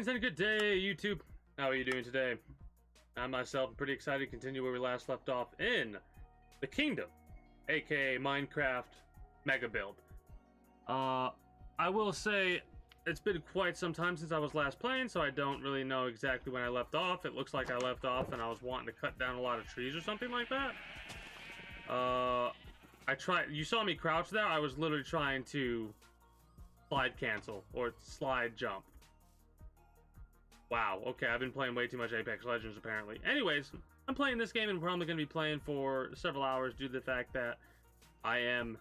Greetings and good day, YouTube. How are you doing today? I myself am pretty excited to continue where we last left off in the Kingdom, aka Minecraft Mega Build. I will say it's been quite some time since I was last playing, so I don't really know exactly when I left off. It looks like I left off and I was wanting to cut down a lot of trees or something like that. I tried. You saw me crouch there. I was literally trying to slide cancel or slide jump. Wow, okay, I've been playing way too much Apex Legends apparently. Anyways, I'm playing this game and I'm probably going to be playing for several hours due to the fact that I am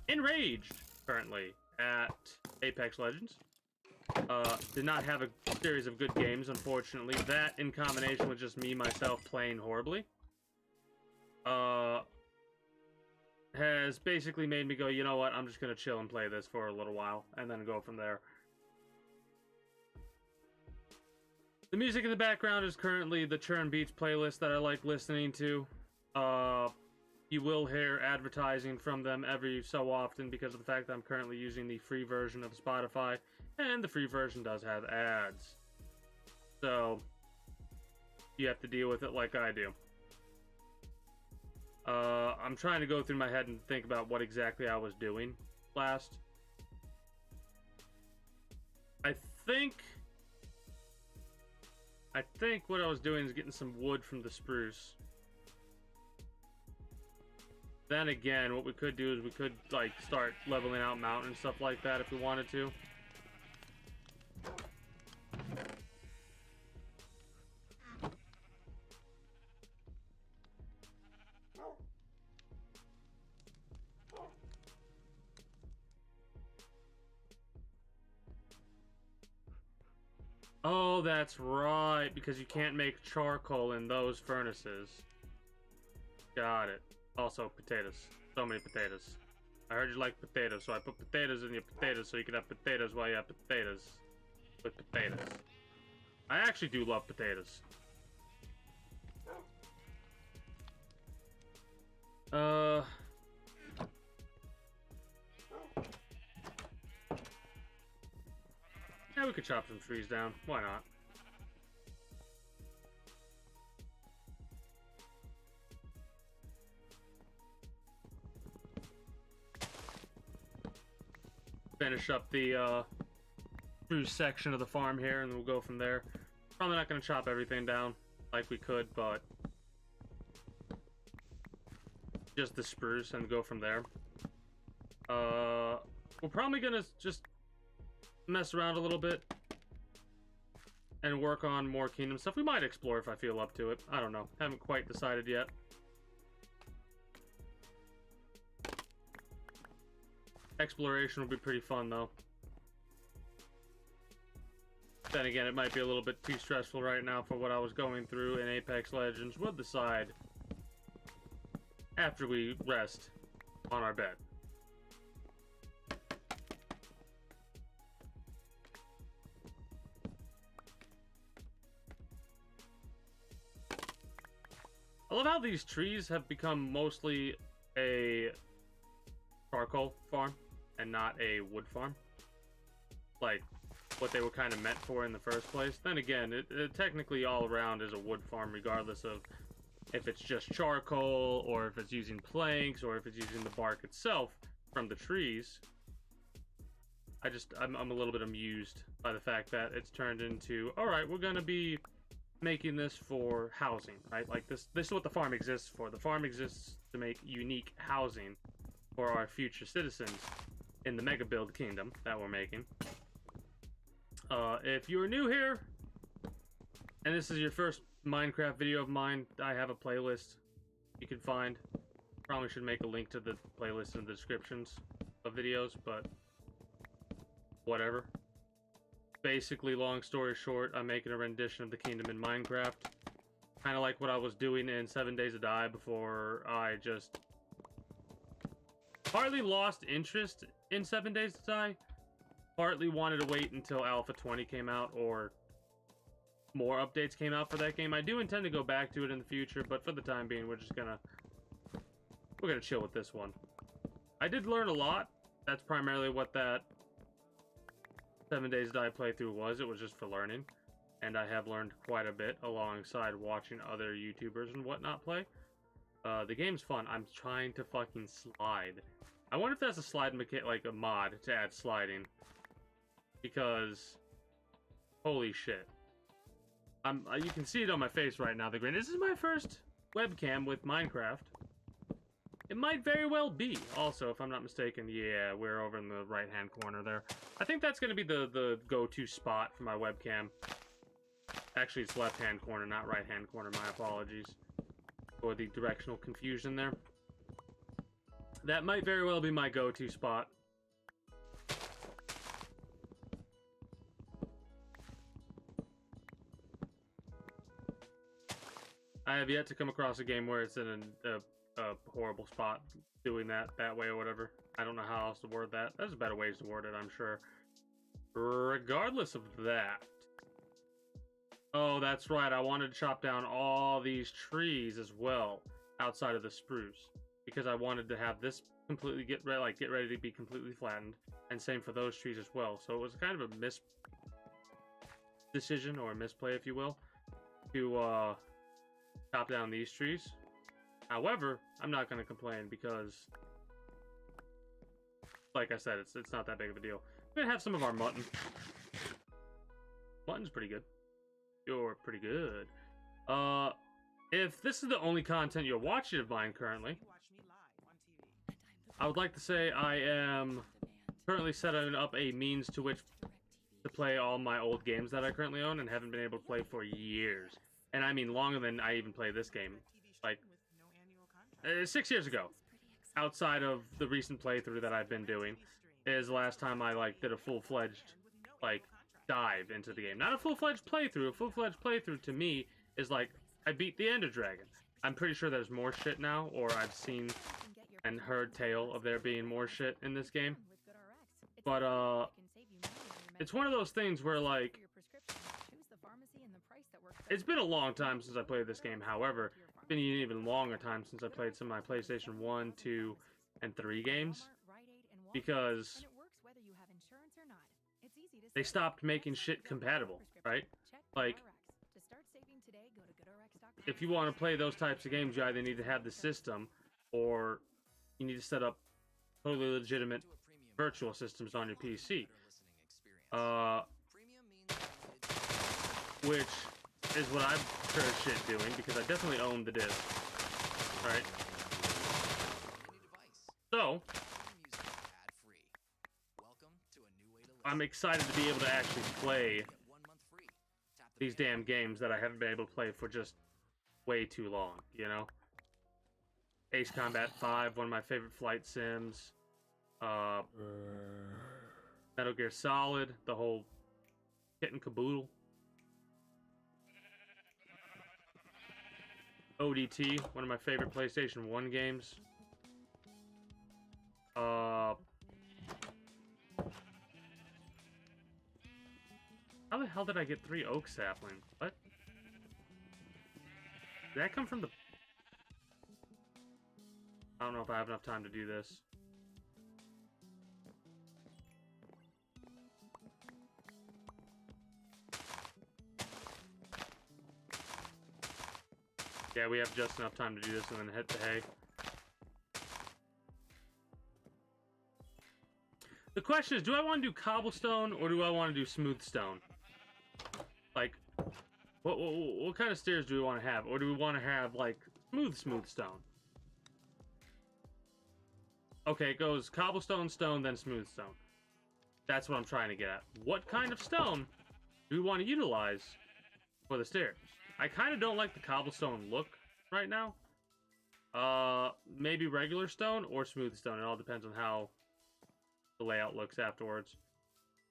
enraged currently at Apex Legends. Did not have a series of good games, unfortunately. That in combination with just me, myself, playing horribly. Has basically made me go, you know what, I'm just going to chill and play this for a little while and then go from there. The music in the background is currently the Churn Beats playlist that I like listening to. You will hear advertising from them every so often because of the fact that I'm currently using the free version of Spotify, and the free version does have ads. So, you have to deal with it like I do. I'm trying to go through my head and think about what exactly I was doing last. I think what I was doing is getting some wood from the spruce. Then again, what we could do is we could like start leveling out mountain and stuff like that if we wanted to. Oh, that's right, because you can't make charcoal in those furnaces. Got it. Also, potatoes. So many potatoes. I heard you like potatoes, so I put potatoes in your potatoes so you can have potatoes while you have potatoes. With potatoes. I actually do love potatoes. Yeah, we could chop some trees down. Why not? Finish up the spruce section of the farm here, and we'll go from there. Probably not going to chop everything down like we could, but just the spruce and go from there. We're probably going to just mess around a little bit and work on more kingdom stuff. We might explore if I feel up to it. I don't know. Haven't quite decided yet. Exploration would be pretty fun, though. Then again, it might be a little bit too stressful right now for what I was going through in Apex Legends. We'll decide after we rest on our bed. I love how these trees have become mostly a charcoal farm and not a wood farm. Like what they were kind of meant for in the first place. Then again, it technically all around is a wood farm regardless of if it's just charcoal or if it's using planks or if it's using the bark itself from the trees. I'm a little bit amused by the fact that it's turned into, all right, we're going to be making this for housing, right? Like this is what the farm exists for. The farm exists to make unique housing for our future citizens in the Mega Build Kingdom that we're making. If you're new here and this is your first Minecraft video of mine, I have a playlist you can find. Probably should make a link to the playlist in the descriptions of videos, but whatever. Basically, long story short, I'm making a rendition of the kingdom in Minecraft. Kind of like what I was doing in 7 Days to Die before I just partly lost interest in 7 Days to Die. Partly wanted to wait until Alpha 20 came out or more updates came out for that game. I do intend to go back to it in the future, but for the time being, we're gonna chill with this one. I did learn a lot. That's primarily what that 7 Days to Die playthrough was. It was just for learning. and I have learned quite a bit alongside watching other YouTubers and whatnot play. The game's fun. I'm trying to fucking slide. I wonder if that's a slide mechanic, like a mod to add sliding, because holy shit. You can see it on my face right now. The grin. This is my first webcam with Minecraft. It might very well be. Also, if I'm not mistaken, yeah, we're over in the right-hand corner there. I think that's going to be the go-to spot for my webcam. Actually, it's left-hand corner, not right-hand corner. My apologies for the directional confusion there. That might very well be my go-to spot. I have yet to come across a game where it's in a horrible spot doing that way or whatever. I don't know how else to word that. There's better ways to word it, I'm sure. Regardless of that. Oh, that's right. I wanted to chop down all these trees as well outside of the spruce because I wanted to have this completely get ready to be completely flattened, and same for those trees as well. So it was kind of a decision or a misplay, if you will, to chop down these trees. However, I'm not going to complain because, like I said, it's not that big of a deal. We're gonna have some of our mutton. Mutton's pretty good. You're pretty good. If this is the only content you're watching of mine currently, I would like to say I am currently setting up a means to which to play all my old games that I currently own and haven't been able to play for years. And I mean longer than I even played this game. Like, 6 years ago. Outside of the recent playthrough that I've been doing, is the last time I, like, did a full-fledged, like, dive into the game. Not a full-fledged playthrough. A full-fledged playthrough, to me, is like, I beat the Ender Dragon. I'm pretty sure there's more shit now, or I've seen and heard tale of there being more shit in this game. But, it's one of those things where, like, it's been a long time since I played this game. However, it's been an even longer time since I played some of my PlayStation 1, 2, and 3 games. Because they stopped making shit compatible, right? Like, if you want to play those types of games, you either need to have the system, or you need to set up totally legitimate virtual systems on your PC. Which is what I'm sure as shit doing, because I definitely own the disc, right? So, I'm excited to be able to actually play these damn games that I haven't been able to play for just way too long, you know? Ace Combat 5, one of my favorite flight sims. Metal Gear Solid, the whole kit and caboodle. ODT, one of my favorite PlayStation 1 games. How the hell did I get 3 oak saplings? What? Did that come from the... I don't know if I have enough time to do this. Yeah, we have just enough time to do this and then hit the hay. The question is, do I want to do cobblestone or do I want to do smooth stone? Like, what kind of stairs do we want to have? Or do we want to have, like, smooth stone? Okay, it goes cobblestone, stone, then smooth stone. That's what I'm trying to get at. What kind of stone do we want to utilize for the stairs? I kind of don't like the cobblestone look right now. Maybe regular stone or smooth stone. It all depends on how the layout looks afterwards.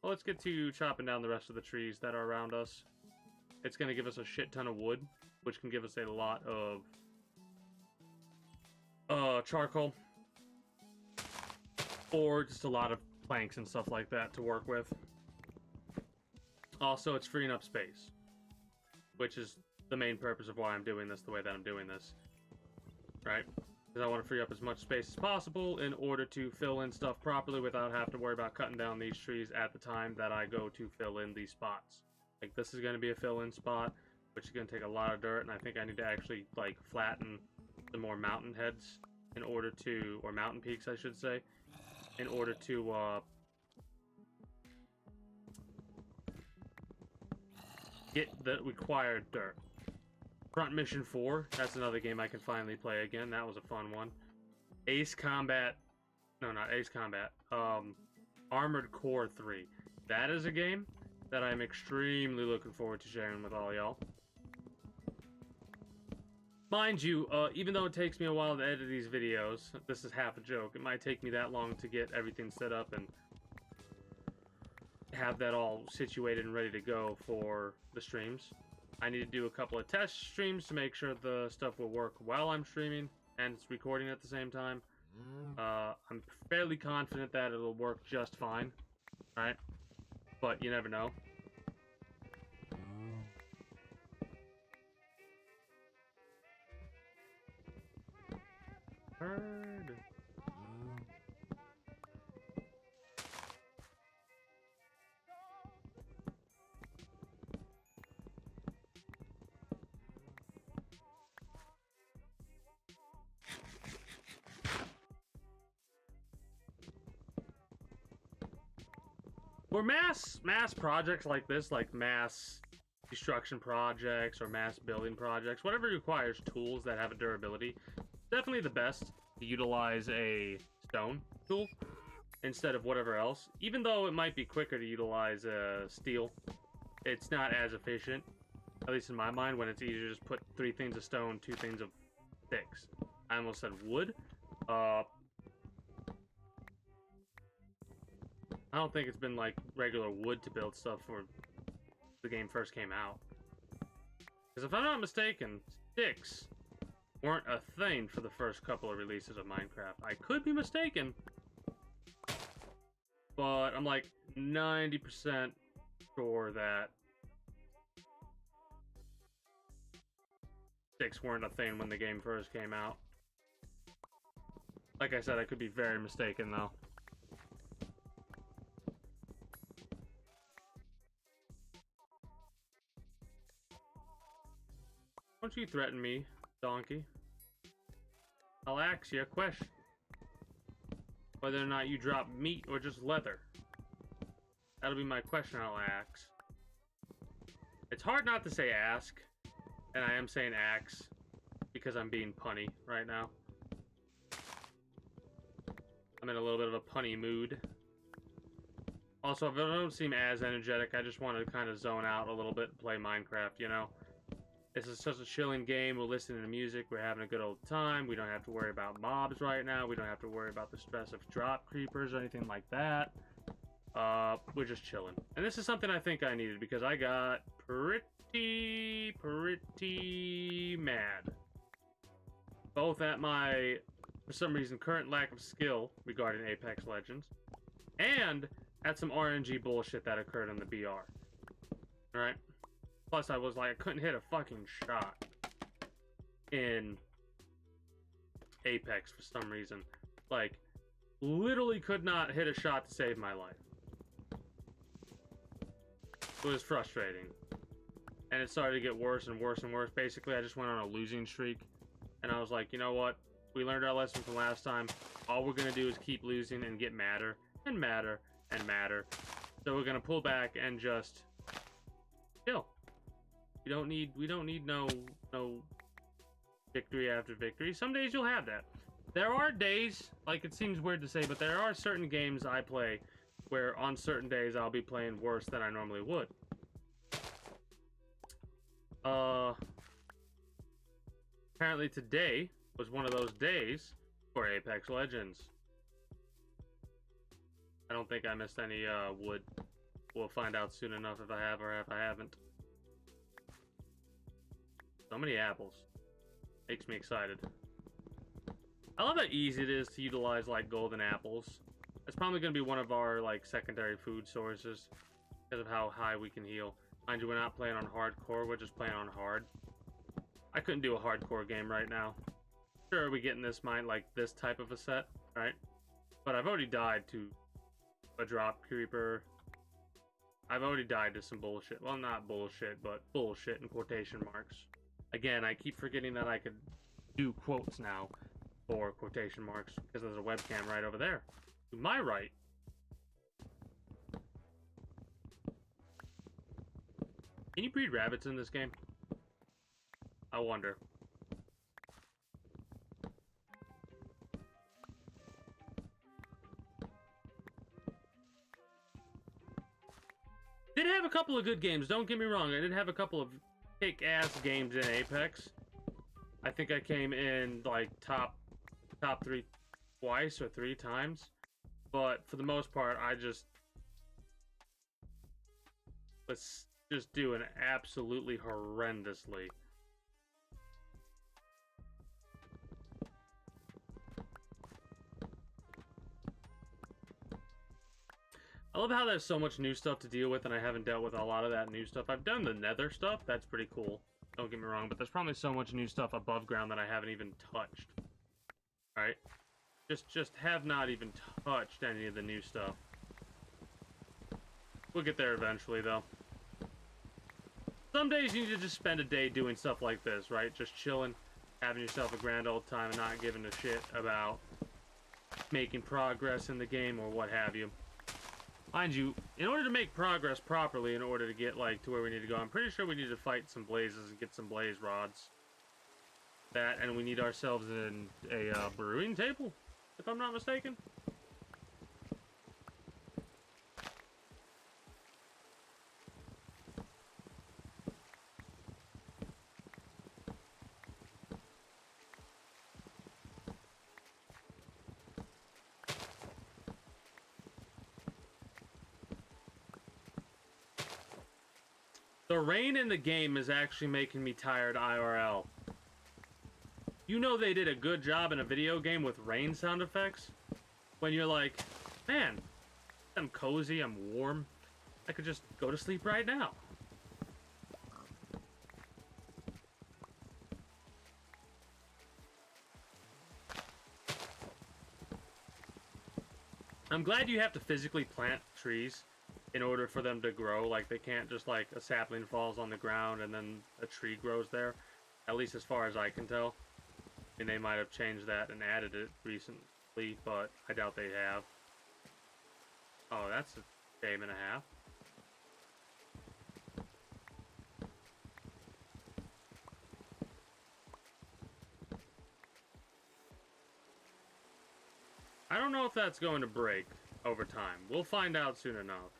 Well, let's get to chopping down the rest of the trees that are around us. It's going to give us a shit ton of wood, which can give us a lot of charcoal. Or just a lot of planks and stuff like that to work with. Also, it's freeing up space, which is the main purpose of why I'm doing this the way that I'm doing this, right? Because I want to free up as much space as possible in order to fill in stuff properly without having to worry about cutting down these trees at the time that I go to fill in these spots. Like, this is going to be a fill-in spot, which is going to take a lot of dirt, and I think I need to actually, like, flatten the more mountain heads in order to, or mountain peaks, I should say, in order to, get the required dirt. Front Mission 4, that's another game I can finally play again. That was a fun one. Ace Combat, no, not Ace Combat, Armored Core 3. That is a game that I'm extremely looking forward to sharing with all y'all. Mind you, even though it takes me a while to edit these videos, this is half a joke. It might take me that long to get everything set up and have that all situated and ready to go for the streams. I need to do a couple of test streams to make sure the stuff will work while I'm streaming and it's recording at the same time. I'm fairly confident that it'll work just fine, right? But you never know. Bird. For mass projects like this, like mass destruction projects or mass building projects, whatever requires tools that have a durability, definitely the best to utilize a stone tool instead of whatever else. Even though it might be quicker to utilize steel, it's not as efficient, at least in my mind, when it's easier to just put 3 things of stone, 2 things of sticks. I almost said wood. I don't think it's been like regular wood to build stuff for the game first came out. Because if I'm not mistaken, sticks weren't a thing for the first couple of releases of Minecraft. I could be mistaken, but I'm like 90% sure that sticks weren't a thing when the game first came out. Like I said, I could be very mistaken though. Don't you threaten me, donkey. I'll ask you a question. Whether or not you drop meat or just leather. That'll be my question I'll ask. It's hard not to say ask, and I am saying axe, because I'm being punny right now. I'm in a little bit of a punny mood. Also, if I don't seem as energetic, I just want to kind of zone out a little bit and play Minecraft, you know? This is such a chilling game. We're listening to music. We're having a good old time. We don't have to worry about mobs right now. We don't have to worry about the stress of drop creepers or anything like that. We're just chilling. And this is something I think I needed because I got pretty mad. Both at my, for some reason, current lack of skill regarding Apex Legends and at some RNG bullshit that occurred in the BR. Alright? Plus, I was like, I couldn't hit a fucking shot in Apex for some reason. Like, literally could not hit a shot to save my life. It was frustrating. And it started to get worse and worse and worse. Basically, I just went on a losing streak. And I was like, you know what? We learned our lesson from last time. All we're going to do is keep losing and get madder and madder and madder. So we're going to pull back and just chill. We don't need no victory after victory. Some days you'll have that. There are days, like it seems weird to say, but there are certain games I play where on certain days I'll be playing worse than I normally would. Apparently today was one of those days for Apex Legends. I don't think I missed any wood. We'll find out soon enough if I have or if I haven't. So many apples. Makes me excited. I love how easy it is to utilize like golden apples. It's probably going to be one of our like secondary food sources because of how high we can heal. Mind you, we're not playing on hardcore, we're just playing on hard. I couldn't do a hardcore game right now. Sure, we get in this like this type of a set, right? But I've already died to a drop creeper. I've already died to some bullshit. Well, not bullshit, but bullshit in quotation marks. Again, I keep forgetting that I could do quotes now for quotation marks because there's a webcam right over there. To my right. Can you breed rabbits in this game? I wonder. Did have a couple of good games, don't get me wrong. I did have a couple of kick-ass games in Apex. I think I came in like top 3 twice or 3 times. But for the most part, I just was just doing absolutely horrendously. I love how there's so much new stuff to deal with, and I haven't dealt with a lot of that new stuff. I've done the nether stuff, that's pretty cool. Don't get me wrong, but there's probably so much new stuff above ground that I haven't even touched. Alright? Just have not even touched any of the new stuff. We'll get there eventually, though. Some days you need to just spend a day doing stuff like this, right? Just chilling, having yourself a grand old time, and not giving a shit about making progress in the game or what have you. Mind you, in order to make progress properly, in order to get, like, to where we need to go, I'm pretty sure we need to fight some blazes and get some blaze rods. That, and we need ourselves a brewing table, if I'm not mistaken. The rain in the game is actually making me tired IRL. You know they did a good job in a video game with rain sound effects? When you're like, man, I'm cozy, I'm warm. I could just go to sleep right now. I'm glad you have to physically plant trees in order for them to grow. Like, they can't just, like, a sapling falls on the ground and then a tree grows there. At least as far as I can tell. And they might have changed that and added it recently, but I doubt they have. Oh, that's a game and a half. I don't know if that's going to break over time. We'll find out soon enough.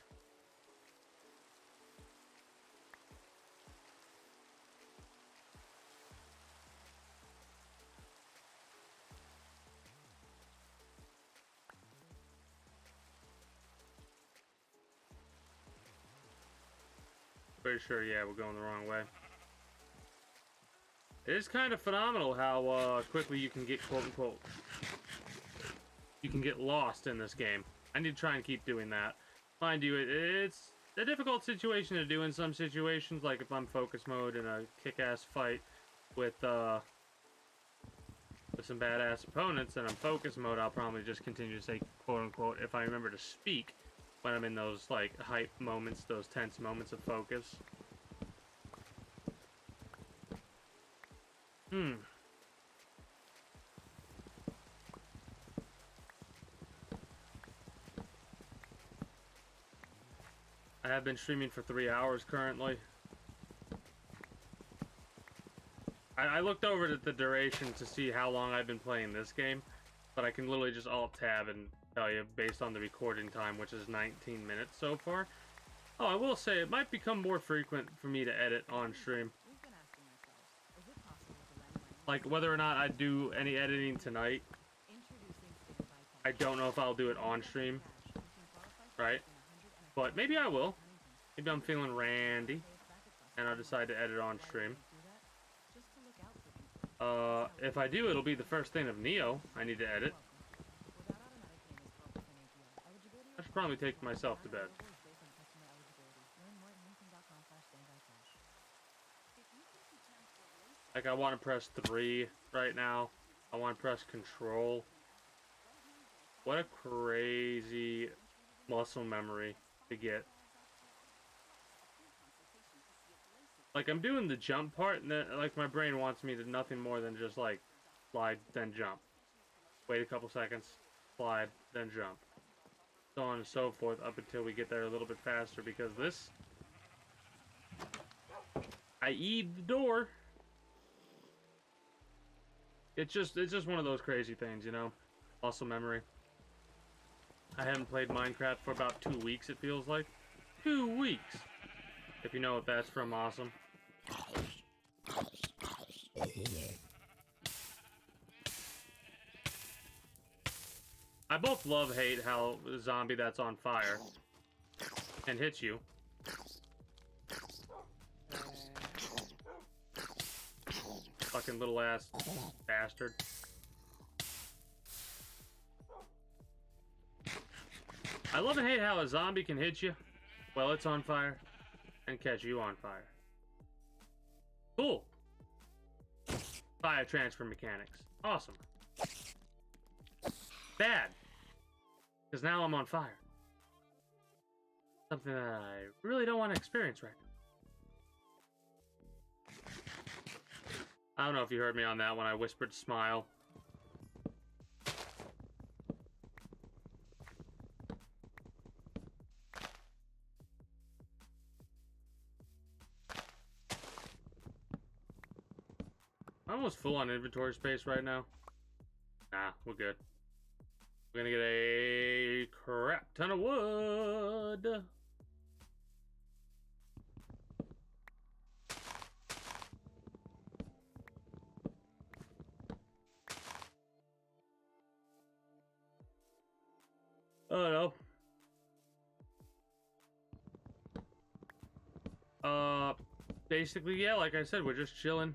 Pretty sure, yeah, we're going the wrong way. It is kind of phenomenal how quickly you can get, quote-unquote, you can get lost in this game. I need to try and keep doing that. Mind you, it's a difficult situation to do in some situations, like if I'm focus mode in a kick-ass fight with some badass opponents and I'm focus mode, I'll probably just continue to say, quote-unquote, if I remember to speak when I'm in those, like, hype moments, those tense moments of focus. I have been streaming for 3 hours currently. I looked over at the duration to see how long I've been playing this game, but I can literally just alt-tab and tell you based on the recording time, which is 19 minutes so far. Oh, I will say, it might become more frequent for me to edit on stream. Like, whether or not I do any editing tonight, I don't know if I'll do it on stream, right? But maybe I will. Maybe I'm feeling randy, and I'll decide to edit on stream. If I do, it'll be the first thing of Neo I need to edit. I should probably take myself to bed. Like, I want to press 3 right now. I want to press Control. What a crazy muscle memory to get. Like, I'm doing the jump part, and then, like, my brain wants me to nothing more than just, like, slide, then jump. Wait a couple seconds, slide, then jump. So on and so forth up until we get there a little bit faster, because this... I eat the door. It's just one of those crazy things, you know? Muscle memory. I haven't played Minecraft for about 2 weeks, it feels like. 2 weeks! If you know what that's from, awesome. I both love, hate how a zombie that's on fire and hits you. Fucking little ass bastard. I love and hate how a zombie can hit you while it's on fire and catch you on fire. Cool. Fire transfer mechanics. Awesome. Bad. Because now I'm on fire. Something that I really don't want to experience right now. I don't know if you heard me on that one. I whispered smile. I'm almost full on inventory space right now. Nah, we're good. We're gonna get a crap ton of wood. Oh no. Basically, yeah, like I said, we're just chilling.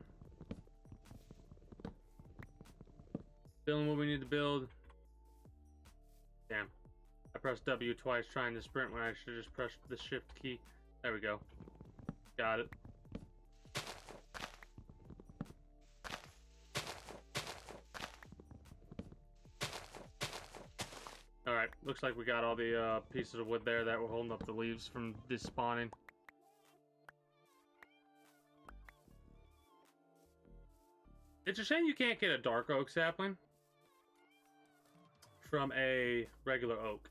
Building what we need to build. Damn. I pressed W twice trying to sprint when I should have just pressed the shift key. There we go. Got it. Alright, looks like we got all the pieces of wood there that were holding up the leaves from despawning. It's a shame you can't get a dark oak sapling from a regular oak.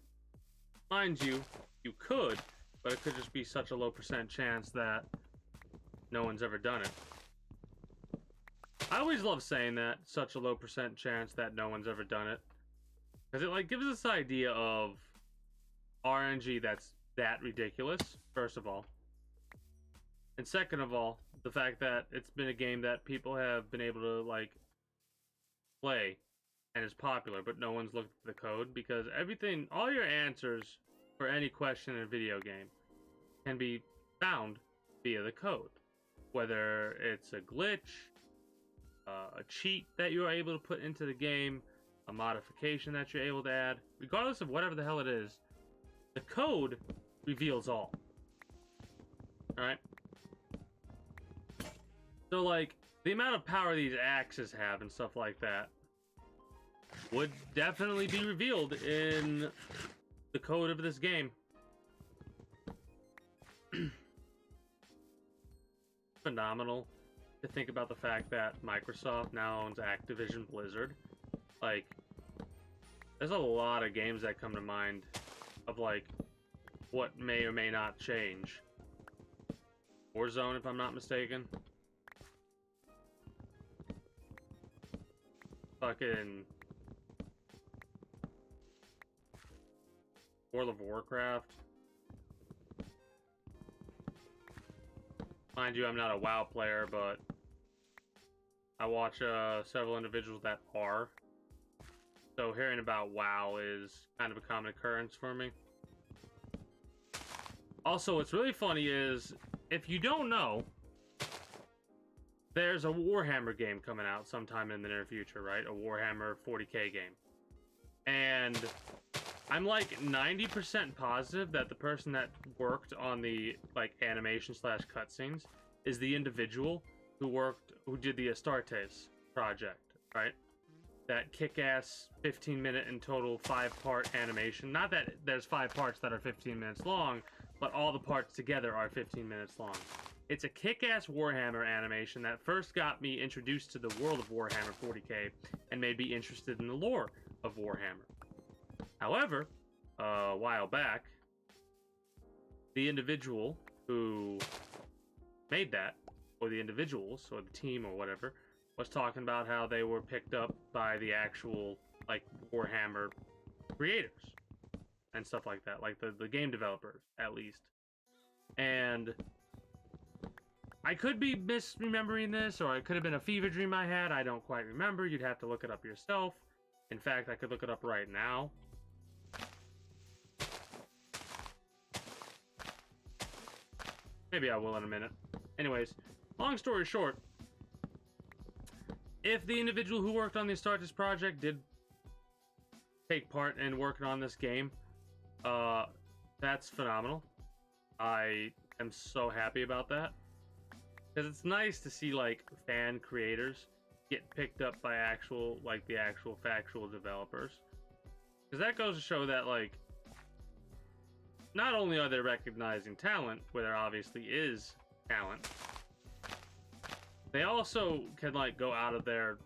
Mind you, you could, but it could just be such a low % chance that no one's ever done it. I always love saying that, such a low % chance that no one's ever done it. Because it like gives us this idea of RNG that's that ridiculous, first of all. And second of all, the fact that it's been a game that people have been able to like play and is popular, but no one's looked at the code, because everything, all your answers for any question in a video game can be found via the code. Whether it's a glitch, a cheat that you're able to put into the game, a modification that you're able to add, regardless of whatever the hell it is, the code reveals all. Alright? So, like, the amount of power these axes have and stuff like that would definitely be revealed in the code of this game. Phenomenal to think about the fact that Microsoft now owns Activision Blizzard. Like, there's a lot of games that come to mind of, like, what may or may not change. Warzone, if I'm not mistaken. Fucking World of Warcraft. Mind you, I'm not a WoW player, but I watch several individuals that are. So hearing about WoW is kind of a common occurrence for me. Also, what's really funny is, if you don't know, there's a Warhammer game coming out sometime in the near future, right? A Warhammer 40k game. And I'm like 90% positive that the person that worked on the like animation / cutscenes is the individual who did the Astartes project, right? That kick-ass 15-minute in total 5-part animation. Not that there's 5 parts that are 15 minutes long, but all the parts together are 15 minutes long. It's a kick-ass Warhammer animation that first got me introduced to the world of Warhammer 40k and made me interested in the lore of Warhammer. However, a while back, the individual who made that, or the individuals, or the team, or whatever, was talking about how they were picked up by the actual, like, Warhammer creators and stuff like that, like the game developers, at least. And I could be misremembering this, or it could have been a fever dream I had. I don't quite remember. You'd have to look it up yourself. In fact, I could look it up right now. Maybe I will in a minute. Anyways, long story short, if the individual who worked on the Astartes project did take part in working on this game, that's phenomenal. I am so happy about that. Because it's nice to see, like, fan creators get picked up by actual, like, the actual factual developers. Because that goes to show that, like, not only are they recognizing talent, where there obviously is talent, they also can, like, go out of their,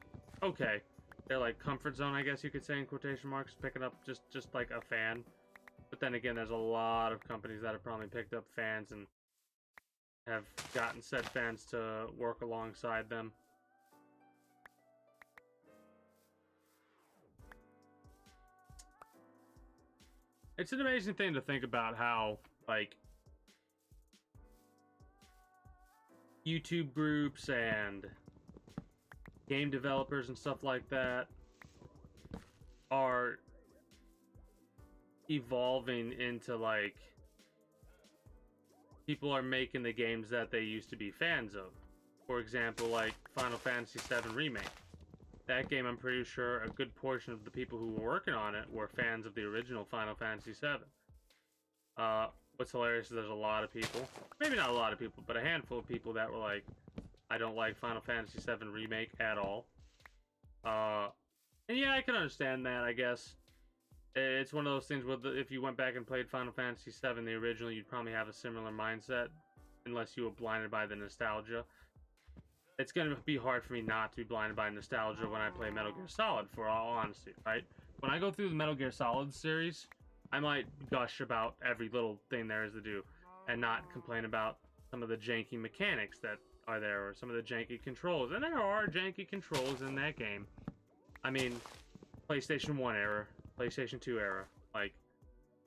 their, like, comfort zone, I guess you could say, in quotation marks, picking up just like, a fan. But then again, there's a lot of companies that have probably picked up fans and have gotten said fans to work alongside them. It's an amazing thing to think about how, like, YouTube groups and game developers and stuff like that are evolving into, like, people are making the games that they used to be fans of. For example, like Final Fantasy VII Remake. That game, I'm pretty sure a good portion of the people who were working on it were fans of the original Final Fantasy VII. What's hilarious is there's a lot of people, maybe not a lot of people, but a handful of people that were like, I don't like Final Fantasy VII Remake at all. And yeah, I can understand that, I guess. It's one of those things where if you went back and played Final Fantasy VII, the original, you'd probably have a similar mindset, unless you were blinded by the nostalgia. It's going to be hard for me not to be blinded by nostalgia when I play Metal Gear Solid, for all honesty, right? When I go through the Metal Gear Solid series, I might gush about every little thing there is to do, and not complain about some of the janky mechanics that are there, or some of the janky controls. And there are janky controls in that game. I mean, PlayStation 1 era, PlayStation 2 era, like,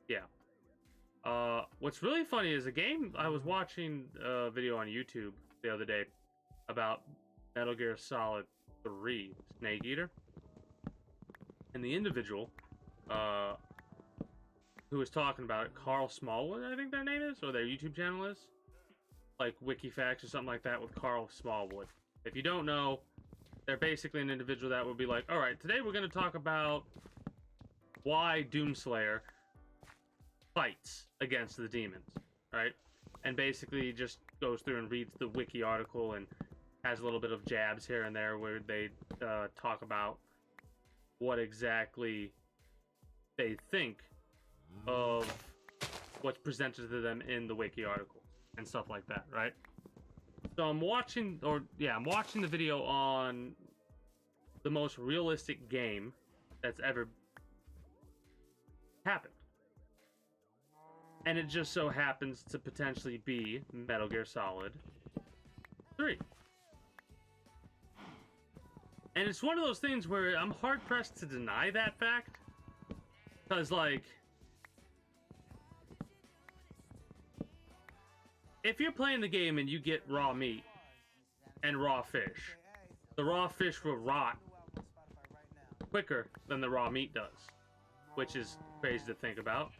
yeah. What's really funny is a game, I was watching a video on YouTube the other day about Metal Gear Solid 3, Snake Eater. And the individual who was talking about it, Carl Smallwood, I think their name is, or their YouTube channel is, like Wikifacts or something like that, with Carl Smallwood. If you don't know, they're basically an individual that would be like, alright, today we're going to talk about why Doomslayer fights against the demons, right? And basically just goes through and reads the wiki article and has a little bit of jabs here and there where they talk about what exactly they think of what's presented to them in the wiki article and stuff like that, right? So I'm watching the video on the most realistic game that's ever happened. And it just so happens to potentially be Metal Gear Solid 3. And it's one of those things where I'm hard-pressed to deny that fact. Because, like, if you're playing the game and you get raw meat and raw fish, the raw fish will rot quicker than the raw meat does, which is crazy to think about.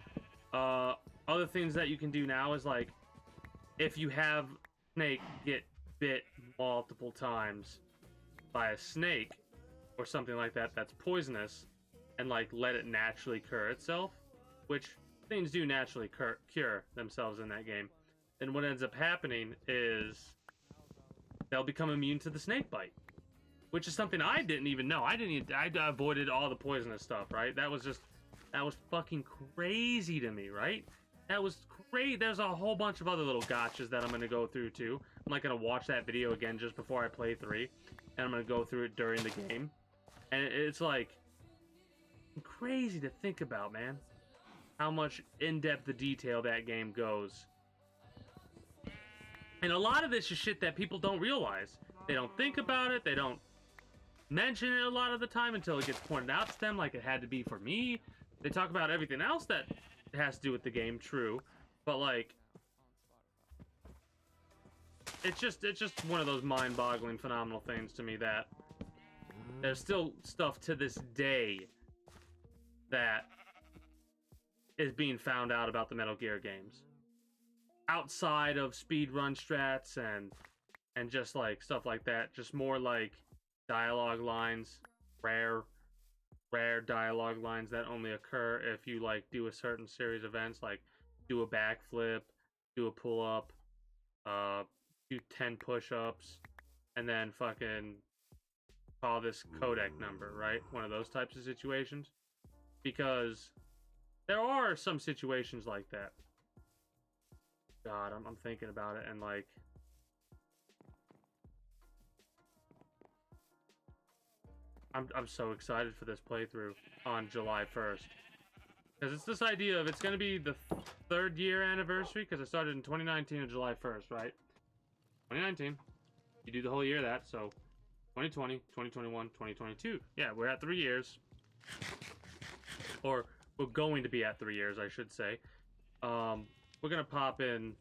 Other things that you can do now is, like, if you have Snake get bit multiple times by a snake or something like that that's poisonous, and, like, let it naturally cure itself, which things do naturally cure themselves in that game, then what ends up happening is they'll become immune to the snake bite, which is something I didn't even know. I avoided all the poisonous stuff, right? That was fucking crazy to me, right? That was great. There's a whole bunch of other little gotchas that I'm going to go through too. I'm not going to watch that video again just before I play 3, and I'm going to go through it during the game. And it's like crazy to think about, man. How much in-depth detail that game goes. And a lot of this is shit that people don't realize. They don't think about it. They don't mention it a lot of the time until it gets pointed out to them, like it had to be for me. They talk about everything else that has to do with the game, true. But, like, it's just one of those mind-boggling, phenomenal things to me that there's still stuff to this day that is being found out about the Metal Gear games. Outside of speedrun strats and just, like, stuff like that. Just more, like, dialogue lines. Rare dialogue lines that only occur if you, like, do a certain series of events, like do a backflip, do a pull-up, do 10 push-ups, and then fucking call this codec number, right? One of those types of situations. Because there are some situations like that. God, I'm thinking about it, and, like, I'm so excited for this playthrough on July 1st. Because it's this idea of it's going to be the 3rd year anniversary, because I started in 2019 on July 1st, right? 2019. You do the whole year of that, so 2020, 2021, 2022. Yeah, we're at 3 years. Or we're going to be at 3 years, I should say. We're going to pop in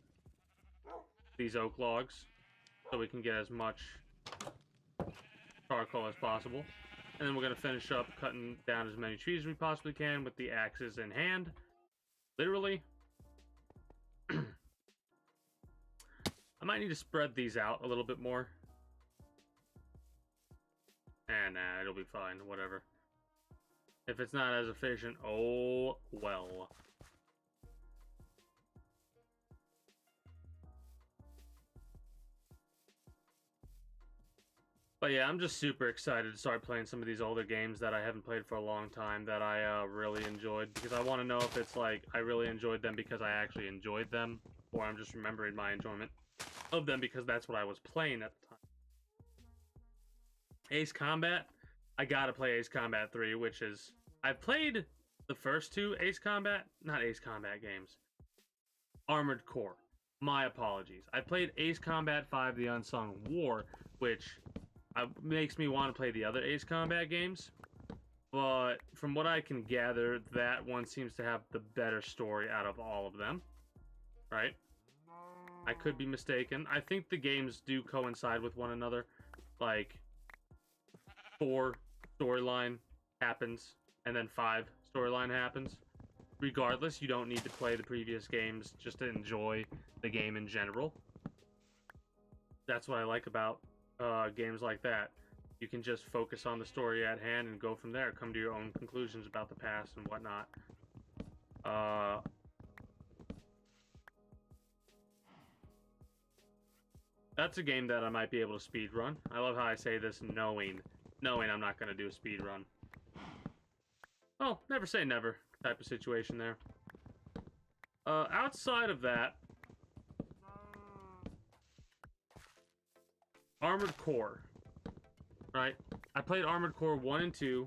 these oak logs so we can get as much charcoal as possible. And then we're going to finish up cutting down as many trees as we possibly can with the axes in hand. Literally. I might need to spread these out a little bit more. And nah, it'll be fine. Whatever. If it's not as efficient, oh well. But yeah, I'm just super excited to start playing some of these older games that I haven't played for a long time that I really enjoyed. Because I want to know if it's like I really enjoyed them because I actually enjoyed them, or I'm just remembering my enjoyment of them because that's what I was playing at the time. Ace Combat, I gotta play Ace Combat 3, which is... I've played the first 2 Ace Combat games. Armored Core. My apologies. I played Ace Combat 5, The Unsung War, which... makes me want to play the other Ace Combat games, but from what I can gather, that one seems to have the better story out of all of them, right? I could be mistaken. I think the games do coincide with one another. Like, 4 storyline happens, and then 5 storyline happens. Regardless, you don't need to play the previous games just to enjoy the game in general. That's what I like about games like that. You can just focus on the story at hand and go from there. Come to your own conclusions about the past and whatnot. That's a game that I might be able to speedrun. I love how I say this knowing I'm not going to do a speedrun. Oh, never say never type of situation there. Outside of that, Armored Core, right? I played Armored Core 1 and 2.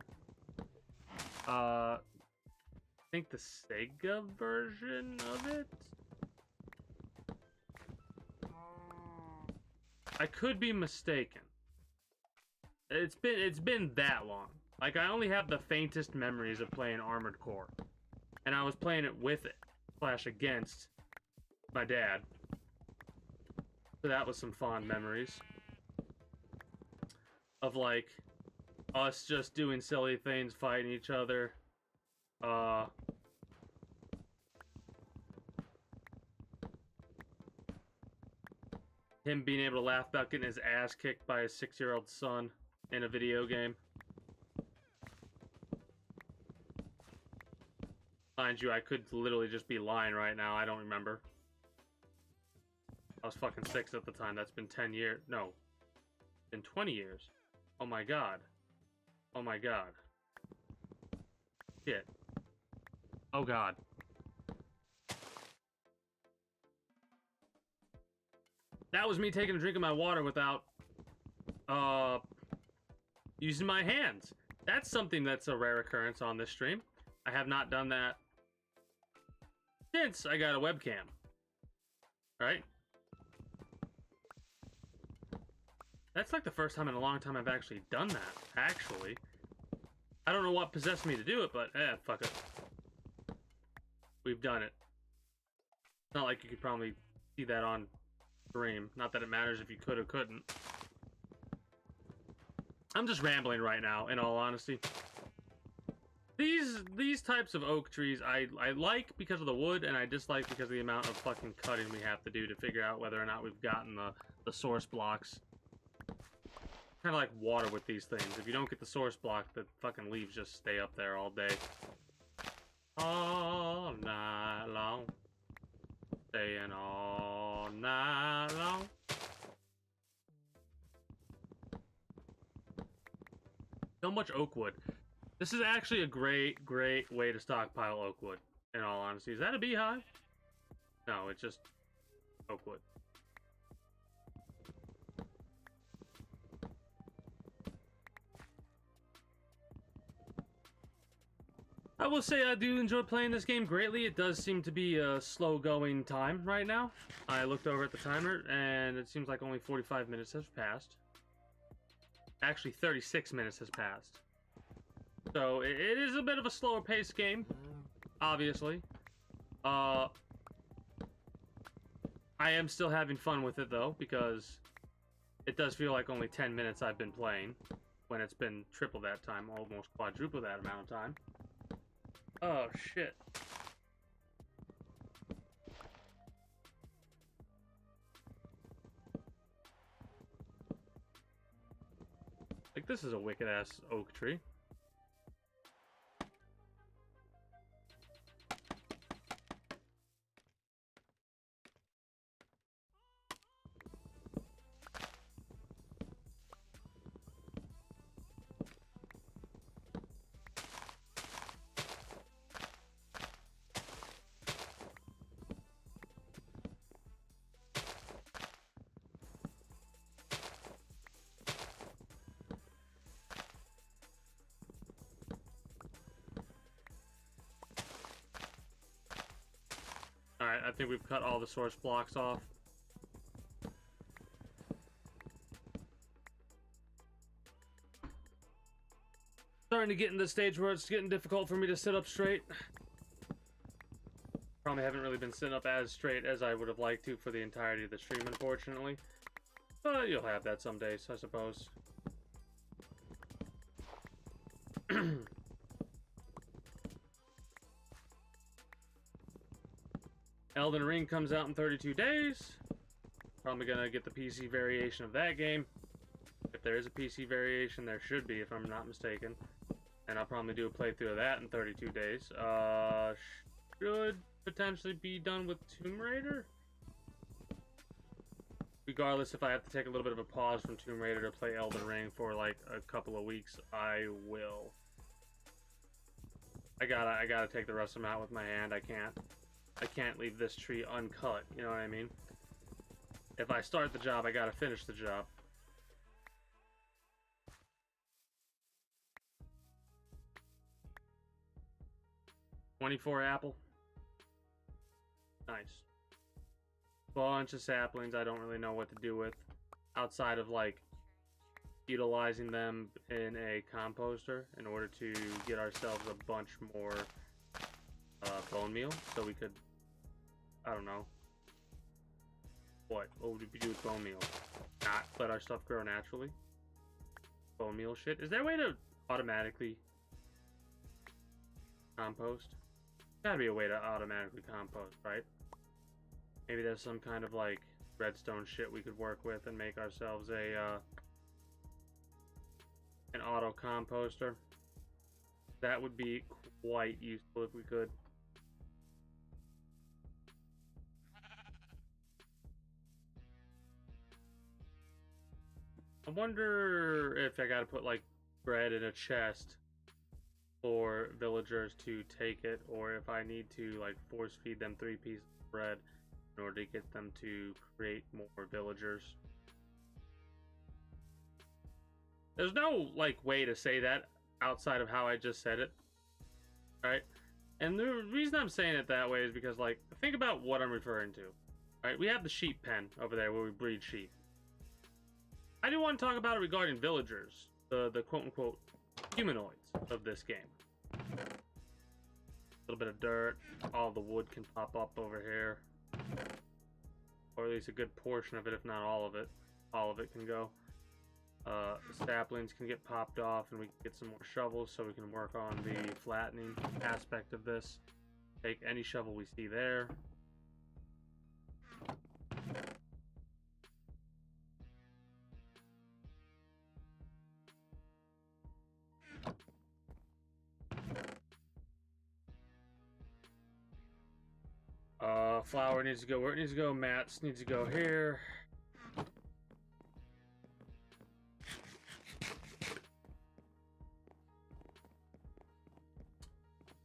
I think the Sega version of it? I could be mistaken. It's been that long. Like, I only have the faintest memories of playing Armored Core. And I was playing it with it, / against my dad. So that was some fond memories. Of, like, us just doing silly things, fighting each other. Him being able to laugh about getting his ass kicked by his 6-year-old son in a video game. Mind you, I could literally just be lying right now. I don't remember. I was fucking 6 at the time. That's been 10 years. No. Been 20 years. Oh my god. Oh my god. Shit. Oh god. That was me taking a drink of my water without using my hands. That's something that's a rare occurrence on this stream. I have not done that since I got a webcam. Right? That's like the first time in a long time I've actually done that, actually. I don't know what possessed me to do it, but fuck it. We've done it. It's not like you could probably see that on stream. Not that it matters if you could or couldn't. I'm just rambling right now, in all honesty. These types of oak trees I like because of the wood, and I dislike because of the amount of fucking cutting we have to do to figure out whether or not we've gotten the source blocks. Kind of like water with these things. If you don't get the source block, the fucking leaves just stay up there all day. All night long. Staying all night long. So much oak wood. This is actually a great way to stockpile oak wood, in all honesty. Is that a beehive? No, it's just oak wood. I will say I do enjoy playing this game greatly. It does seem to be a slow-going time right now. I looked over at the timer, and it seems like only 45 minutes has passed. Actually, 36 minutes has passed. So, it is a bit of a slower-paced game, obviously. I am still having fun with it, though, because it does feel like only 10 minutes I've been playing, when it's been triple that time, almost quadruple that amount of time. Oh, shit. Like, this is a wicked-ass oak tree. Alright, I think we've cut all the source blocks off. Starting to get in the stage where it's getting difficult for me to sit up straight. Probably haven't really been sitting up as straight as I would have liked to for the entirety of the stream, unfortunately. But you'll have that some days, I suppose. Elden Ring comes out in 32 days. Probably gonna get the PC variation of that game. If there is a PC variation, there should be, if I'm not mistaken. And I'll probably do a playthrough of that in 32 days. Should potentially be done with Tomb Raider. Regardless, if I have to take a little bit of a pause from Tomb Raider to play Elden Ring for like a couple of weeks, I will. I gotta take the rest of them out with my hand. I can't leave this tree uncut, you know what I mean? If I start the job, I gotta finish the job. $24 apple. Nice. Bunch of saplings I don't really know what to do with. Outside of, like, utilizing them in a composter in order to get ourselves a bunch more bone meal, so we could, I don't know, what would we do with bone meal? Not let our stuff grow naturally? Bone meal shit? Is there a way to automatically compost? Gotta be a way to automatically compost, right? Maybe there's some kind of like redstone shit we could work with and make ourselves a an auto composter. That would be quite useful if we could. I wonder if I gotta put like bread in a chest for villagers to take it, or if I need to like force feed them 3 pieces of bread in order to get them to create more villagers. There's no like way to say that outside of how I just said it, right? And the reason I'm saying it that way is because, like, think about what I'm referring to. Right? We have the sheep pen over there where we breed sheep. I do want to talk about it regarding villagers, the quote-unquote humanoids of this game. A little bit of dirt, all the wood can pop up over here. Or at least a good portion of it, if not all of it. All of it can go. Saplings can get popped off, and we can get some more shovels so we can work on the flattening aspect of this. Take any shovel we see there. Flour needs to go where it needs to go. Mats needs to go here.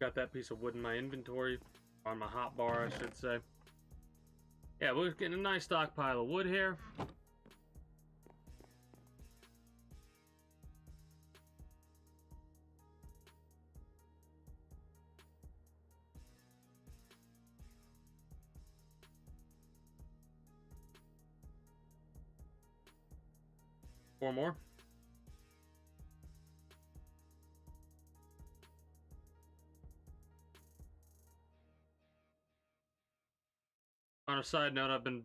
Got that piece of wood in my inventory, on my hotbar, I should say. Yeah, we're getting a nice stockpile of wood here. Four more. On a side note, I've been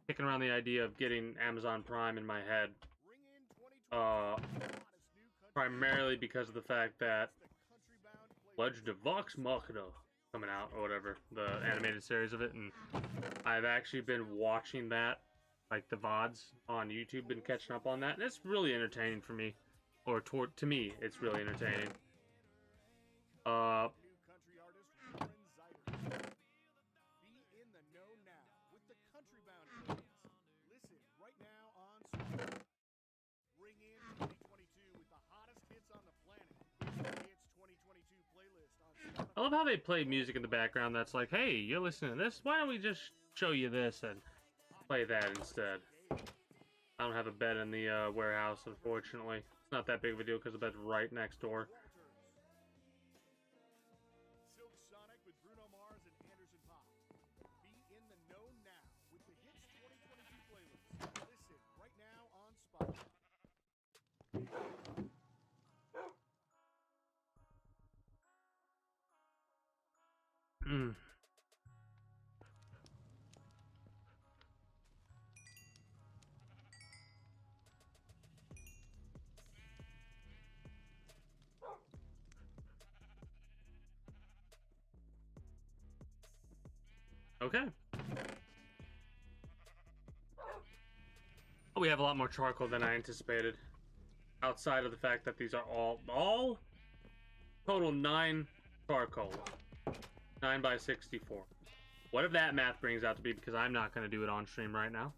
kicking around the idea of getting Amazon Prime in my head. Primarily because of the fact that Legend of Vox Machina coming out, or whatever, the animated series of it, and I've actually been watching that, like the VODs on YouTube, been catching up on that, and it's really entertaining for me. Or to me, it's really entertaining. I love how they play music in the background that's like, hey, you're listening to this? Why don't we just show you this and play that instead? I don't have a bed in the warehouse, unfortunately. It's not that big of a deal because the bed's right next door. Okay. We have a lot more charcoal than I anticipated. Outside of the fact that these are all total 9 charcoal. 9 by 64. Whatever that math brings out to be, because I'm not going to do it on stream right now.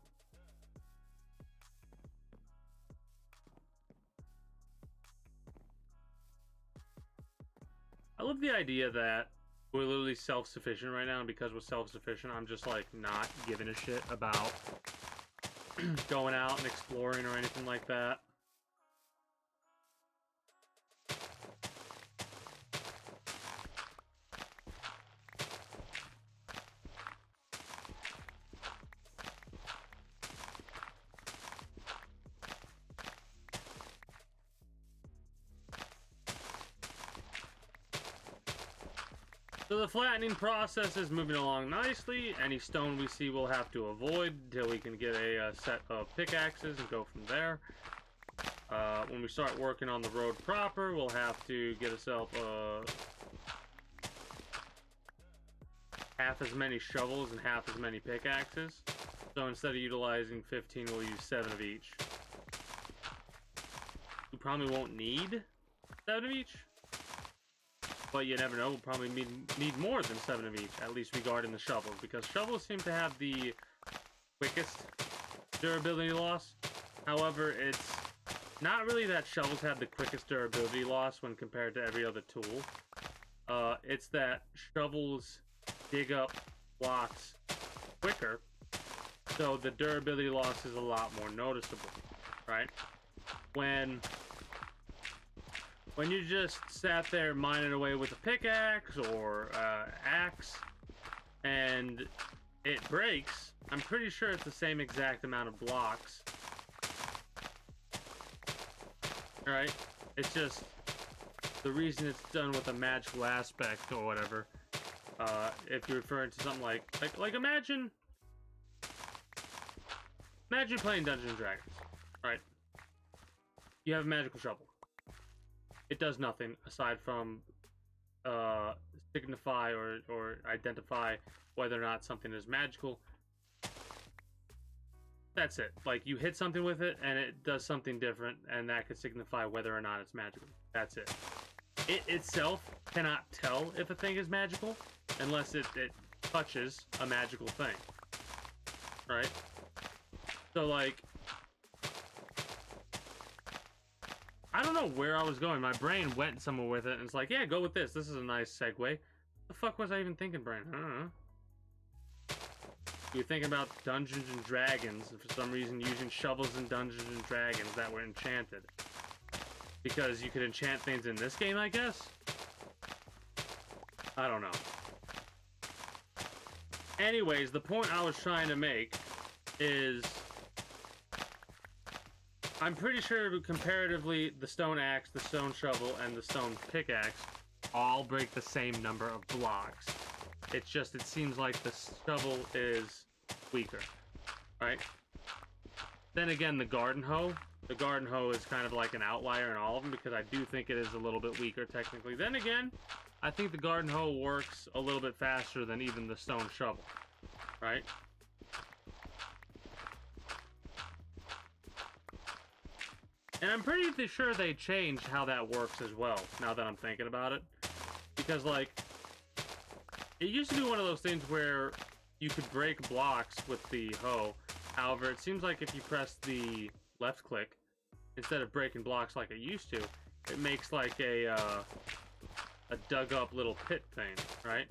I love the idea that we're literally self-sufficient right now, and because we're self-sufficient, I'm just, like, not giving a shit about going out and exploring or anything like that. So the flattening process is moving along nicely. Any stone we see we'll have to avoid until we can get a set of pickaxes and go from there. When we start working on the road proper, we'll have to get ourselves half as many shovels and half as many pickaxes. So instead of utilizing 15, we'll use 7 of each. We probably won't need 7 of each. But you never know, we'll probably need more than 7 of each, at least regarding the shovels, because shovels seem to have the quickest durability loss. However, it's not really that shovels have the quickest durability loss when compared to every other tool. It's that shovels dig up blocks quicker, so the durability loss is a lot more noticeable, right? When you just sat there mining away with a pickaxe or axe and it breaks, I'm pretty sure it's the same exact amount of blocks. Right? It's just the reason it's done with a magical aspect or whatever. If you're referring to something like imagine playing Dungeons and Dragons, right? You have a magical shovel. It does nothing aside from signify or identify whether or not something is magical. That's it. Like, you hit something with it and it does something different, and that could signify whether or not it's magical. That's it. It itself cannot tell if a thing is magical unless it touches a magical thing, right? So, like, I don't know where I was going. My brain went somewhere with it, and it's like, yeah, go with this. This is a nice segue. The fuck was I even thinking, brain? I don't know. You're thinking about Dungeons and Dragons, and for some reason using shovels in Dungeons and Dragons that were enchanted. Because you could enchant things in this game, I guess? I don't know. Anyways, the point I was trying to make is I'm pretty sure comparatively the stone axe, the stone shovel, and the stone pickaxe all break the same number of blocks. It's just, it seems like the shovel is weaker, right? Then again, the garden hoe is kind of like an outlier in all of them because I do think it is a little bit weaker technically. Then again, I think the garden hoe works a little bit faster than even the stone shovel, right? And I'm pretty sure they changed how that works as well, now that I'm thinking about it. Because, like, it used to be one of those things where you could break blocks with the hoe. However, it seems like if you press the left click, instead of breaking blocks like it used to, it makes like a dug up little pit thing, right?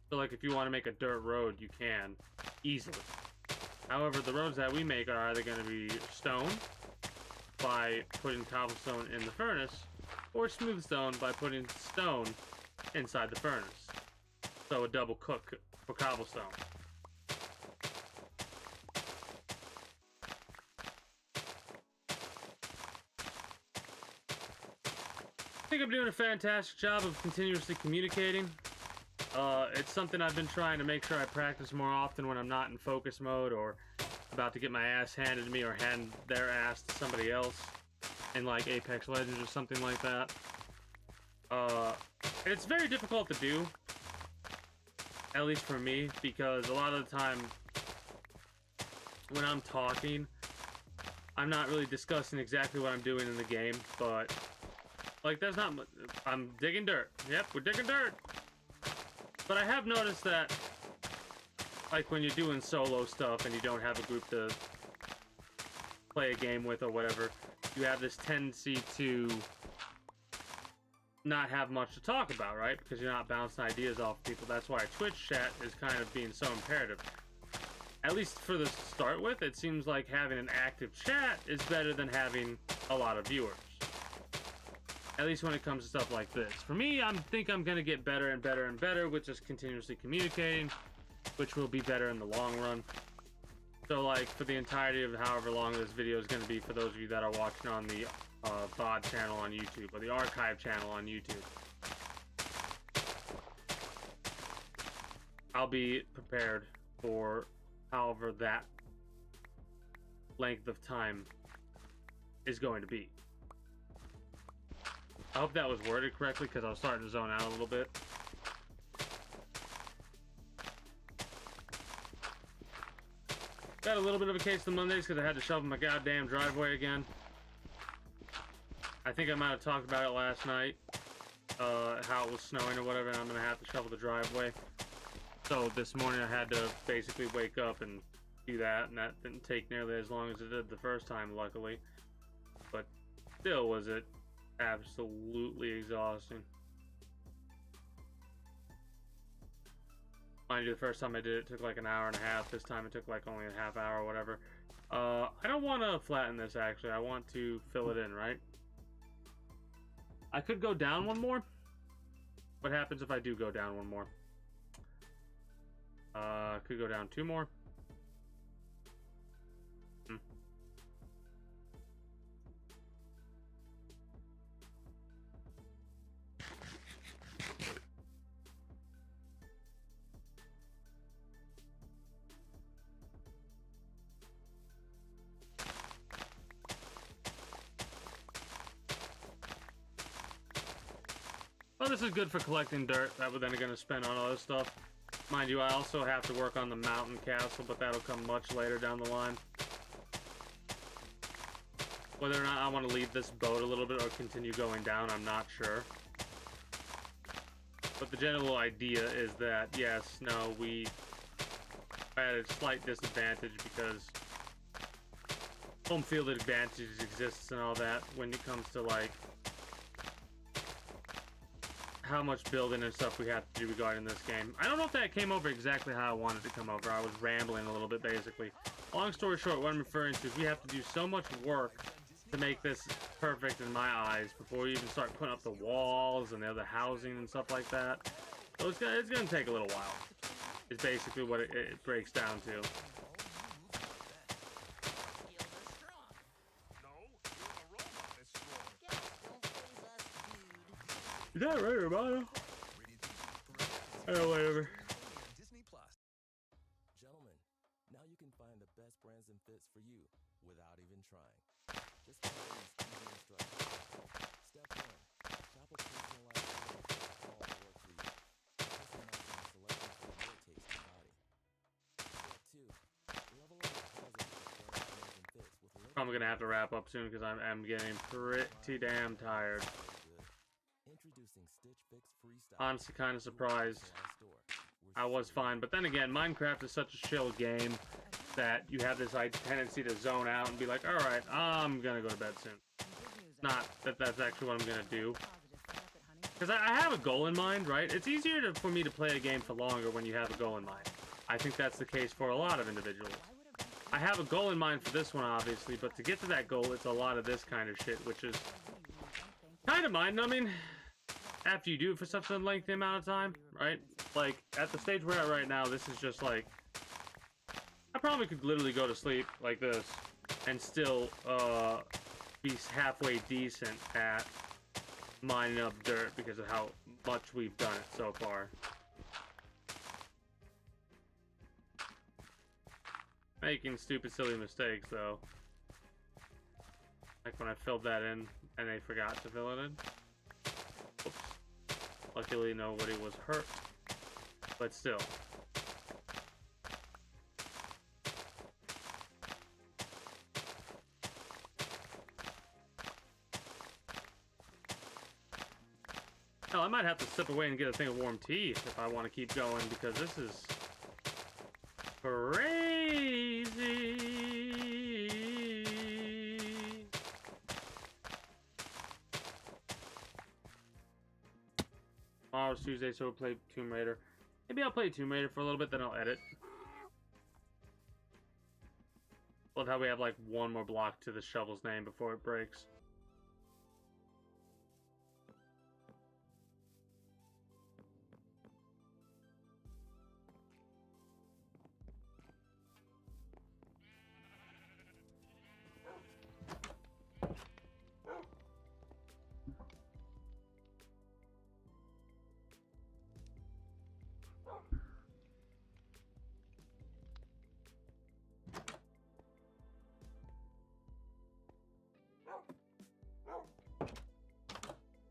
So like if you want to make a dirt road, you can easily. However, the roads that we make are either going to be stone by putting cobblestone in the furnace, or smooth stone by putting stone inside the furnace. So a double cook for cobblestone. I think I'm doing a fantastic job of continuously communicating. It's something I've been trying to make sure I practice more often when I'm not in focus mode or about to get my ass handed to me or hand their ass to somebody else in like Apex Legends or something like that. It's very difficult to do, at least for me, because a lot of the time when I'm talking, I'm not really discussing exactly what I'm doing in the game, but like there's not much. I'm digging dirt. Yep, we're digging dirt. But I have noticed that like when you're doing solo stuff and you don't have a group to play a game with or whatever, you have this tendency to not have much to talk about, right? Because you're not bouncing ideas off people. That's why Twitch chat is kind of being so imperative. At least for the start with, it seems like having an active chat is better than having a lot of viewers. At least when it comes to stuff like this. For me, I think I'm going to get better and better and better with just continuously communicating, which will be better in the long run. So, like, for the entirety of however long this video is going to be, for those of you that are watching on the VOD channel on YouTube, or the archive channel on YouTube, I'll be prepared for however that length of time is going to be. I hope that was worded correctly because I was starting to zone out a little bit. Got a little bit of a case of Mondays because I had to shovel my goddamn driveway again. I think I might have talked about it last night, how it was snowing or whatever, and I'm going to have to shovel the driveway. So this morning I had to basically wake up and do that, and that didn't take nearly as long as it did the first time, luckily. But still was it absolutely exhausting. Mind you, the first time I did it took like an hour and a half. This time it took like only a half hour or whatever. I don't want to flatten this, actually. I want to fill it in, right? I could go down one more. What happens if I do go down one more? Could go down two more. Well, this is good for collecting dirt that we're then going to spend on other stuff. Mind you, I also have to work on the mountain castle, but that'll come much later down the line. Whether or not I want to leave this boat a little bit or continue going down, I'm not sure. But the general idea is that, yes, no, we had a slight disadvantage because home field advantage exists and all that when it comes to, like, how much building and stuff we have to do regarding this game. I don't know if that came over exactly how I wanted to come over. I was rambling a little bit, basically. Long story short, what I'm referring to is we have to do so much work to make this perfect in my eyes before we even start putting up the walls and the other housing and stuff like that. So it's gonna take a little while. It's basically what it breaks down to. Is that right, Romano? Oh, whatever. Gentlemen, now you can find the best brands and fits for you without even trying. Just follow these easy instructions. Step 1. Shop a personalized store for all the work for you. Customizing a selection for your taste and body. Step 2. Level up your closet with the best brands and fits with limited. I'm gonna have to wrap up soon because I'm getting pretty damn tired. Introducing Stitch Fix Freestyle. Honestly, kind of surprised. I was fine, but then again, Minecraft is such a chill game that you have this like tendency to zone out and be like, all right, I'm gonna go to bed soon. Not that that's actually what I'm gonna do, because I have a goal in mind, right? It's easier for me to play a game for longer when you have a goal in mind. I think that's the case for a lot of individuals. I have a goal in mind for this one, obviously, but to get to that goal, it's a lot of this kind of shit, which is kind of mind-numbing after you do it for such a lengthy amount of time, right? Like, at the stage we're at right now, this is just like, I probably could literally go to sleep like this and still be halfway decent at mining up dirt because of how much we've done it so far. Making stupid, silly mistakes, though. Like when I filled that in and they forgot to fill it in. Oops. Luckily, nobody was hurt. But still. Hell, I might have to step away and get a thing of warm tea if I want to keep going, because this is crazy. Tomorrow's Tuesday, so we'll play Tomb Raider. Maybe I'll play Tomb Raider for a little bit, then I'll edit. Love how we have like one more block to the shovel's name before it breaks.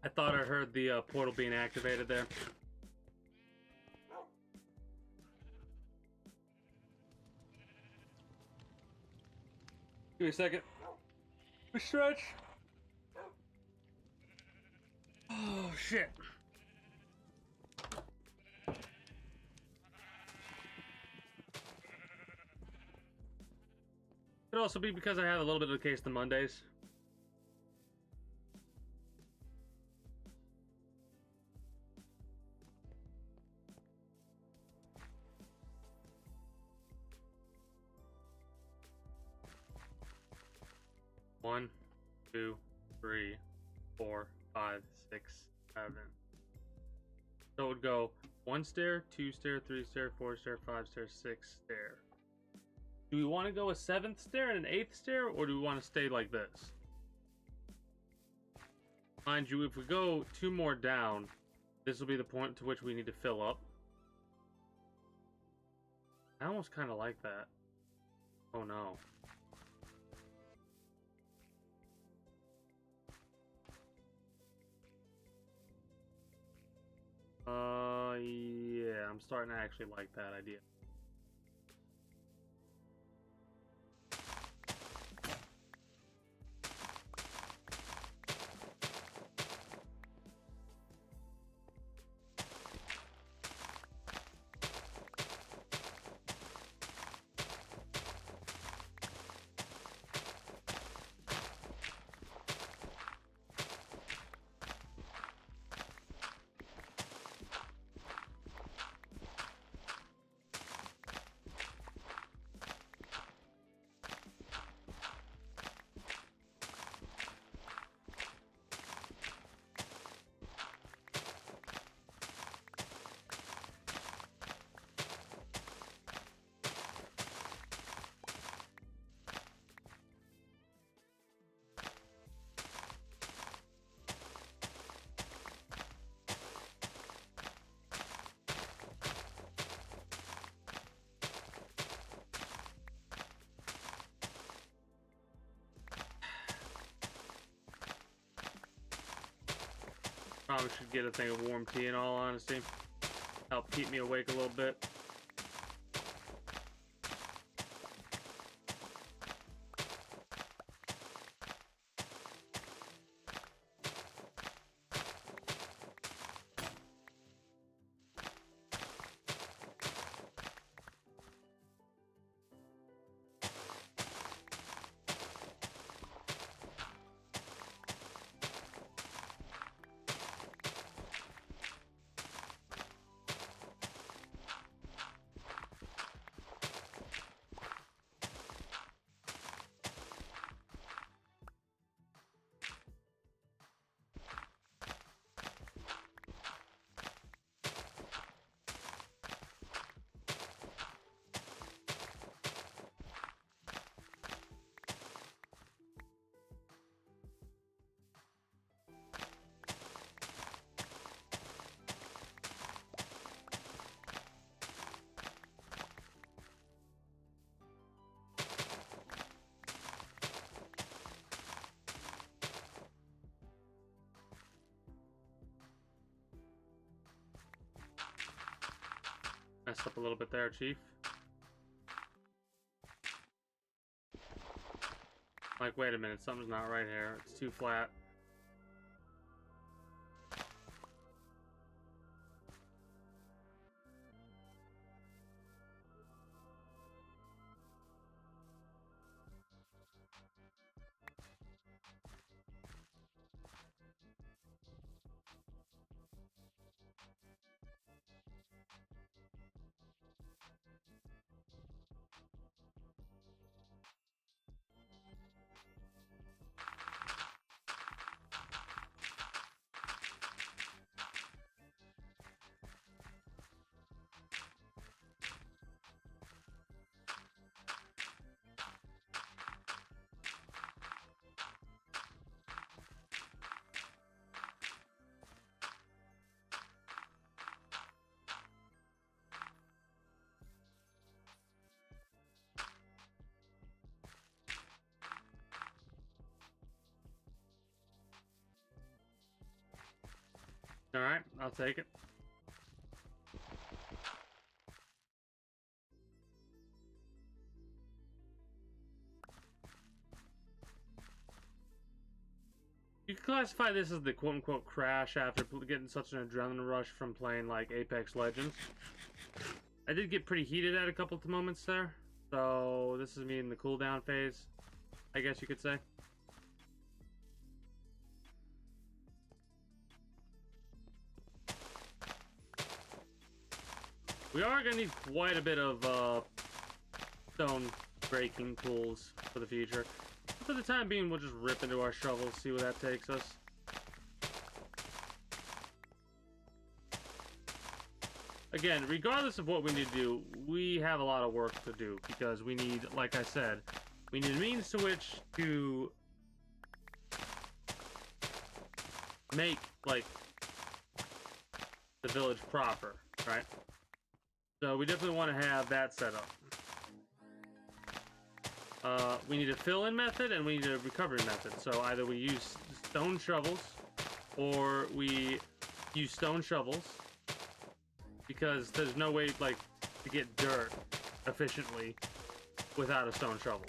I thought I heard the portal being activated there. Give me a second. Stretch. Oh, shit. Could also be because I have a little bit of a case of Mondays. 1, 2, 3, 4, 5, 6, 7. So it would go 1 stair, 2 stair, 3 stair, 4 stair, 5 stair, 6 stair. Do we want to go a 7th stair and an 8th stair, or do we want to stay like this? Mind you, if we go 2 more down, this will be the point to which we need to fill up. I almost kind of like that. Oh no. Yeah, I'm starting to actually like that idea. Probably should get a thing of warm tea in all honesty. Help keep me awake a little bit. Messed up a little bit there, Chief. Like, wait a minute, something's not right here. It's too flat. Alright, I'll take it. You can classify this as the quote-unquote crash after getting such an adrenaline rush from playing, like, Apex Legends. I did get pretty heated at a couple of moments there, so this is me in the cooldown phase, I guess you could say. We are going to need quite a bit of stone breaking tools for the future. for the time being, we'll just rip into our shovels, see where that takes us. Again, regardless of what we need to do, we have a lot of work to do because we need, like I said, we need a means to which to make, like, the village proper, right? So we definitely want to have that set up. We need a fill-in method and we need a recovery method. So either we use stone shovels or we use stone shovels because there's no way, like, to get dirt efficiently without a stone shovel.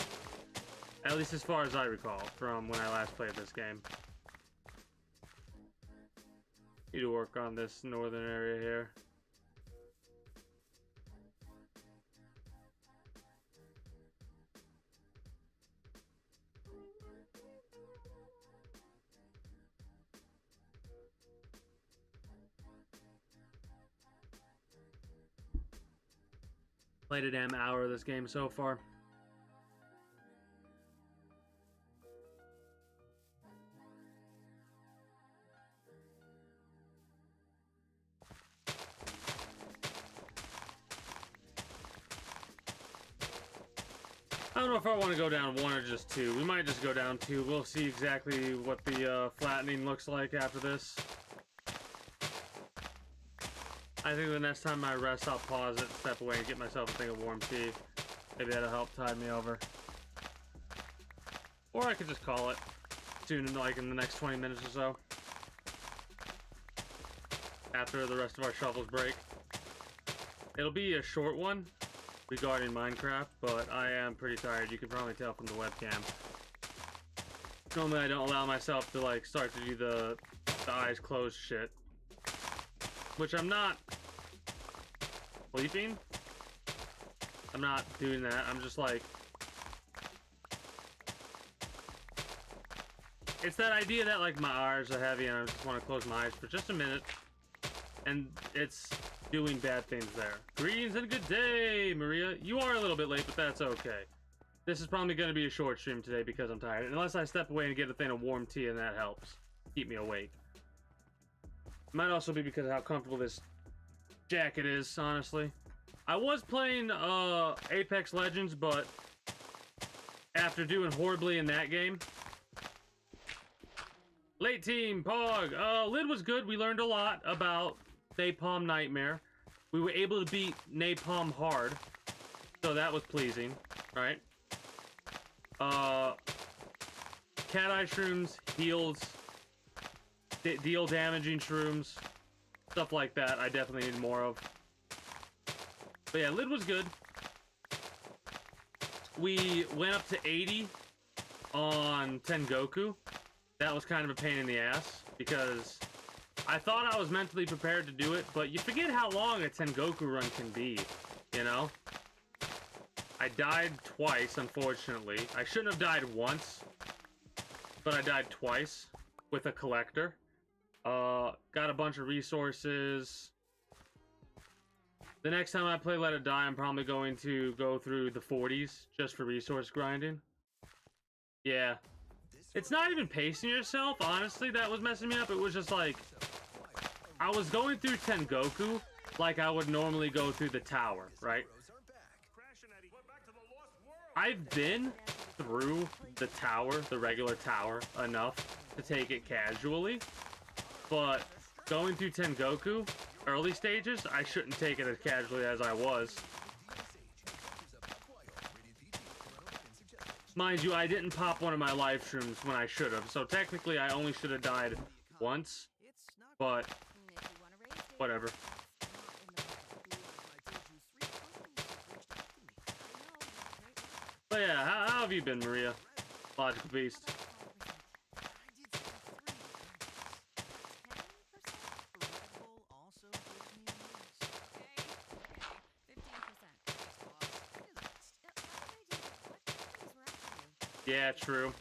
At least as far as I recall from when I last played this game. Need to work on this northern area here. Played a damn hour of this game so far. I don't know if I want to go down 1 or just 2. We might just go down 2. We'll see exactly what the flattening looks like after this. I think the next time I rest, I'll pause it, step away, and get myself a thing of warm tea. Maybe that'll help tide me over. Or I could just call it soon, like in the next 20 minutes or so. After the rest of our shovels break. It'll be a short one regarding Minecraft, but I am pretty tired. You can probably tell from the webcam. Normally I don't allow myself to, like, start to do the eyes closed shit. Which I'm not sleeping. I'm not doing that. I'm just like, it's that idea that, like, my eyes are heavy and I just want to close my eyes for just a minute. And it's doing bad things there. Greetings and good day, Maria. You are a little bit late, but that's okay. This is probably going to be a short stream today because I'm tired. Unless I step away and get a thing of warm tea, and that helps keep me awake. Might also be because of how comfortable this jacket is, honestly. I was playing Apex Legends, but after doing horribly in that game... Late team, Pog. Lid was good. We learned a lot about Napalm Nightmare. We were able to beat Napalm hard, so that was pleasing, right? Cat Eye Shrooms, heals, deal damaging shrooms, stuff like that. I definitely need more of. But yeah, Lid was good. We went up to 80 on Tengoku. That was kind of a pain in the ass because I thought I was mentally prepared to do it, but you forget how long a Tengoku run can be, you know? I died twice, unfortunately. I shouldn't have died once, but I died twice with a collector. Got a bunch of resources. The next time I play Let It Die, I'm probably going to go through the 40s just for resource grinding. Yeah. It's not even pacing yourself, honestly, that was messing me up. It was just like, I was going through Tengoku like I would normally go through the tower, right? I've been through the tower, the regular tower, enough to take it casually, but going through Tengoku, early stages, I shouldn't take it as casually as I was. Mind you, I didn't pop one of my live streams when I should have, so technically I only should have died once, but whatever. But yeah, how have you been, Maria? Logical Beast. Yeah, true.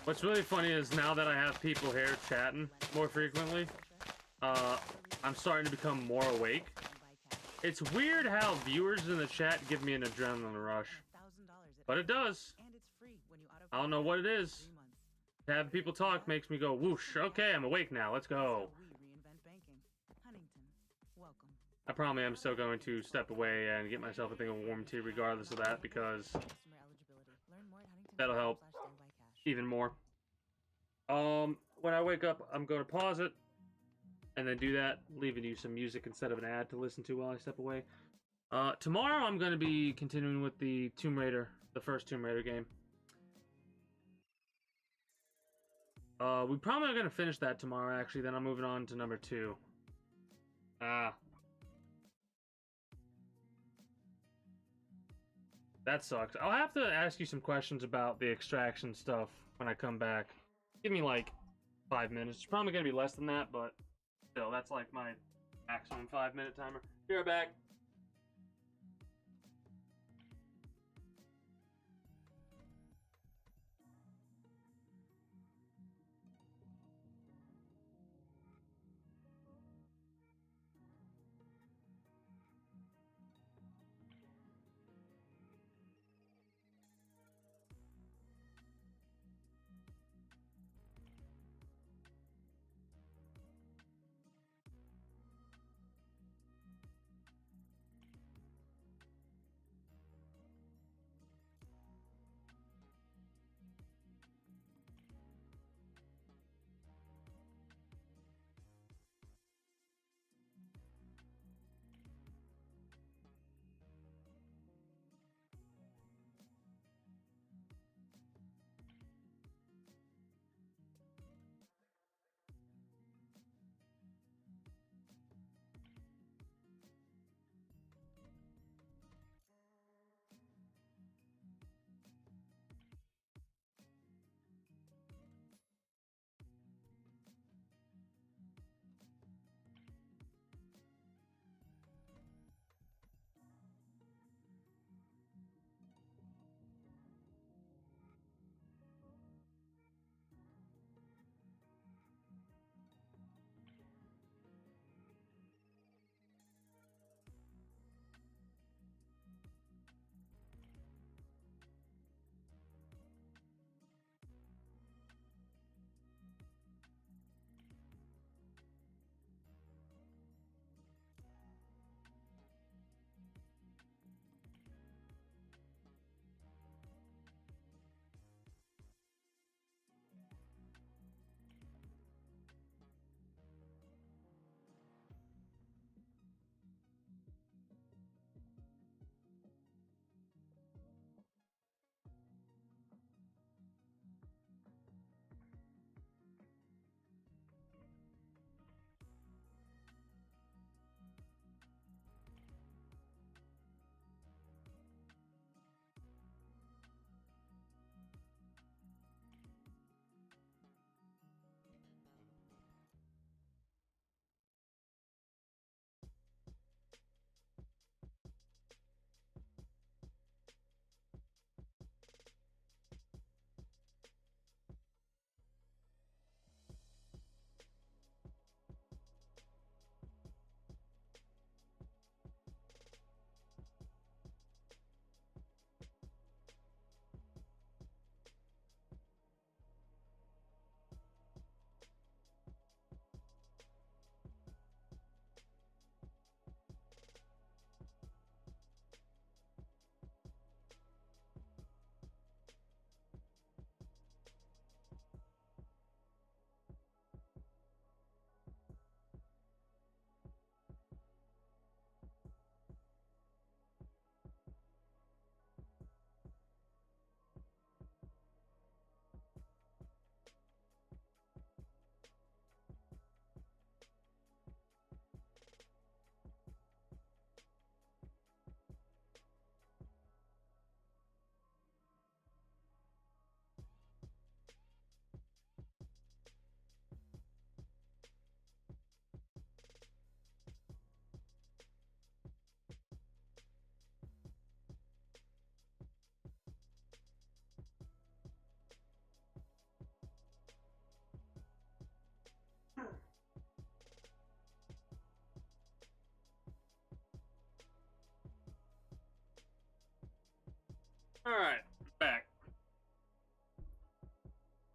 What's really funny is now that I have people here chatting more frequently, I'm starting to become more awake. It's weird how viewers in the chat give me an adrenaline rush, but it does. I don't know what it is. 3 months. Having people talk makes me go whoosh. Okay, I'm awake now. Let's go. That's how we reinvent banking. Huntington, welcome. I probably am still going to step away and get myself a thing of warm tea regardless of that because Customer eligibility. Learn more at Huntington. that'll help even more. When I wake up, I'm going to pause it and then do that, leaving you some music instead of an ad to listen to while I step away. Tomorrow I'm going to be continuing with the Tomb Raider, the first Tomb Raider game. We probably are going to finish that tomorrow, actually. Then I'm moving on to number 2. That sucks. I'll have to ask you some questions about the extraction stuff when I come back. Give me like 5 minutes. It's probably going to be less than that, but still, that's like my maximum 5-minute timer. Be right back.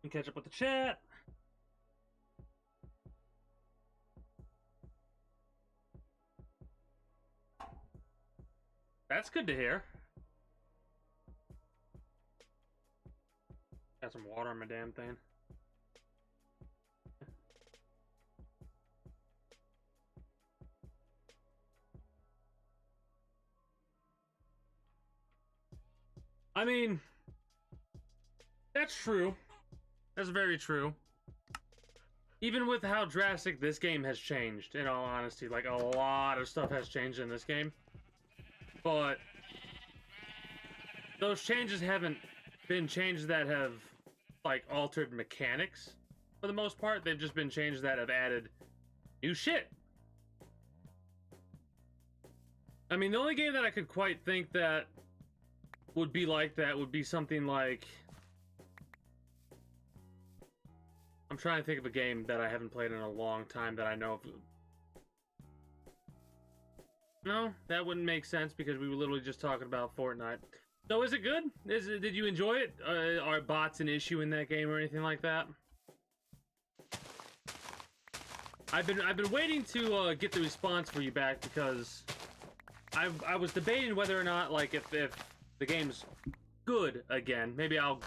And catch up with the chat. That's good to hear. Got some water on my damn thing. I mean, that's true. That's very true. Even with how drastic this game has changed, in all honesty, like a lot of stuff has changed in this game. But those changes haven't been changes that have like altered mechanics for the most part. They've just been changes that have added new shit. I mean, the only game that I could quite think that would be like that would be something like, I'm trying to think of a game that I haven't played in a long time that I know of. No, that wouldn't make sense because we were literally just talking about Fortnite. So is it good? Did you enjoy it? Are bots an issue in that game or anything like that? I've been waiting to get the response for you back because I was debating whether or not, like, if the game's good again, maybe I'll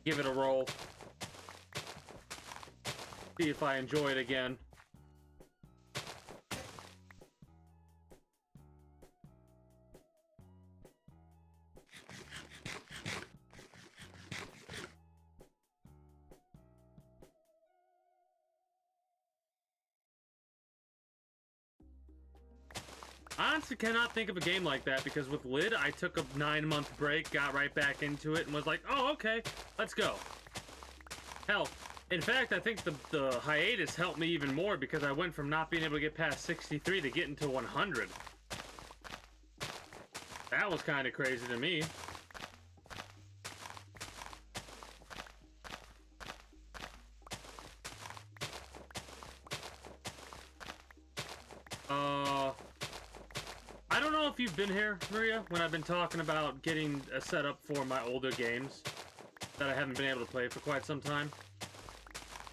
give it a roll. See if I enjoy it again. I honestly cannot think of a game like that because with Lid, I took a 9-month break, got right back into it, and was like, oh, okay, let's go. Hell, in fact, I think the hiatus helped me even more because I went from not being able to get past 63 to getting to 100. That was kind of crazy to me. I don't know if you've been here, Maria, when I've been talking about getting a setup for my older games that I haven't been able to play for quite some time.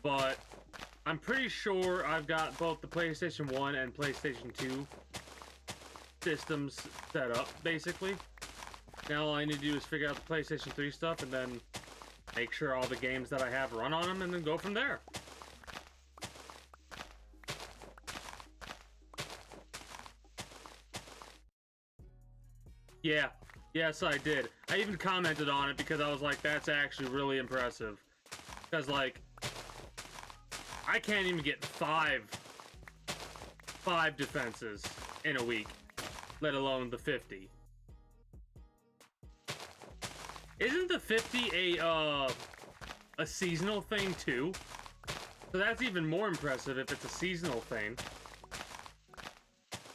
But I'm pretty sure I've got both the PlayStation 1 and PlayStation 2 systems set up, basically. Now all I need to do is figure out the PlayStation 3 stuff and then make sure all the games that I have run on them and then go from there. Yeah, yes I did. I even commented on it because I was like, that's actually really impressive. Because, like, I can't even get five defenses in a week, let alone the 50. Isn't the 50 a seasonal thing too? So that's even more impressive if it's a seasonal thing.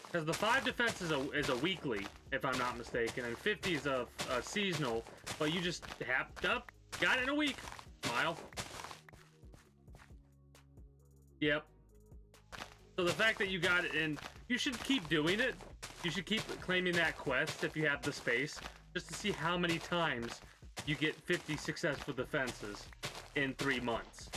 Because the 5 defense is a weekly, if I'm not mistaken, and 50 is a seasonal, but you just happed up, got it in a week. Smile. Yep. So the fact that you got it in, you should keep doing it. You should keep claiming that quest if you have the space, just to see how many times you get 50 successful defenses in 3 months.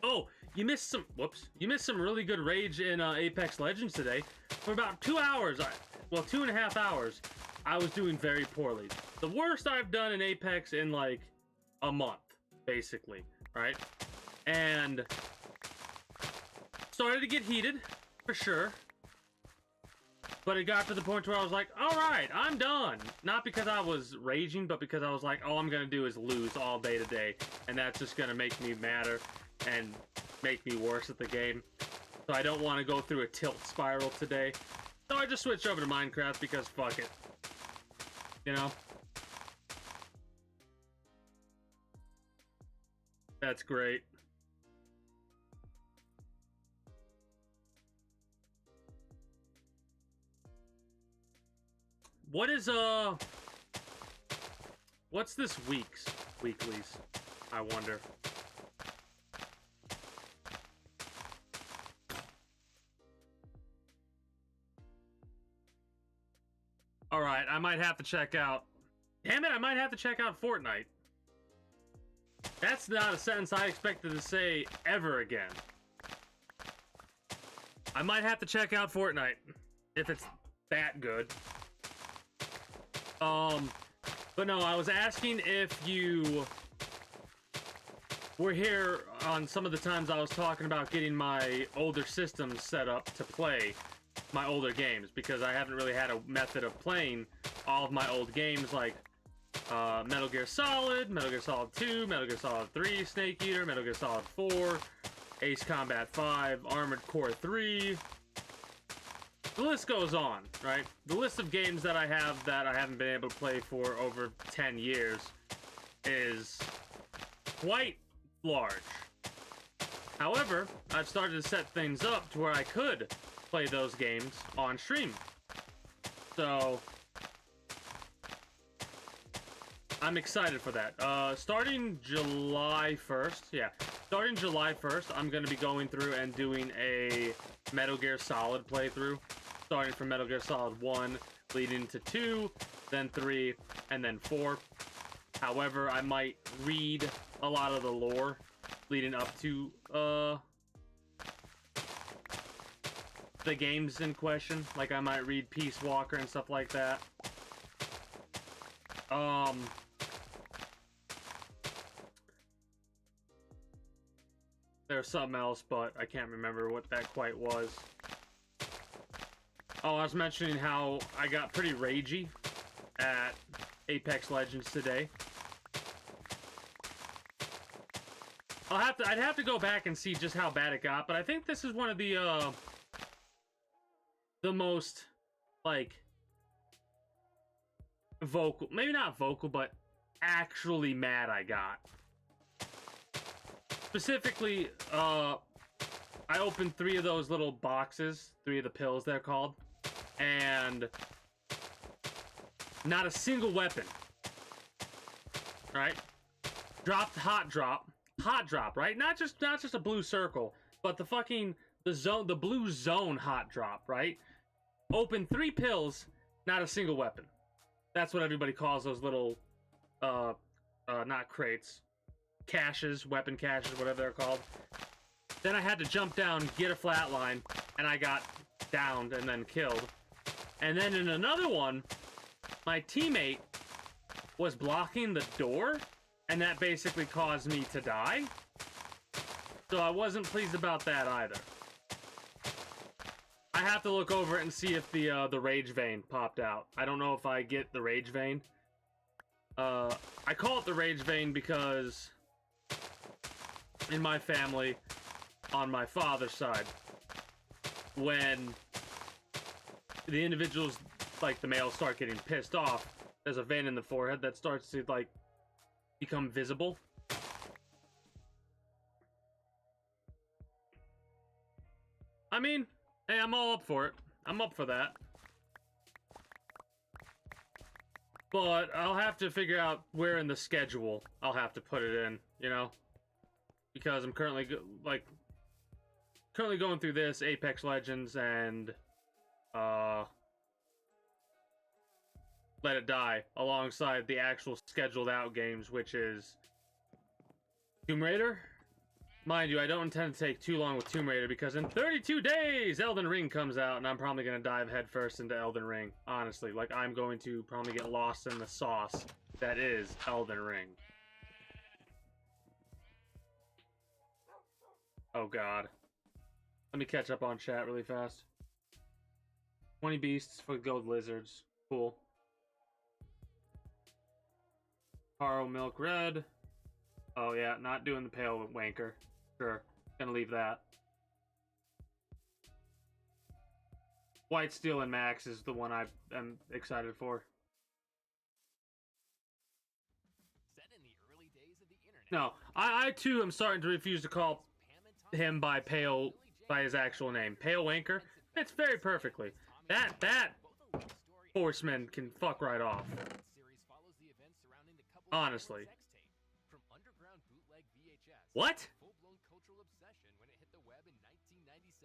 Oh, you missed some, whoops, you missed some really good rage in Apex Legends today. For about 2 hours, well, 2.5 hours, I was doing very poorly. The worst I've done in Apex in like a month, basically, right? And started to get heated, for sure. But it got to the point where I was like, all right, I'm done. Not because I was raging, but because I was like, all I'm going to do is lose all day today. And that's just going to make me madder and make me worse at the game. So I don't want to go through a tilt spiral today. So I just switched over to Minecraft because fuck it. You know? That's great. What is, what's this week's weeklies? I wonder. Alright, I might have to check out Damn it, I might have to check out Fortnite. That's not a sentence I expected to say ever again. I might have to check out Fortnite if it's that good. But no, I was asking if you were here on some of the times I was talking about getting my older systems set up to play my older games, because I haven't really had a method of playing all of my old games, like Metal Gear Solid, Metal Gear Solid 2, Metal Gear Solid 3, Snake Eater, Metal Gear Solid 4, Ace Combat 5, Armored Core 3. The list goes on, right? The list of games that I haven't been able to play for over 10 years is quite large. However, I've started to set things up to where I could play those games on stream. So I'm excited for that. Starting July 1st, I'm going to be going through and doing a Metal Gear Solid playthrough, starting from Metal Gear Solid 1, leading to 2, then 3, and then 4. However, I might read a lot of the lore leading up to the games in question. Like, I might read Peace Walker and stuff like that. There's something else, but I can't remember what that quite was. Oh, I was mentioning how I got pretty ragey at Apex Legends today. I'd have to go back and see just how bad it got, but I think this is one of the most, like, vocal, maybe not vocal, but actually mad I got. Specifically, I opened 3 of those little boxes, 3 of the pills they're called, and not a single weapon, right? Dropped hot drop, right? Not just a blue circle, but the blue zone hot drop, right? Open 3 pills, not a single weapon. That's what everybody calls those little, not crates, caches, weapon caches, whatever they're called. Then I had to jump down, get a flatline, and I got downed and then killed. And then in another one, my teammate was blocking the door, and that basically caused me to die. So I wasn't pleased about that either. I have to look over it and see if the rage vein popped out. I don't know if I get the rage vein. I call it the rage vein because in my family, on my father's side, when the individuals, like the males, start getting pissed off, there's a vein in the forehead that starts to, like, become visible. I mean, hey, I'm all up for it. I'm up for that. But I'll have to figure out where in the schedule I'll have to put it in, you know? Because I'm currently, currently going through this, Apex Legends, and, Let It Die, alongside the actual scheduled out games, which is Tomb Raider. Mind you, I don't intend to take too long with Tomb Raider, because in 32 days, Elden Ring comes out, and I'm probably going to dive headfirst into Elden Ring, honestly. Like, I'm going to probably get lost in the sauce that is Elden Ring. Oh, God. Let me catch up on chat really fast. 20 beasts for gold lizards. Cool. Paro Milk Red. Oh, yeah, not doing the pale wanker. Sure. Gonna leave that. White Steel and Max is the one I am excited for. Set in the early days of the internet. No, I too am starting to refuse to call him by his actual name. Pale Wanker. Fits very perfectly. That horseman can fuck right off. Honestly. What? Full-blown cultural obsession when it hit the web in 1997.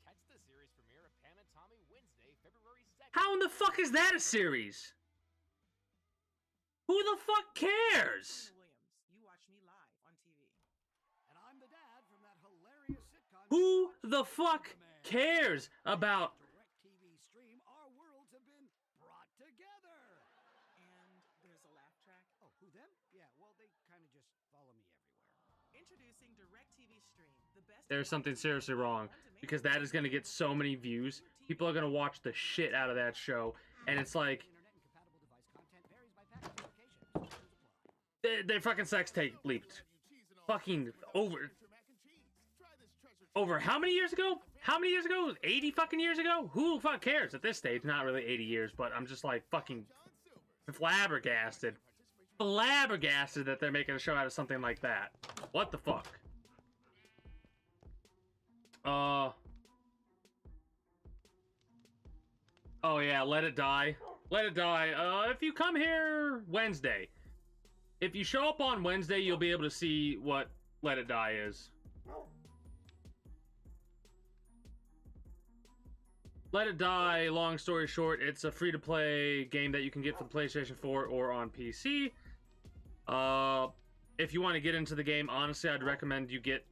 Catch the series premiere of Pam and Tommy Wednesday, February 2nd. How in the fuck is that a series? Who the fuck cares? Williams, you watch me live on TV. And I'm the dad from that hilarious sitcom. Who the fuck cares about... DirecTV stream, our worlds have been brought together. And there's a laugh track. Oh, who them? Yeah, well, they kind of just follow me everywhere. Introducing DirecTV Stream, the best. There's something seriously wrong, because that is going to get so many views. People are going to watch the shit out of that show, and it's like... Internet and compatible device content varies by package location. Restrictions apply. Their fucking sex tape leaked. Fucking over how many years ago? How many years ago? 80 fucking years ago? Who the fuck cares at this stage? Not really 80 years, but I'm just like fucking flabbergasted. Flabbergasted that they're making a show out of something like that. What the fuck? Oh yeah, Let It Die. Let It Die. If you come here Wednesday, if you show up on Wednesday, you'll be able to see what Let It Die is. Let It Die, long story short, it's a free-to-play game that you can get for the PlayStation 4 or on PC. If you want to get into the game, honestly, I'd recommend you get,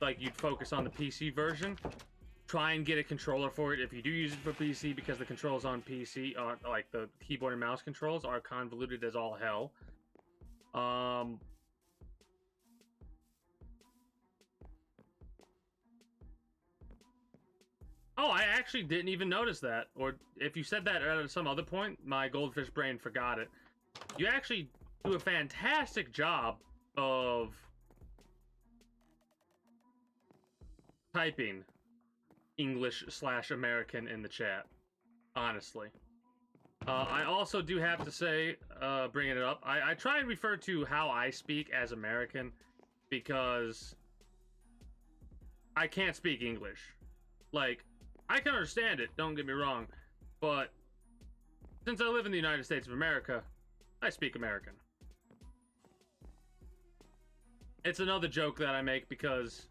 like, you'd focus on the PC version. Try and get a controller for it if you do use it for PC, because the controls on PC, like the keyboard and mouse controls, are convoluted as all hell. Oh, I actually didn't even notice that. Or if you said that at some other point, my goldfish brain forgot it. You actually do a fantastic job of typing English/American in the chat, honestly. I also do have to say, bringing it up, I try and refer to how I speak as American, because I can't speak English. Like, I can understand it, don't get me wrong, but since I live in the United States of America, I speak American. It's another joke that I make because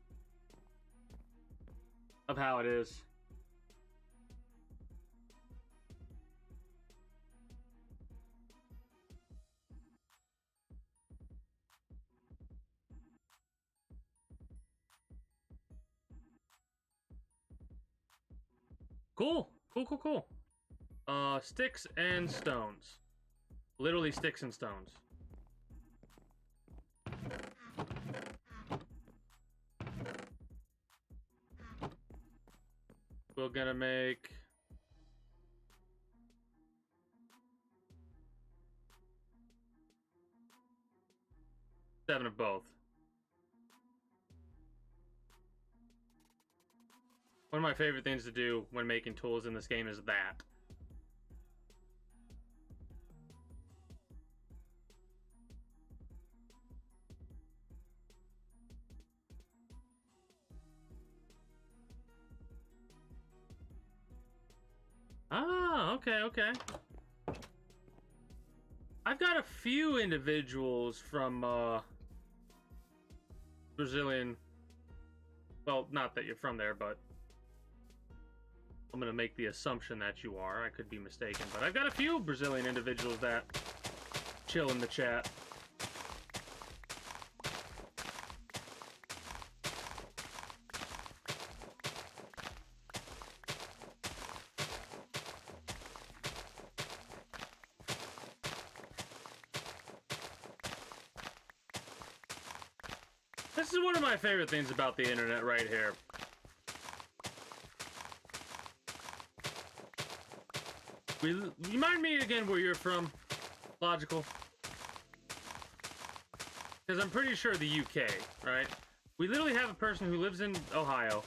of how it is. Cool. Cool. Sticks and stones. Literally sticks and stones. We're gonna make... seven of both. One of my favorite things to do when making tools in this game is that. Ah, okay. I've got a few individuals from, Brazilian... Well, not that you're from there, but... I'm gonna make the assumption that you are. I could be mistaken, but I've got a few Brazilian individuals that chill in the chat. This is one of my favorite things about the internet right here. Remind me again where you're from, Logical. Because I'm pretty sure the UK, right? We literally have a person who lives in Ohio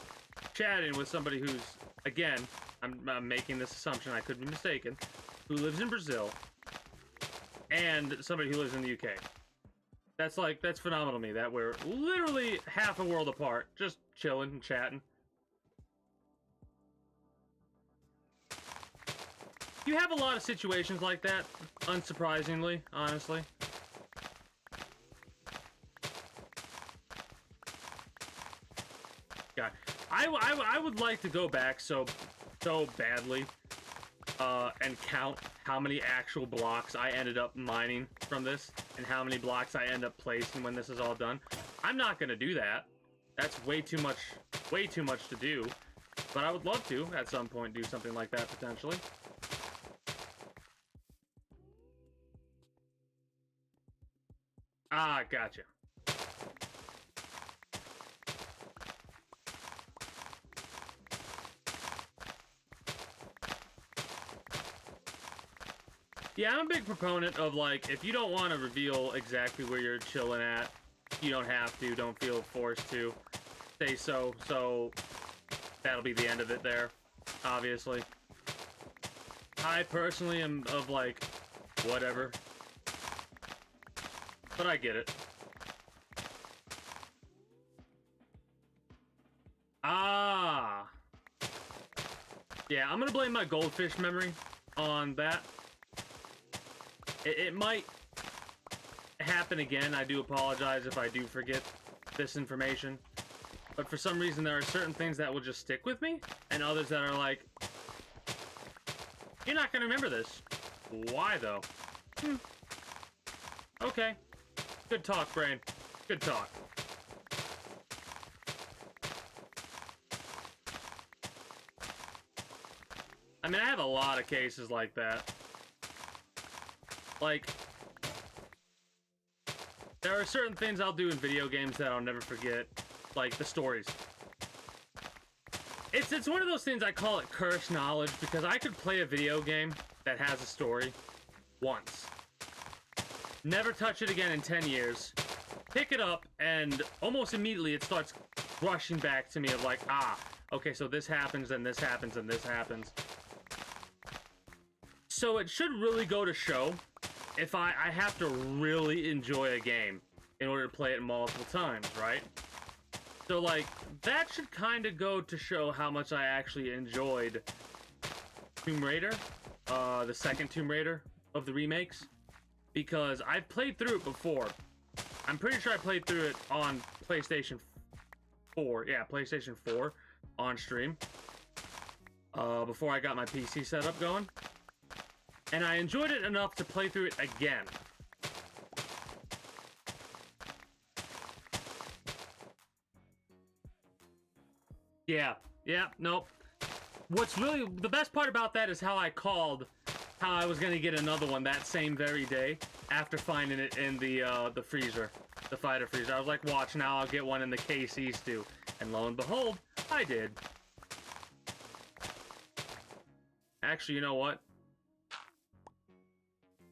chatting with somebody who's, again, I'm making this assumption, I could be mistaken, who lives in Brazil, and somebody who lives in the UK. That's phenomenal to me, that we're literally half a world apart, just chilling and chatting. You have a lot of situations like that, unsurprisingly, honestly. God, I would like to go back so badly and count how many actual blocks I ended up mining from this and how many blocks I end up placing when this is all done. I'm not gonna do that. That's way too much to do. But I would love to, at some point, do something like that, potentially. Ah, gotcha. Yeah, I'm a big proponent of, like, if you don't want to reveal exactly where you're chilling at, you don't have to, don't feel forced to. Say so that'll be the end of it there, obviously. I personally am of, like, whatever. But I get it. Ah. Yeah, I'm gonna blame my goldfish memory on that. It might happen again. I do apologize if I do forget this information. But for some reason, there are certain things that will just stick with me, and others that are like, you're not gonna remember this. Why, though? Okay. Good talk, brain. Good talk. I mean, I have a lot of cases like that. Like, there are certain things I'll do in video games that I'll never forget, like the stories. It's one of those things, I call it cursed knowledge, because I could play a video game that has a story once, never touch it again in 10 years, pick it up, and almost immediately it starts rushing back to me of like, ah, okay, so this happens, and this happens, and this happens. So it should really go to show if I have to really enjoy a game in order to play it multiple times, right? So, like, that should kind of go to show how much I actually enjoyed Tomb Raider, the second Tomb Raider of the remakes, because I've played through it before. I'm pretty sure I played through it on PlayStation 4. Yeah, PlayStation 4 on stream, before I got my PC setup going. And I enjoyed it enough to play through it again. Yeah, nope. What's really the best part about that is how I called how I was gonna get another one that same very day after finding it in the freezer, the fighter freezer. I was like, watch now, I'll get one in the KC's too. And lo and behold, I did. Actually, you know what?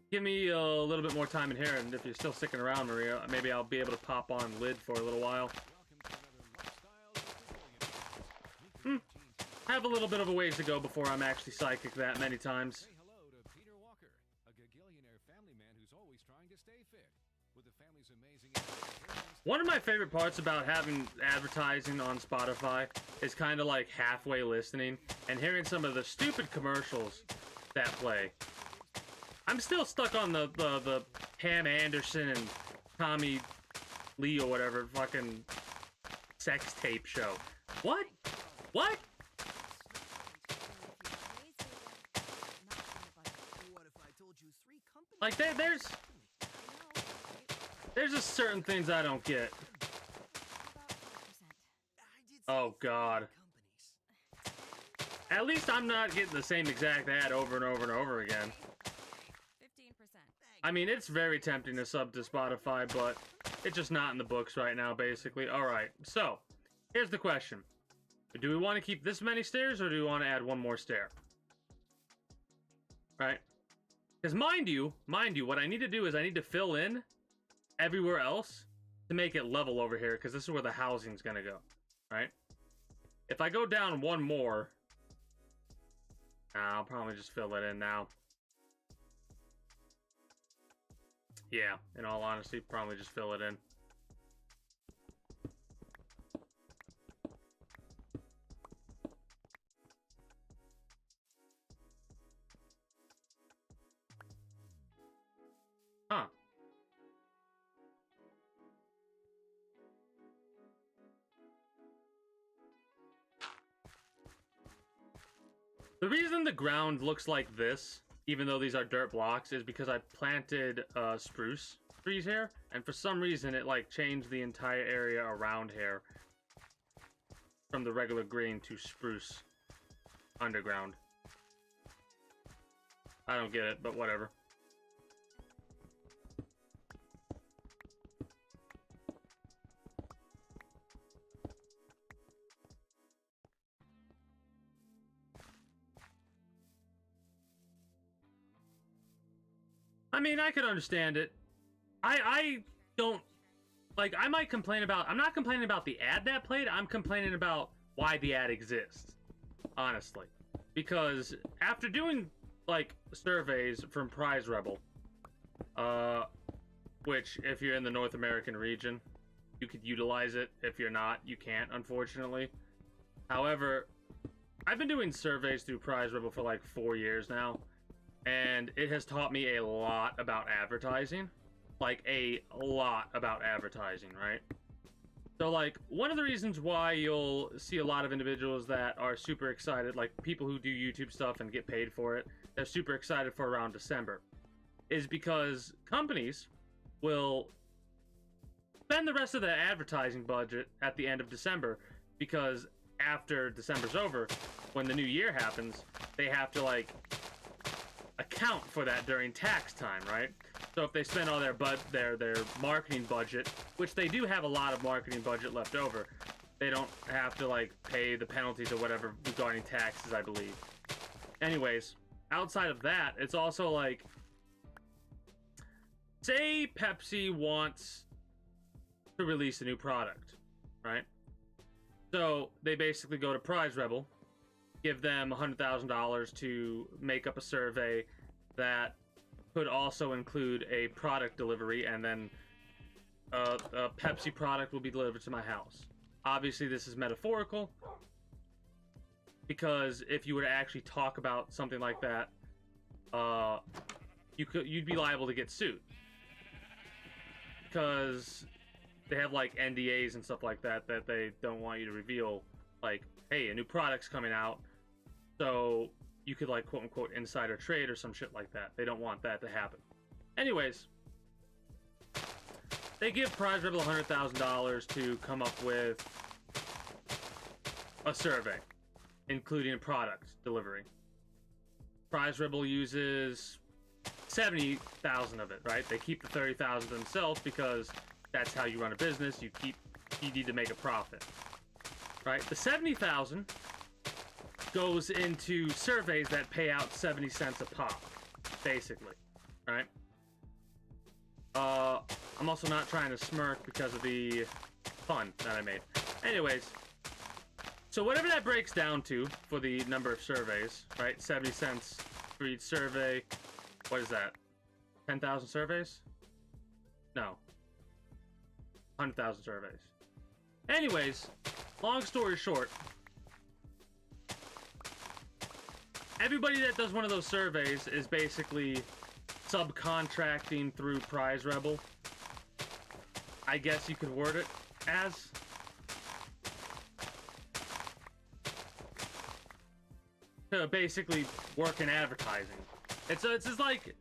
Give me a little bit more time in here, and if you're still sticking around, Maria, maybe I'll be able to pop on lid for a little while. I have a little bit of a ways to go before I'm actually psychic that many times. Say hello to Peter Walker, a gagillionaire family man who's always trying to stay fit. With the family's amazing... One of my favorite parts about having advertising on Spotify is kind of like halfway listening and hearing some of the stupid commercials that play. I'm still stuck on the Pam Anderson and Tommy Lee or whatever fucking sex tape show. What? What? Like there's just certain things I don't get. Oh God. At least I'm not getting the same exact ad over and over and over again. 15%. I mean, it's very tempting to sub to Spotify, but it's just not in the books right now, basically. Alright, so, here's the question. Do we want to keep this many stairs, or do we want to add one more stair? Right? Because mind you, what I need to do is I need to fill in everywhere else to make it level over here, because this is where the housing's going to go. Right? If I go down one more, I'll probably just fill it in now. Yeah, in all honesty, probably just fill it in. Huh. The reason the ground looks like this even though these are dirt blocks, is because I planted spruce trees here, and for some reason it like changed the entire area around here from the regular green to spruce underground. I don't get it, but whatever. I mean, I could understand it. I don't like. I might complain about. I'm not complaining about the ad that played. I'm complaining about why the ad exists. Honestly, because after doing like surveys from Prize Rebel, which if you're in the North American region, you could utilize it. If you're not, you can't, unfortunately. However, I've been doing surveys through Prize Rebel for like 4 years now, and it has taught me a lot about advertising. Like, a lot about advertising, right? So, like, one of the reasons why you'll see a lot of individuals that are super excited, like people who do YouTube stuff and get paid for it, they're super excited for around December, is because companies will spend the rest of the advertising budget at the end of December, because after December's over, when the new year happens, they have to, like, account for that during tax time, right? So if they spend all their marketing budget, which they do have a lot of marketing budget left over, they don't have to like pay the penalties or whatever regarding taxes, I believe. Anyways, outside of that, it's also like, say Pepsi wants to release a new product, right? So they basically go to Prize Rebel, give them $100,000 to make up a survey that could also include a product delivery, and then a Pepsi product will be delivered to my house. Obviously, this is metaphorical, because if you were to actually talk about something like that, you'd be liable to get sued, because they have like NDAs and stuff like that that they don't want you to reveal. Like, hey, a new product's coming out, so you could like quote unquote insider trade or some shit like that. They don't want that to happen. Anyways, they give Prize Rebel $100,000 to come up with a survey, including a product delivery. Prize Rebel uses 70,000 of it, right? They keep the 30,000 themselves because that's how you run a business. You need to make a profit, right? The 70,000 goes into surveys that pay out 70 cents a pop, basically, right? I'm also not trying to smirk because of the fun that I made. Anyways, so whatever that breaks down to for the number of surveys, right? 70 cents for each survey. What is that? 10,000 surveys? No. 100,000 surveys. Anyways, long story short, everybody that does one of those surveys is basically subcontracting through Prize Rebel. I guess you could word it as. To basically work in advertising. It's just like,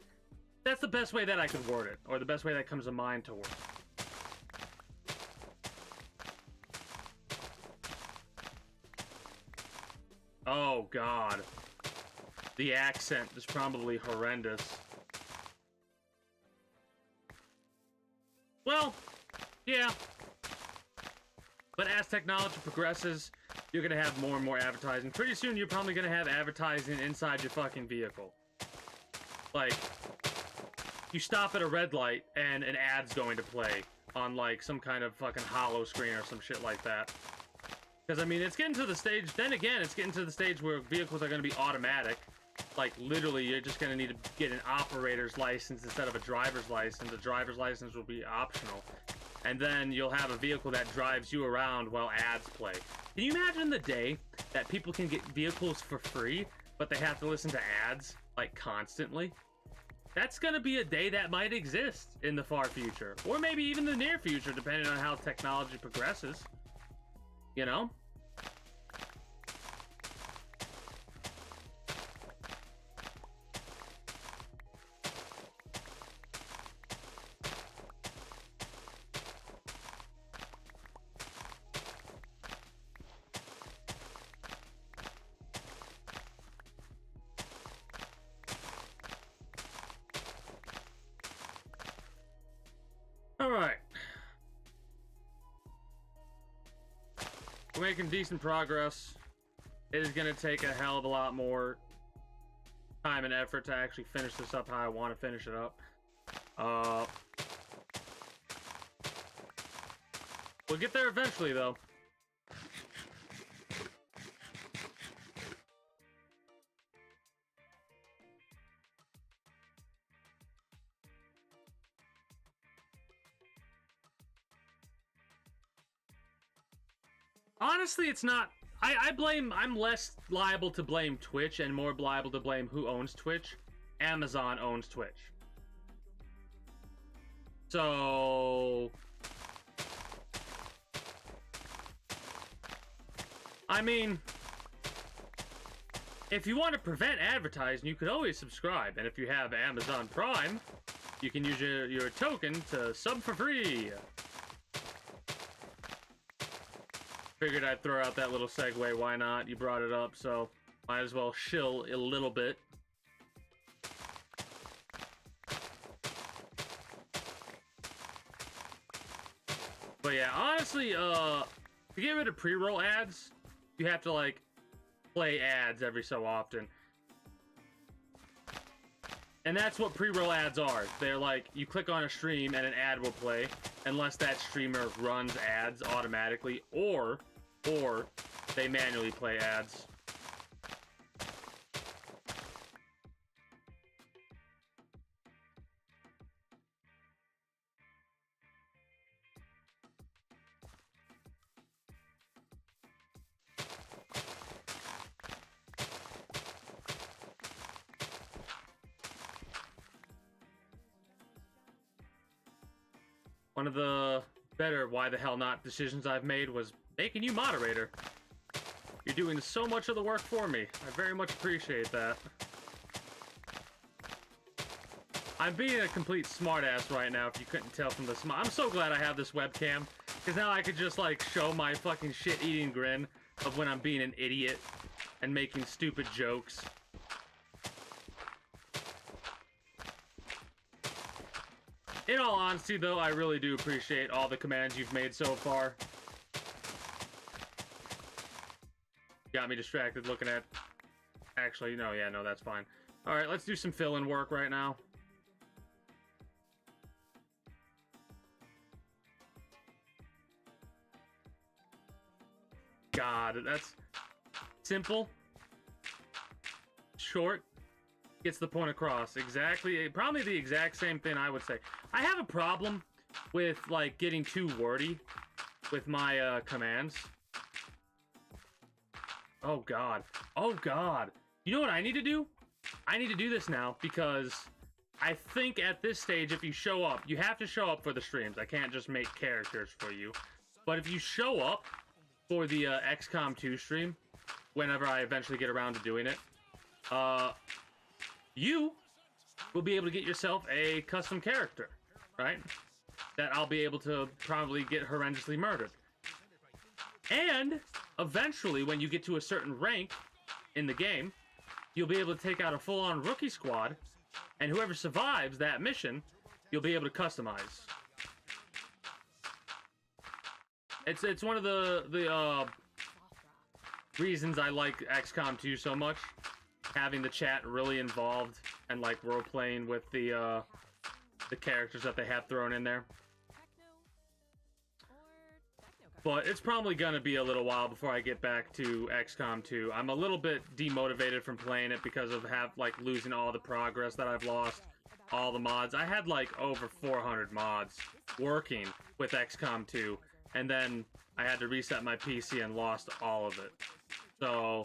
that's the best way that I could word it, or the best way that comes to mind to work. Oh god. The accent is probably horrendous. Well, yeah. But as technology progresses, you're gonna have more and more advertising. Pretty soon, you're probably gonna have advertising inside your fucking vehicle. Like, you stop at a red light and an ad's going to play on like some kind of fucking hollow screen or some shit like that. Because, I mean, it's getting to the stage, then again, it's getting to the stage where vehicles are going to be automatic. Like, literally, you're just going to need to get an operator's license instead of a driver's license. A driver's license will be optional. And then you'll have a vehicle that drives you around while ads play. Can you imagine the day that people can get vehicles for free, but they have to listen to ads, like, constantly? That's going to be a day that might exist in the far future. Or maybe even the near future, depending on how technology progresses. You know? All right. We're making decent progress. It is going to take a hell of a lot more time and effort to actually finish this up how I want to finish it up. We'll get there eventually, though. Honestly, it's not. I'm less liable to blame Twitch and more liable to blame who owns Twitch. Amazon owns Twitch. So, I mean, if you want to prevent advertising, you could always subscribe. And if you have Amazon Prime, you can use your token to sub for free. Figured I'd throw out that little segue. Why not? You brought it up, so might as well shill a little bit. But yeah, honestly, to get rid of pre-roll ads, you have to like play ads every so often. And that's what pre-roll ads are. They're like, you click on a stream and an ad will play, unless that streamer runs ads automatically, or they manually play ads. One of the better why the hell not decisions I've made was making you moderator. You're doing so much of the work for me. I very much appreciate that. I'm being a complete smartass right now, if you couldn't tell from the I'm so glad I have this webcam, because now I could just like show my fucking shit-eating grin of when I'm being an idiot and making stupid jokes. In all honesty, though, I really do appreciate all the commands you've made so far. Got me distracted looking at... Actually, no, yeah, no, that's fine. Alright, let's do some fill-in work right now. God, that's simple, short, gets the point across. Exactly, probably the exact same thing I would say. I have a problem with like getting too wordy with my commands. Oh god, oh god. You know what I need to do? I need to do this now because I think at this stage, if you show up, you have to show up for the streams. I can't just make characters for you. But if you show up for the XCOM 2 stream, whenever I eventually get around to doing it, you will be able to get yourself a custom character, right? That I'll be able to probably get horrendously murdered. And eventually, when you get to a certain rank in the game, you'll be able to take out a full-on rookie squad, and whoever survives that mission, you'll be able to customize. It's one of the reasons I like XCOM 2 so much. Having the chat really involved and like role playing with the characters that they have thrown in there. But it's probably gonna be a little while before I get back to XCOM 2. I'm a little bit demotivated from playing it because of losing all the progress that I've lost, all the mods. I had like over 400 mods working with XCOM 2, and then I had to reset my PC and lost all of it. So,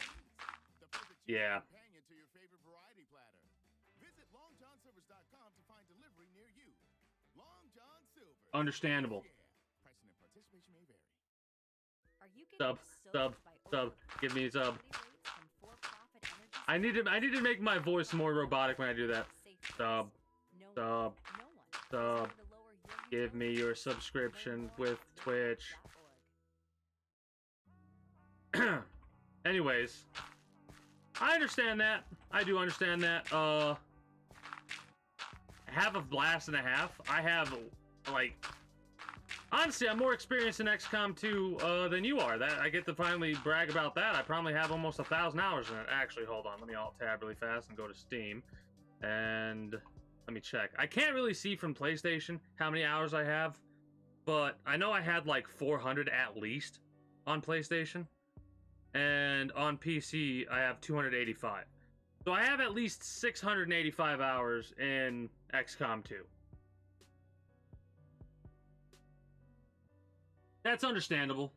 yeah. Understandable. Sub. Give me a sub. I need to make my voice more robotic when I do that. Sub. Give me your subscription with Twitch. Anyways, I understand that. I do understand that. Have a blast and a half. I have like Honestly, I'm more experienced in XCOM 2 than you are. That I get to finally brag about that. I probably have almost 1,000 hours in it. Actually, hold on. Let me alt tab really fast and go to Steam. And let me check. I can't really see from PlayStation how many hours I have, but I know I had like 400 at least on PlayStation. And on PC, I have 285. So I have at least 685 hours in XCOM 2. That's understandable.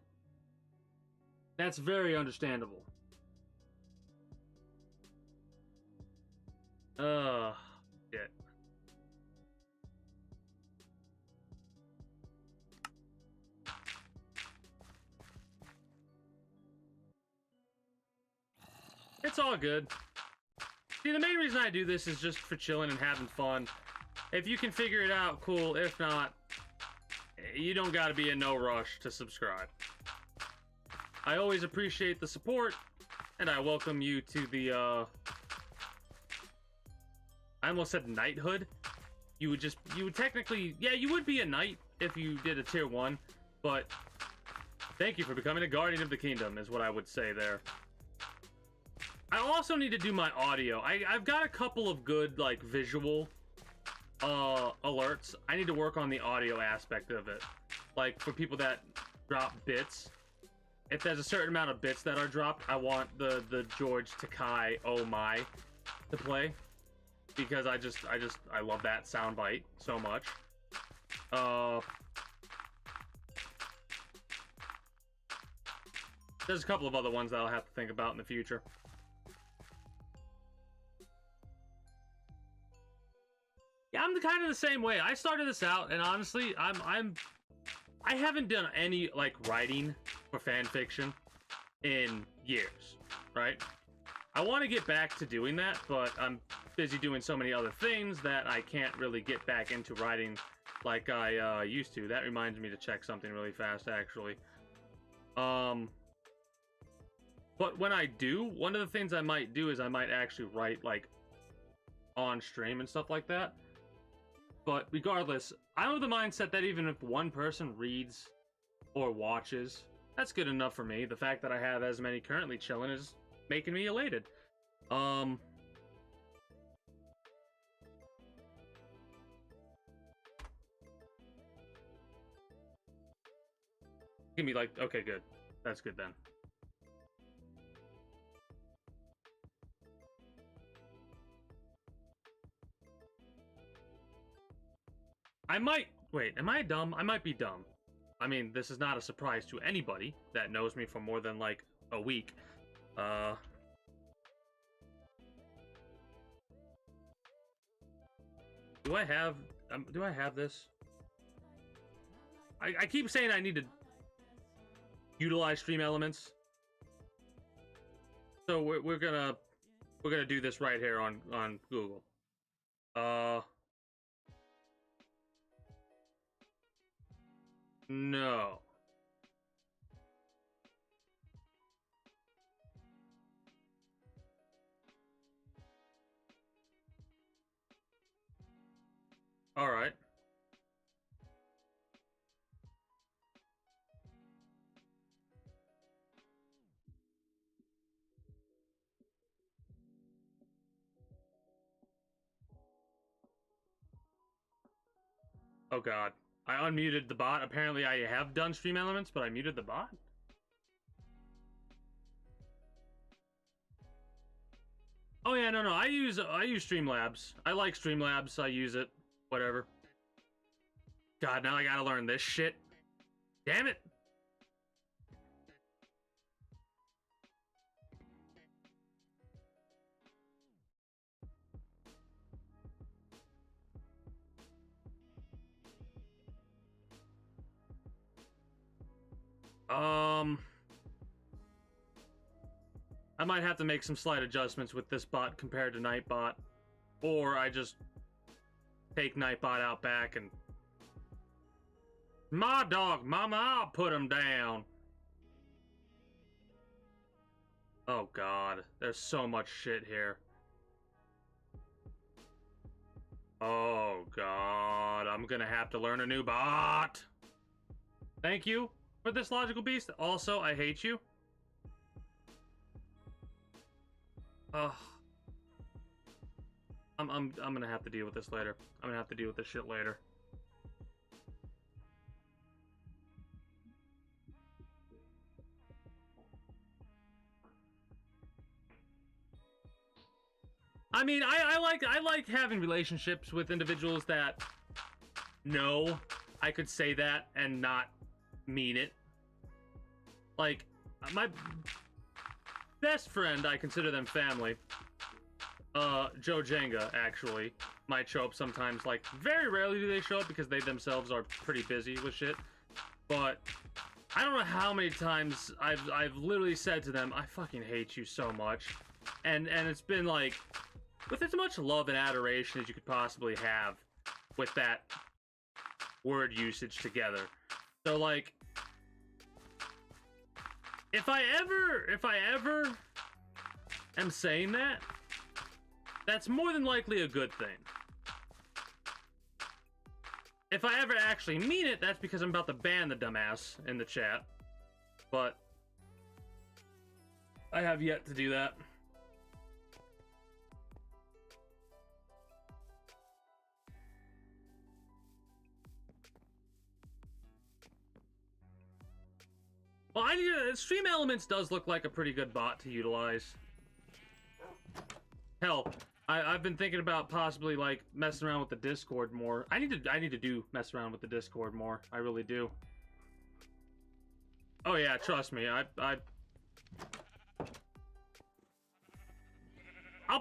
That's very understandable. Shit. It's all good. See, the main reason I do this is just for chilling and having fun. If you can figure it out, cool. If not, you don't gotta be in no rush to subscribe. I always appreciate the support, and I welcome you to the, I almost said knighthood. You would technically, yeah, you would be a knight if you did a tier 1, but thank you for becoming a guardian of the kingdom, is what I would say there. I also need to do my audio. I've got a couple of good, like, visual alerts. I need to work on the audio aspect of it. Like, for people that drop bits, if there's a certain amount of bits that are dropped, I want the George Takai Oh My to play, because I love that soundbite so much. There's a couple of other ones that I'll have to think about in the future. Yeah, I'm kind of the same way. I started this out, and honestly, I haven't done any, like, writing for fan fiction in years, right? I want to get back to doing that, but I'm busy doing so many other things that I can't really get back into writing like I used to. That reminds me to check something really fast, actually. But when I do, one of the things I might do is I might actually write, like, on stream and stuff like that. But regardless, I'm of the mindset that even if one person reads or watches, that's good enough for me. The fact that I have as many currently chilling is making me elated. Give me, like, okay, good. That's good then. I might... Wait, am I dumb? I might be dumb. I mean, this is not a surprise to anybody that knows me for more than, like, a week. Do I have this? I keep saying I need to utilize Stream Elements. So we're gonna do this right here on Google. No. All right. Oh God. I unmuted the bot. Apparently I have done Stream Elements, but I muted the bot? Oh yeah, no, I use Streamlabs. I like Streamlabs. I use it. Whatever. God, now I gotta learn this shit. Damn it. I might have to make some slight adjustments with this bot compared to Nightbot, or I just take Nightbot out back and my dog, mama, I'll put him down. Oh God, there's so much shit here. Oh God, I'm gonna have to learn a new bot. Thank you for this logical beast. Also, I hate you. Ugh. I'm gonna have to deal with this later. I'm gonna have to deal with this shit later. I mean, I like having relationships with individuals that know I could say that and not mean it. Like, my best friend, I consider them family. Joe Jenga, actually, might show up sometimes. Like, very rarely do they show up because they themselves are pretty busy with shit. But I don't know how many times I've literally said to them, I fucking hate you so much. And it's been like, with as much love and adoration as you could possibly have with that word usage together. So, like, if I ever am saying that, that's more than likely a good thing. If I ever actually mean it, that's because I'm about to ban the dumbass in the chat. But I have yet to do that. Well, Stream Elements does look like a pretty good bot to utilize. Hell, I've been thinking about possibly like messing around with the Discord more. I need to do mess around with the Discord more. I really do. Oh yeah, trust me. I'll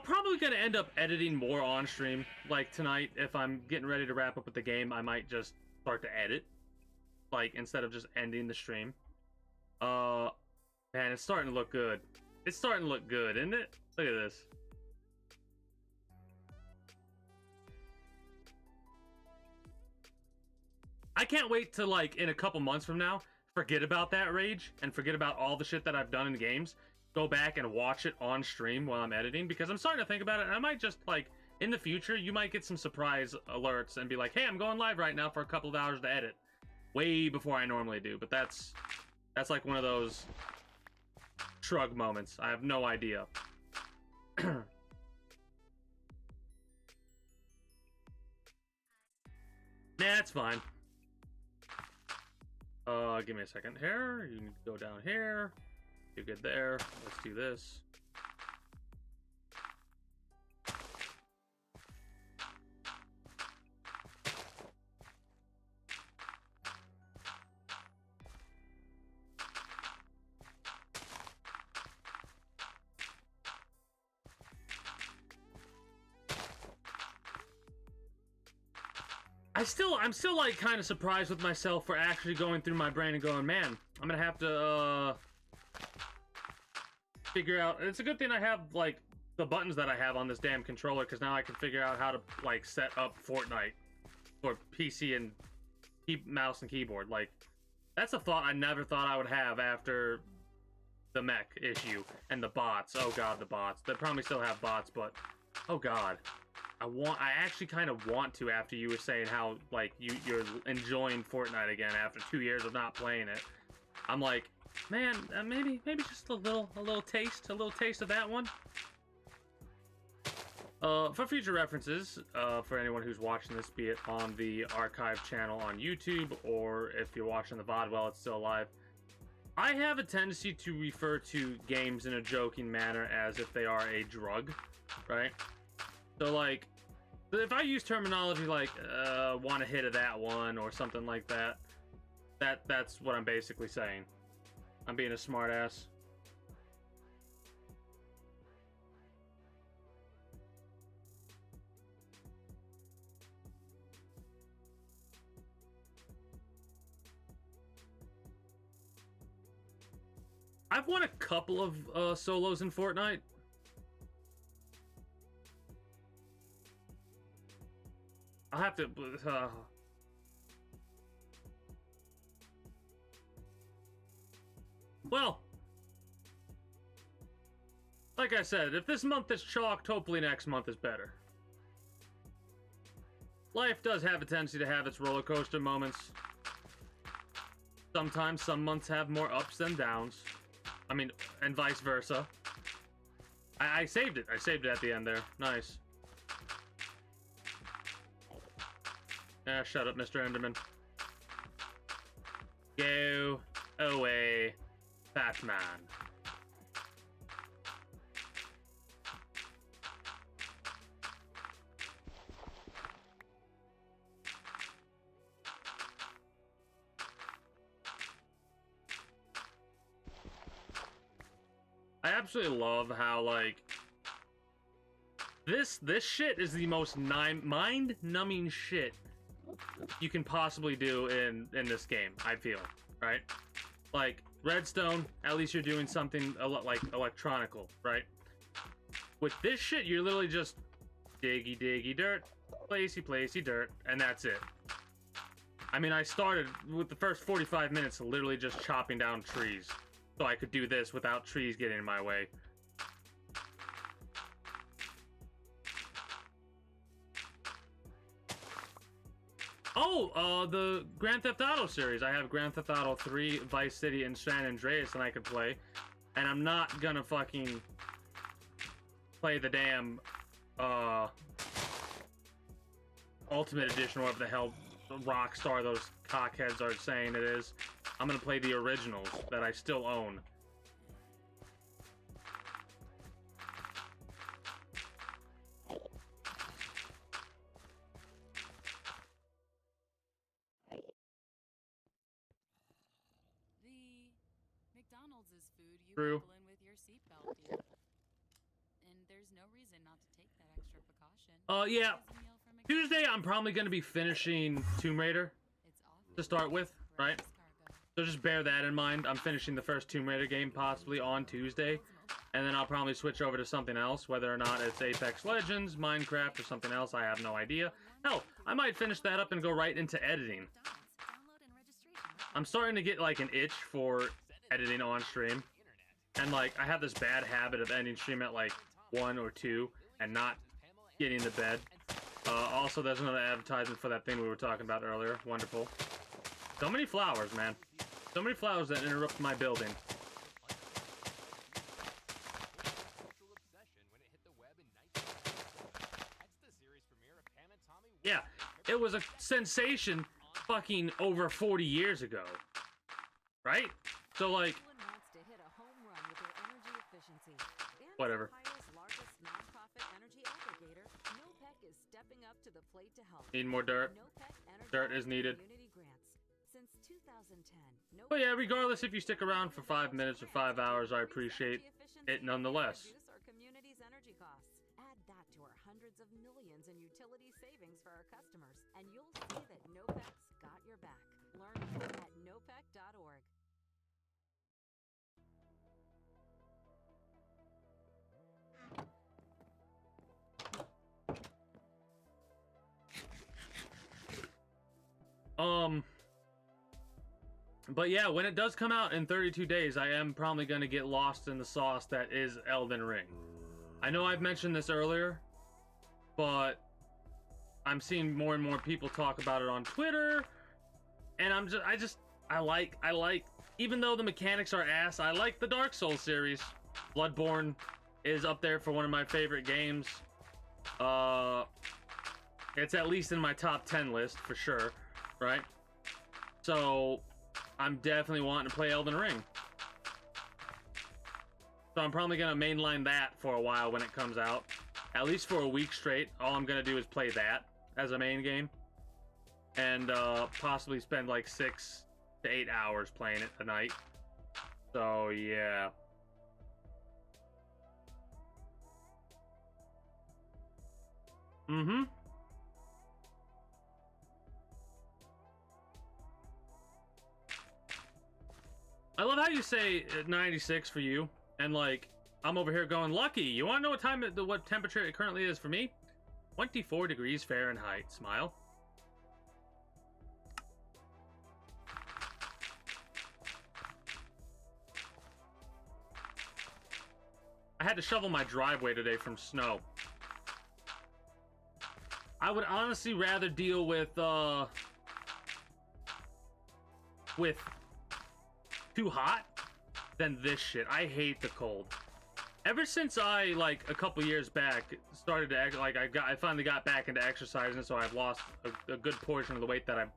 probably gonna end up editing more on stream. Like tonight, if I'm getting ready to wrap up with the game, I might just start to edit, like instead of just ending the stream. Man, it's starting to look good. It's starting to look good, isn't it? Look at this. I can't wait to, like, in a couple months from now, forget about that rage and forget about all the shit that I've done in games. Go back and watch it on stream while I'm editing, because I'm starting to think about it, and I might just, like, in the future, you might get some surprise alerts and be like, hey, I'm going live right now for a couple of hours to edit. Way before I normally do, but that's like one of those shrug moments. I have no idea. Nah, it's fine. Give me a second here. You need to go down here. You're good there. Let's do this. I'm still like kind of surprised with myself for actually going through my brain and going, man, I'm gonna have to figure out. It's a good thing I have like the buttons that I have on this damn controller, because now I can figure out how to like set up Fortnite for PC and mouse and keyboard. Like, that's a thought I never thought I would have after the mech issue and the bots. Oh god, the bots. They probably still have bots, but oh god. I actually kind of want to, after you were saying how like you're enjoying Fortnite again after 2 years of not playing it. I'm like, man, maybe just a little taste of that one. For future references, for anyone who's watching this, be it on the archive channel on YouTube or if you're watching the VOD while it's still live, I have a tendency to refer to games in a joking manner as if they are a drug, right? So like, if I use terminology like want a hit of that one or something like that, that's what I'm basically saying. I'm being a smartass. I've won a couple of solos in Fortnite. I'll have to. Well, like I said, if this month is chalked, hopefully next month is better. Life does have a tendency to have its roller coaster moments. Sometimes some months have more ups than downs. I mean, and vice versa. I saved it. I saved it at the end there. Nice. Ah, shut up, Mr. Enderman. Go away, Batman. I absolutely love how, like, this shit is the most mind-numbing shit you can possibly do in this game, I feel, right? Like, Redstone, at least you're doing something a lot like electronical, right? With this shit, you're literally just diggy diggy dirt, placey placey dirt, and that's it. I mean, I started with the first 45 minutes literally just chopping down trees, so I could do this without trees getting in my way. Oh, the Grand Theft Auto series. I have Grand Theft Auto 3, Vice City, and San Andreas, and I could play. And I'm not gonna fucking play the damn, Ultimate Edition, or whatever the hell Rockstar, those cockheads are saying it is. I'm gonna play the originals that I still own. The McDonald's is food you True. buckle in with your seatbelt, dude. And there's no reason not to take that extra precaution. Yeah. It's a meal from McDonald's. Tuesday, I'm probably gonna be finishing Tomb Raider It's awful. to start with, right? Cargo. So just bear that in mind. I'm finishing the first Tomb Raider game possibly on Tuesday, and then I'll probably switch over to something else, whether or not it's Apex Legends, Minecraft, or something else. I have no idea. Hell, I might finish that up and go right into editing. I'm starting to get like an itch for editing on stream, and like I have this bad habit of ending stream at like 1 or 2 and not getting to bed. Also, there's another advertisement for that thing we were talking about earlier. Wonderful. So many flowers, man. So many flowers that interrupt my building. Yeah, it was a sensation fucking over 40 years ago. Right? So like, Everyone wants to hit a home run with their energy efficiency. And Whatever. Ohio's largest nonprofit energy aggregator, NOPEC, is stepping up to the plate to help. need more dirt. NOPEC Dirt is energized needed. community grants. Since 2010, But yeah, regardless if you stick around for 5 minutes or 5 hours, I appreciate it nonetheless. Reduce our community's energy costs. Add that to our hundreds of millions in utility savings for our customers, and you'll see that NOPEC's got your back. Learn more at nopec.org. But yeah, when it does come out in 32 days, I am probably going to get lost in the sauce that is Elden Ring. I know I've mentioned this earlier, but I'm seeing more and more people talk about it on Twitter, and I like, even though the mechanics are ass, I like the Dark Souls series. Bloodborne is up there for one of my favorite games. It's at least in my top 10 list for sure, right? So I'm definitely wanting to play Elden Ring. So I'm probably gonna mainline that for a while when it comes out. At least for a week straight. All I'm gonna do is play that as a main game. And possibly spend like 6 to 8 hours playing it a night. So yeah. Mm-hmm. I love how you say 96 for you, and like I'm over here going lucky. You want to know what temperature it currently is for me? 24 degrees Fahrenheit. Smile. I had to shovel my driveway today from snow. I would honestly rather deal with too hot than this shit. I hate the cold. Ever since I, like, a couple years back started to act like I finally got back into exercising, so I've lost a good portion of the weight that I've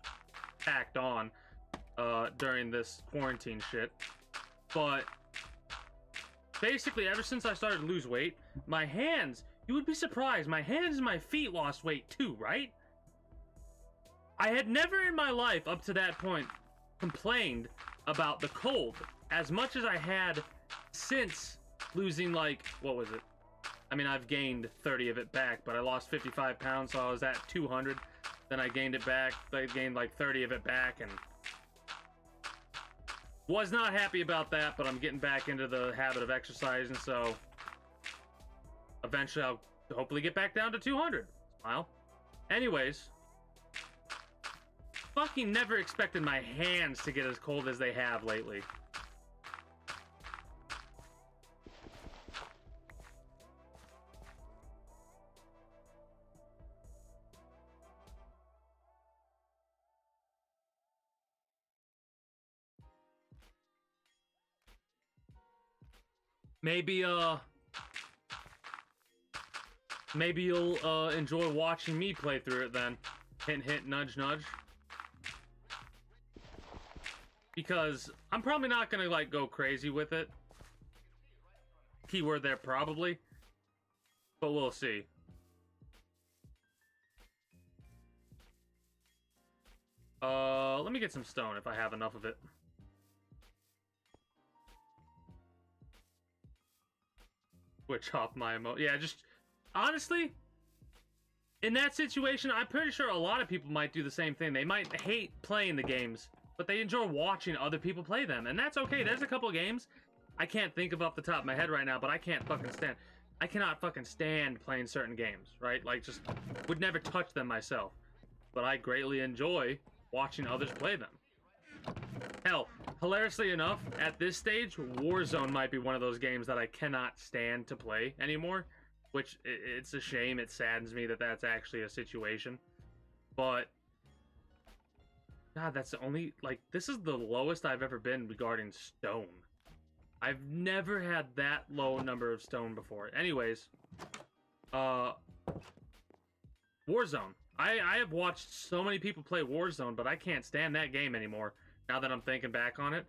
packed on during this quarantine shit. But basically, ever since I started to lose weight, my hands, you would be surprised, my hands and my feet lost weight too, right? I had never in my life up to that point complained about the cold as much as I had since losing, like, what was it? I mean, I've gained 30 of it back, but I lost 55 pounds, so I was at 200. Then I gained it back. I gained like 30 of it back, and was not happy about that, but I'm getting back into the habit of exercising, so eventually I'll hopefully get back down to 200. Smile. Anyways, fucking never expected my hands to get as cold as they have lately. Maybe you'll enjoy watching me play through it then. Hint, hint, nudge, nudge. Because I'm probably not gonna, like, go crazy with it. Keyword there, probably. But we'll see. Let me get some stone if I have enough of it. Switch off my yeah, just honestly, in that situation, I'm pretty sure a lot of people might do the same thing. They might hate playing the games, but they enjoy watching other people play them, and that's okay. There's a couple of games I can't think of off the top of my head right now, but I cannot fucking stand playing certain games, right? Like, just would never touch them myself, but I greatly enjoy watching others play them. Hell, hilariously enough, at this stage, Warzone might be one of those games that I cannot stand to play anymore, which it's a shame. It saddens me that that's actually a situation. But God, that's the only, like, this is the lowest I've ever been regarding stone. I've never had that low number of stone before. Anyways, Warzone. I have watched so many people play Warzone, but I can't stand that game anymore. Now that I'm thinking back on it,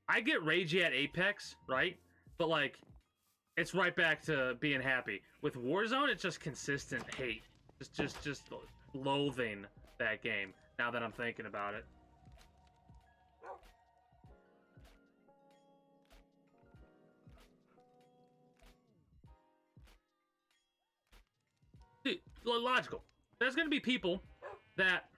I get ragey at Apex, right? But, like, it's right back to being happy. With Warzone, it's just consistent hate, just loathing that game. Now that I'm thinking about it. Dude, logical. There's gonna be people that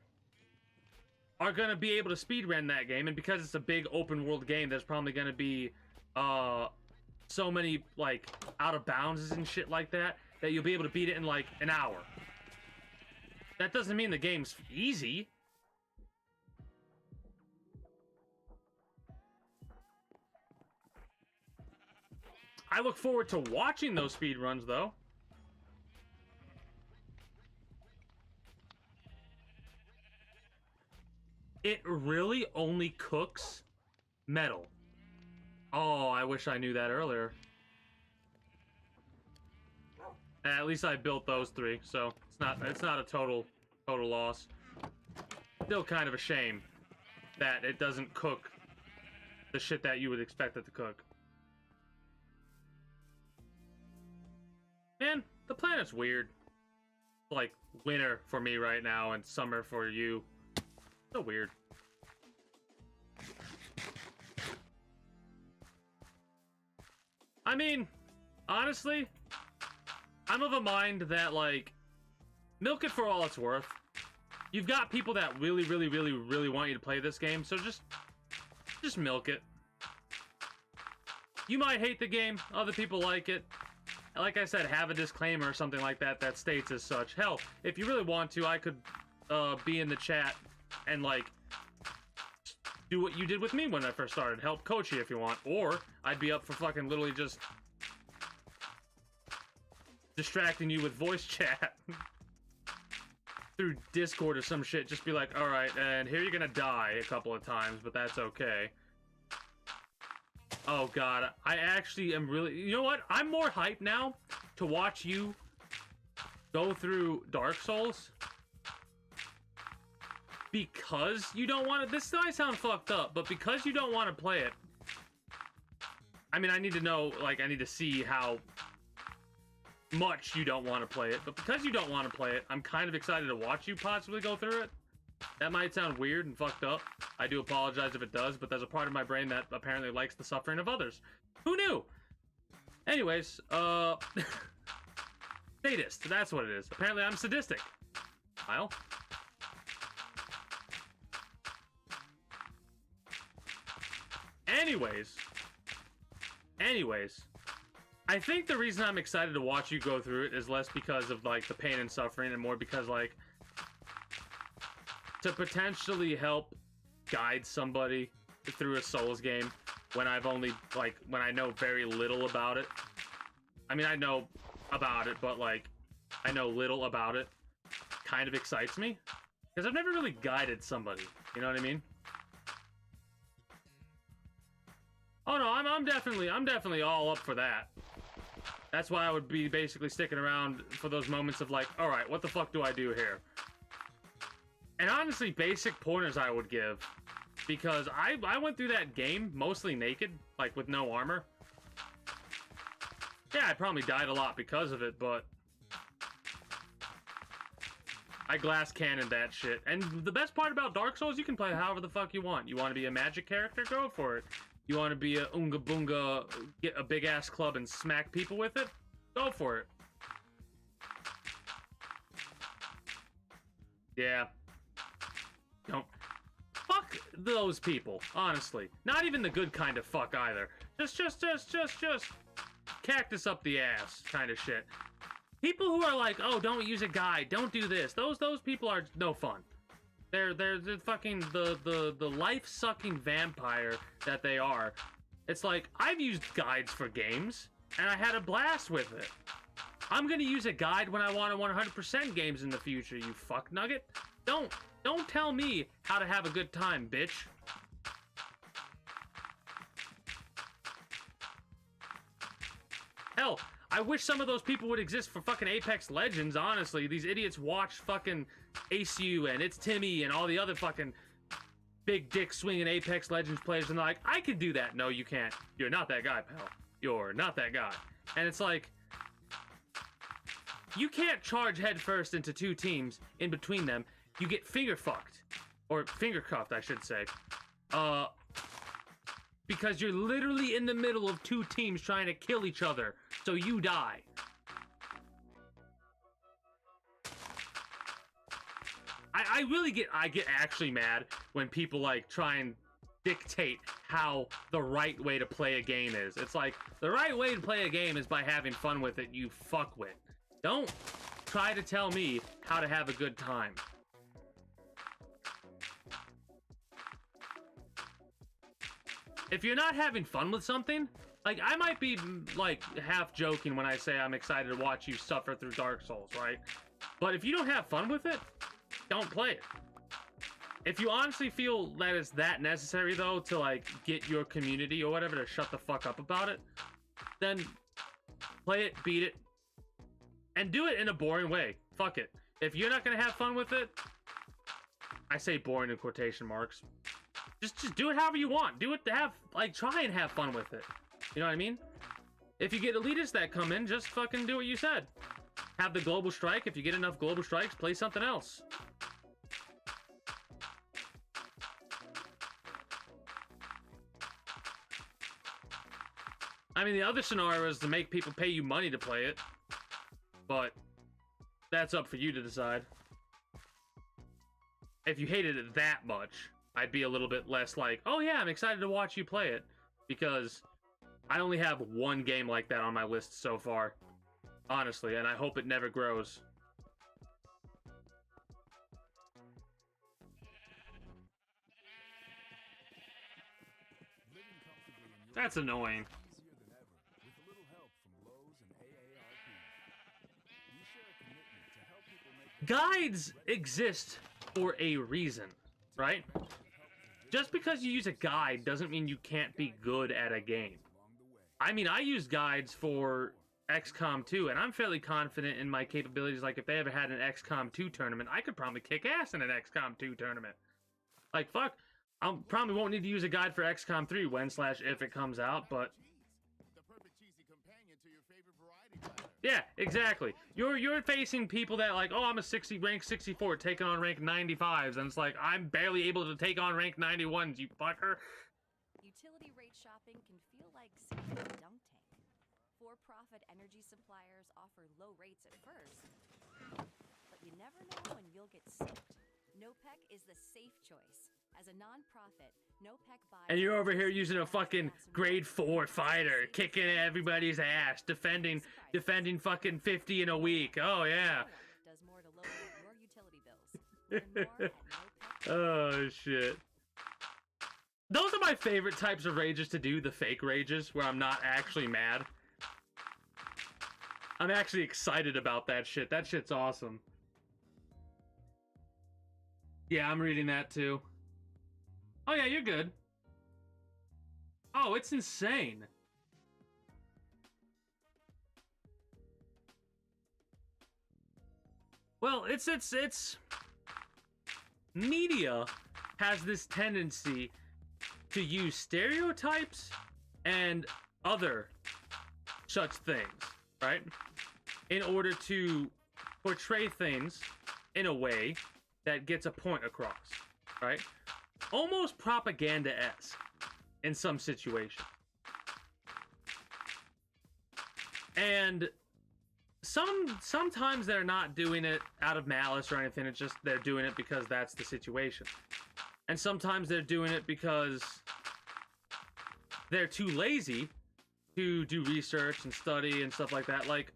are gonna be able to speedrun that game, and because it's a big open world game, there's probably gonna be so many, like, out of bounds and shit like that you'll be able to beat it in like an hour. That doesn't mean the game's easy. I look forward to watching those speedruns though. It really only cooks metal. Oh, I wish I knew that earlier. At least I built those three, so it's not a total loss. Still kind of a shame that it doesn't cook the shit that you would expect it to cook. Man, the planet's weird. Like winter for me right now and summer for you. So weird. I mean, honestly, I'm of a mind that, like, milk it for all it's worth. You've got people that really want you to play this game, so just milk it. You might hate the game, other people like it. Like I said, have a disclaimer or something like that that states as such. Hell, if you really want to, I could be in the chat and, like, do what you did with me when I first started. Help coach you if you want. Or I'd be up for fucking literally just distracting you with voice chat through Discord or some shit. Just be like, alright, and here you're gonna die a couple of times, but that's okay. Oh god, I actually am really. You know what? I'm more hyped now to watch you go through Dark Souls because you don't want to. This might sound fucked up, but because you don't want to play it. I mean, I need to know, like, I need to see how much you don't want to play it, but because you don't want to play it, I'm kind of excited to watch you possibly go through it. That might sound weird and fucked up. I do apologize if it does, but there's a part of my brain that apparently likes the suffering of others. Who knew? Anyways, sadist, that's what it is. Apparently I'm sadistic. Kyle? Anyways, I think the reason I'm excited to watch you go through it is less because of, like, the pain and suffering and more because, like, to potentially help guide somebody through a Souls game when I've only, like, when I know very little about it. I mean, I know about it, but, like, I know little about it kind of excites me because I've never really guided somebody, you know what I mean? Oh no, I'm definitely all up for that. That's why I would be basically sticking around for those moments of like, all right, what the fuck do I do here? And honestly, basic pointers I would give, because I went through that game mostly naked, like with no armor. Yeah, I probably died a lot because of it, but I glass cannoned that shit. And the best part about Dark Souls, you can play however the fuck you want. You want to be a magic character? Go for it. You want to be a Oonga Boonga, get a big ass club and smack people with it? Go for it. Yeah. Don't. Fuck those people, honestly. Not even the good kind of fuck either. Just cactus up the ass kind of shit. People who are like, oh, don't use a guide, don't do this. Those people are no fun. They're fucking the life-sucking vampire that they are. It's like, I've used guides for games, and I had a blast with it. I'm gonna use a guide when I want to 100% games in the future, you fuck nugget. Don't tell me how to have a good time, bitch. Hell, I wish some of those people would exist for fucking Apex Legends, honestly. These idiots watch fucking ACU and It's Timmy and all the other fucking big dick swinging Apex Legends players, and they're like, I could do that. No, you can't. You're not that guy, pal. You're not that guy. And it's like, you can't charge headfirst into two teams in between them. You get finger fucked. Or finger cuffed, I should say. Because you're literally in the middle of two teams trying to kill each other, so you die. I get actually mad when people like try and dictate how the right way to play a game is. It's like, the right way to play a game is by having fun with it, you fuckwit. Don't try to tell me how to have a good time. If you're not having fun with something, like, I might be, like, half joking when I say I'm excited to watch you suffer through Dark Souls, right? But if you don't have fun with it, don't play it. If you honestly feel that it's that necessary, though, to, like, get your community or whatever to shut the fuck up about it, then play it, beat it, and do it in a boring way. Fuck it. If you're not gonna have fun with it, I say boring in quotation marks, just do it however you want. Do it to have, like, try and have fun with it. You know what I mean? If you get elitists that come in, just fucking do what you said. Have the global strike. If you get enough global strikes, play something else. I mean, the other scenario is to make people pay you money to play it, but that's up for you to decide. If you hated it that much, I'd be a little bit less like, oh yeah, I'm excited to watch you play it, because I only have one game like that on my list so far, honestly, and I hope it never grows. That's annoying. Easier than ever with a little help from Lowe's and AARP. We share a commitment to help people make Guides exist for a reason, right? just because you use a guide doesn't mean you can't be good at a game. I mean, I use guides for XCOM 2, and I'm fairly confident in my capabilities. Like, if they ever had an XCOM 2 tournament, I could probably kick ass in an XCOM 2 tournament. Like, fuck, I probably won't need to use a guide for XCOM 3 when/if it comes out, but... Yeah, exactly. You're facing people that like, oh, I'm a rank 64 taking on rank 95s, and it's like, I'm barely able to take on rank 91s, you fucker. Utility rate shopping can feel like sinking a dunk tank. For-profit energy suppliers offer low rates at first, but you never know when you'll get soaked. NOPEC is the safe choice. As a non-profit, NOPEC buys... And you're over here using a fucking grade 4 fighter, kicking everybody's ass, defending fucking 50 in a week. Oh, yeah. Does more to lower your utility bills. Learn more at Oh, shit. Those are my favorite types of rages to do, the fake rages, where I'm not actually mad. I'm actually excited about that shit. That shit's awesome. Yeah, I'm reading that too. Oh yeah, you're good. Oh, it's insane. Well, it's media has this tendency to use stereotypes and other such things, right? In order to portray things in a way that gets a point across, right? Almost propaganda-esque in some situations. And sometimes they're not doing it out of malice or anything, it's just they're doing it because that's the situation. And sometimes they're doing it because they're too lazy to do research and study and stuff like that. Like,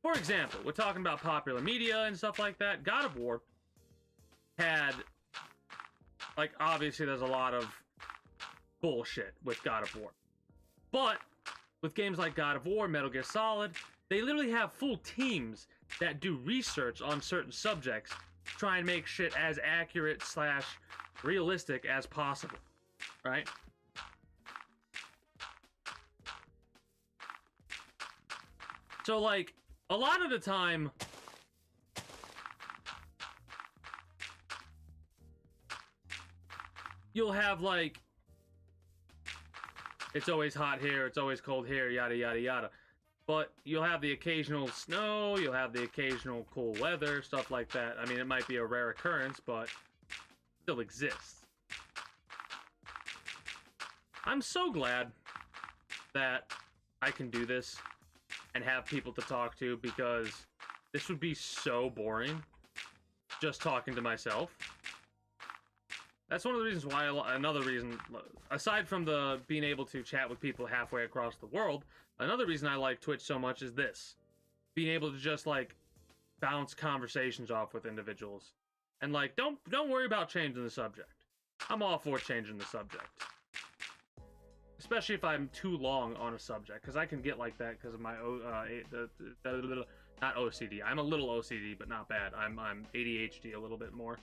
for example, we're talking about popular media and stuff like that. God of War had, like, obviously there's a lot of bullshit with God of War. But with games like God of War, Metal Gear Solid, they literally have full teams that do research on certain subjects, try and make shit as accurate / realistic as possible, right? So, like, a lot of the time, you'll have, like, it's always hot here, it's always cold here, yada, yada, yada. But you'll have the occasional snow, you'll have the occasional cool weather, stuff like that. I mean, it might be a rare occurrence, but still exists. I'm so glad that I can do this and have people to talk to, because this would be so boring just talking to myself. That's one of the reasons why, another reason, aside from the being able to chat with people halfway across the world, another reason I like Twitch so much is this. Being able to just, like, bounce conversations off with individuals. And, like, don't worry about changing the subject. I'm all for changing the subject. Especially if I'm too long on a subject, because I can get like that because of my not OCD. I'm a little OCD, but not bad. I'm ADHD a little bit more.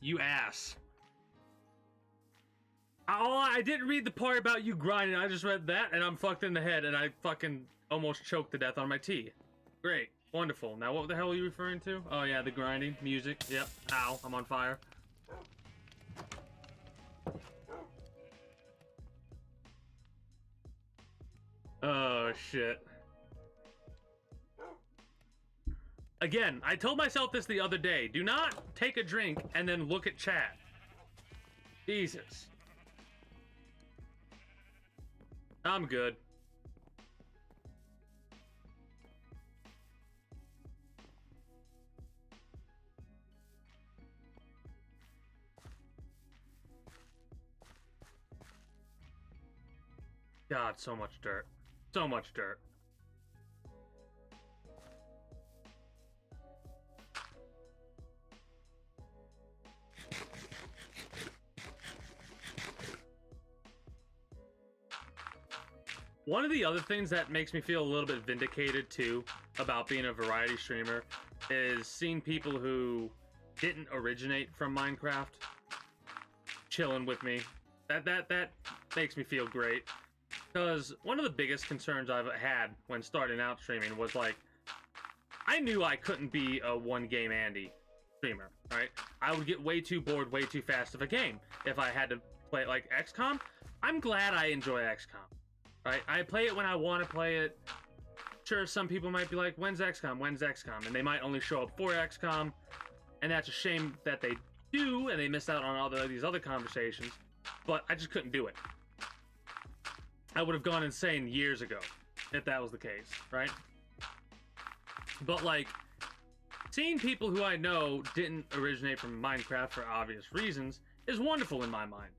You ass. Oh, I didn't read the part about you grinding. I just read that, and I'm fucked in the head, and I fucking almost choked to death on my tea. Great. Wonderful. Now, what the hell are you referring to? Oh, yeah, the grinding. Music. Yep. Ow. I'm on fire. Oh, shit. Again, I told myself this the other day. Do not take a drink and then look at chat. Jesus. I'm good. God, so much dirt. So much dirt. One of the other things that makes me feel a little bit vindicated too about being a variety streamer is seeing people who didn't originate from Minecraft chilling with me. That makes me feel great. Because one of the biggest concerns I've had when starting out streaming was like, I knew I couldn't be a one game Andy streamer, right? I would get way too bored way too fast of a game if I had to play it like XCOM. I'm glad I enjoy XCOM, right? I play it when I want to play it. Sure, some people might be like, when's XCOM? When's XCOM? And they might only show up for XCOM, and that's a shame that they do, and they miss out on all these other conversations, but I just couldn't do it. I would have gone insane years ago if that was the case, right? But like, seeing people who I know didn't originate from Minecraft for obvious reasons is wonderful in my mind.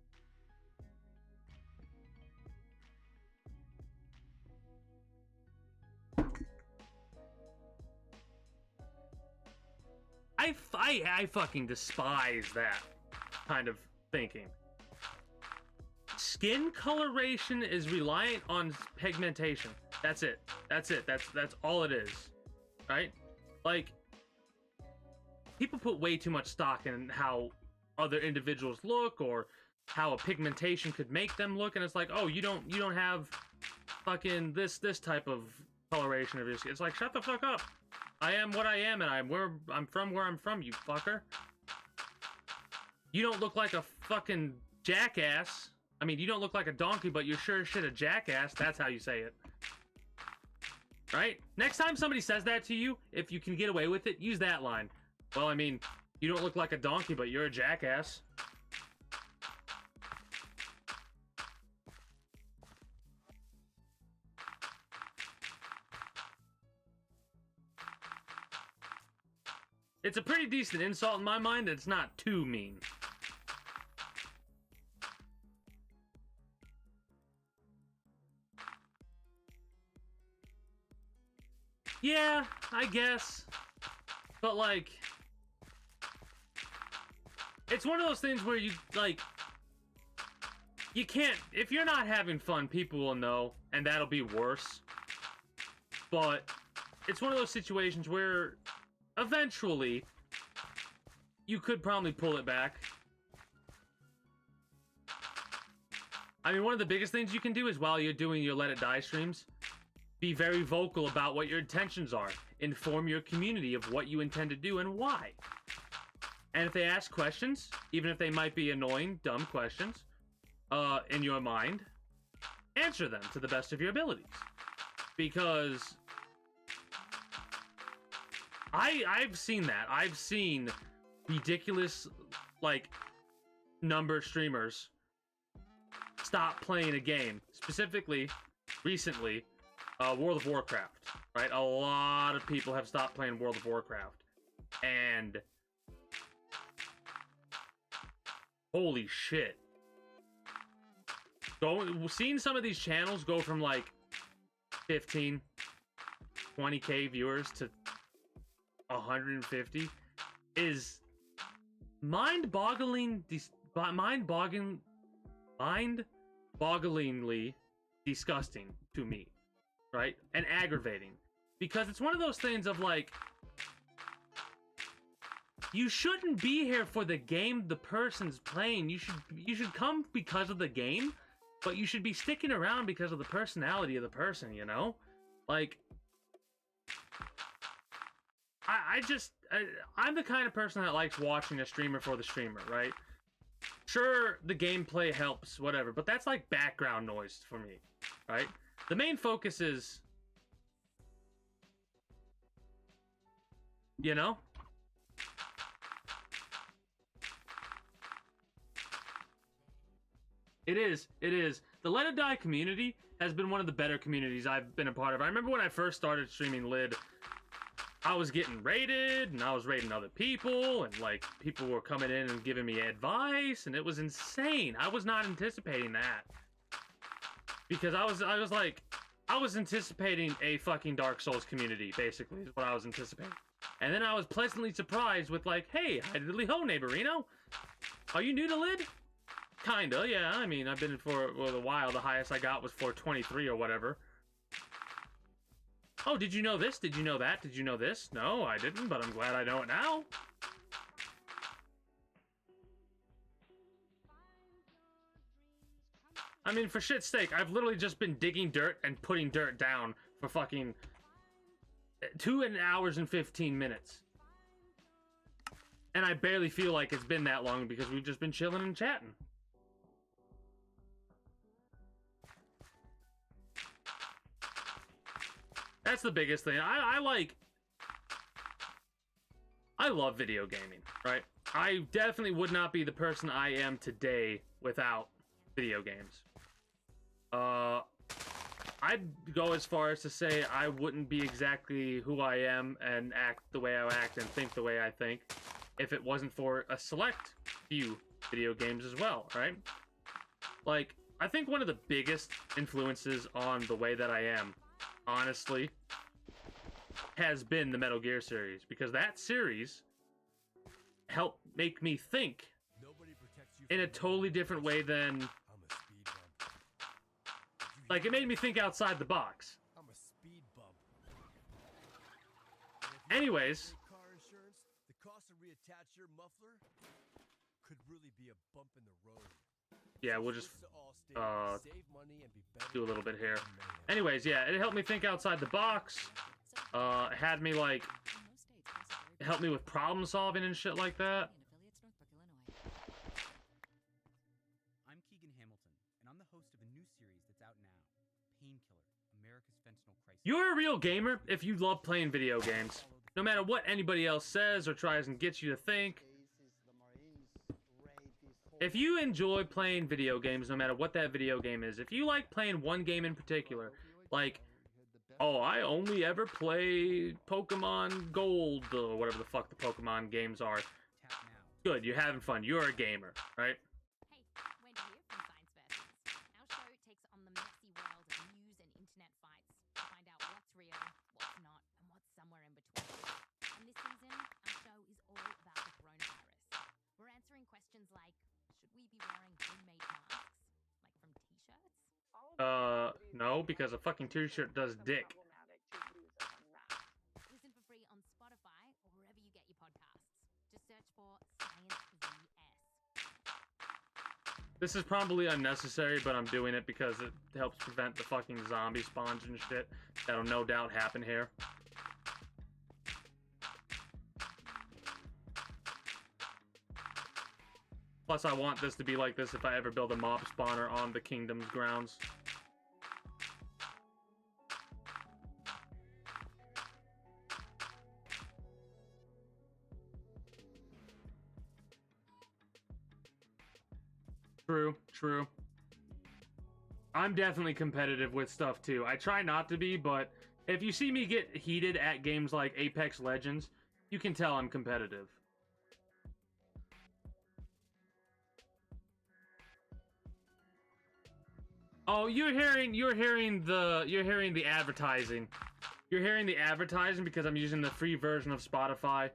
I fucking despise that kind of thinking. Skin coloration is reliant on pigmentation. That's it. That's all it is. Right? Like, people put way too much stock in how other individuals look or how a pigmentation could make them look, and it's like, oh, you don't have fucking this type of coloration of your skin. It's like, shut the fuck up. I am what I am, and I'm from where I'm from, you fucker. You don't look like a fucking jackass. I mean, you don't look like a donkey, but you're sure as shit a jackass. That's how you say it. Right? Next time somebody says that to you, if you can get away with it, use that line. Well, I mean, you don't look like a donkey, but you're a jackass. It's a pretty decent insult in my mind. It's not too mean. Yeah, I guess. But like, it's one of those things where you like, you can't, if you're not having fun, people will know, and that'll be worse. But it's one of those situations where eventually you could probably pull it back. I mean, one of the biggest things you can do is while you're doing your Let It Die streams, be very vocal about what your intentions are. Inform your community of what you intend to do and why. And if they ask questions, even if they might be annoying, dumb questions, in your mind, answer them to the best of your abilities. Because I've seen that. I've seen ridiculous, like, number streamers stop playing a game. Specifically, recently, World of Warcraft, right? A lot of people have stopped playing World of Warcraft. And holy shit. Seeing some of these channels go from like 15, 20k viewers to 150 is mind-bogglingly disgusting to me, right? And aggravating, because it's one of those things of like, you shouldn't be here for the game the person's playing. You should come because of the game, but you should be sticking around because of the personality of the person, you know? Like, I'm the kind of person that likes watching a streamer for the streamer, right? Sure, the gameplay helps, whatever, but that's like background noise for me, right? The main focus is, you know? It is. The Let It Die community has been one of the better communities I've been a part of. I remember when I first started streaming Lid, I was getting raided, and I was raiding other people, and like, people were coming in and giving me advice, and it was insane. I was not anticipating that. Because I was anticipating a fucking Dark Souls community, basically, is what I was anticipating. And then I was pleasantly surprised with like, hey, hi diddly ho, neighborino. Are you new to Lid? Kinda, yeah. I mean, I've been in for a while. The highest I got was 423 or whatever. Oh, did you know this? Did you know that? Did you know this? No, I didn't, but I'm glad I know it now. I mean, for shit's sake, I've literally just been digging dirt and putting dirt down for fucking 2 hours and 15 minutes. And I barely feel like it's been that long because we've just been chilling and chatting. That's the biggest thing. I love video gaming, right? I definitely would not be the person I am today without video games. I'd go as far as to say I wouldn't be exactly who I am and act the way I act and think the way I think if it wasn't for a select few video games as well, right? Like, I think one of the biggest influences on the way that I am, honestly, has been the Metal Gear series, because that series helped make me think in a totally different way than, like, it made me think outside the box. Anyways, car insurance, the cost to reattach your muffler could really be a bump in the road. yeah, we'll just Save money and be better do a little bit here. than mayhem. Anyways, yeah, it helped me think outside the box. It had me, like, In most states, this is very it helped me with problem solving and shit like that. in affiliates Northbrook, Illinois. I'm Keegan Hamilton, and I'm the host of a new series that's out now, Painkiller, America's Fentanyl Crisis. You're a real gamer if you love playing video games. No matter what anybody else says or tries and gets you to think. If you enjoy playing video games, no matter what that video game is, if you like playing one game in particular, like, oh, I only ever play Pokemon Gold, or whatever the fuck the Pokemon games are. Tap now. Good, you're having fun. You're a gamer, right? Hey, Wendy here from Science Versus. Our show takes on the messy world of news and internet fights to find out what's real, what's not, and what's somewhere in between. And this season, our show is all about the coronavirus. We're answering questions like, should we be wearing homemade masks? Like from t-shirts? No, because a fucking t-shirt does dick. Listen for free on Spotify or wherever you get your podcasts. Just search for Science VS. This is probably unnecessary, but I'm doing it because it helps prevent the fucking zombie spawns and shit that'll no doubt happen here. Plus, I want this to be like this if I ever build a mob spawner on the kingdom's grounds. True, true. I'm definitely competitive with stuff too. I try not to be, but if you see me get heated at games like Apex Legends, you can tell I'm competitive. Oh, you're hearing the advertising. You're hearing the advertising because I'm using the free version of Spotify.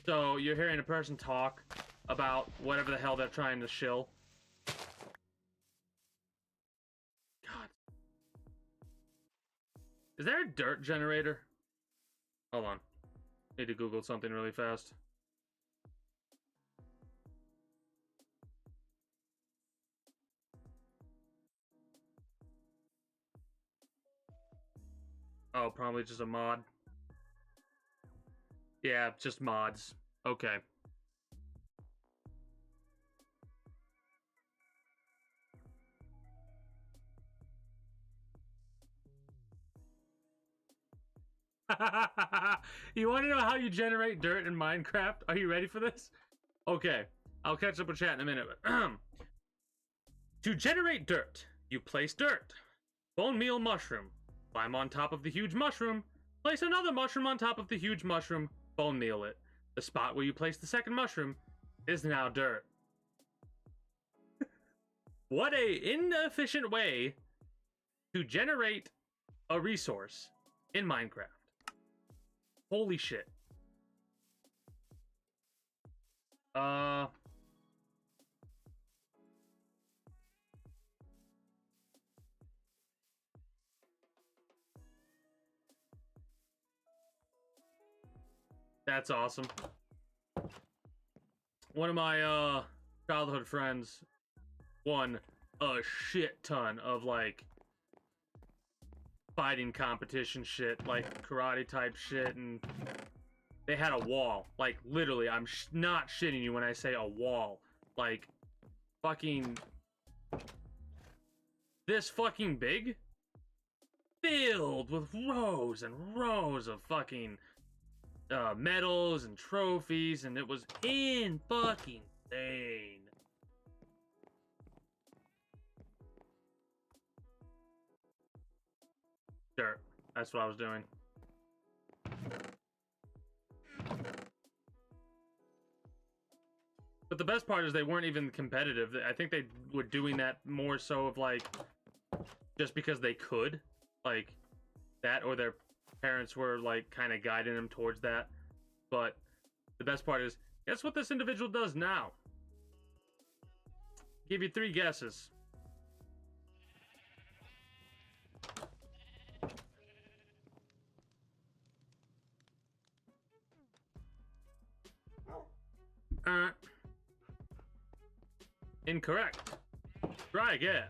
So you're hearing a person talk about whatever the hell they're trying to shill. God. Is there a dirt generator? Hold on. Need to Google something really fast. Oh, probably just a mod. Yeah, just mods. Okay. You want to know how you generate dirt in Minecraft? Are you ready for this? Okay, I'll catch up with chat in a minute. To generate dirt, you place dirt. Bone meal mushroom. Climb on top of the huge mushroom. Place another mushroom on top of the huge mushroom. Bone meal it. The spot where you place the second mushroom is now dirt. What a inefficient way to generate a resource in Minecraft. Holy shit. That's awesome. One of my childhood friends won a shit ton of like fighting competition shit, like karate type shit, and they had a wall. Like literally, I'm not shitting you when I say a wall. Like fucking this fucking big, filled with rows and rows of fucking medals and trophies, and it was in fucking insane. Sure, that's what I was doing. But the best part is they weren't even competitive. I think they were doing that more so of like just because they could, like that, or their parents were like kind of guiding them towards that. But the best part is, guess what this individual does now? Give you 3 guesses. Incorrect. Try again.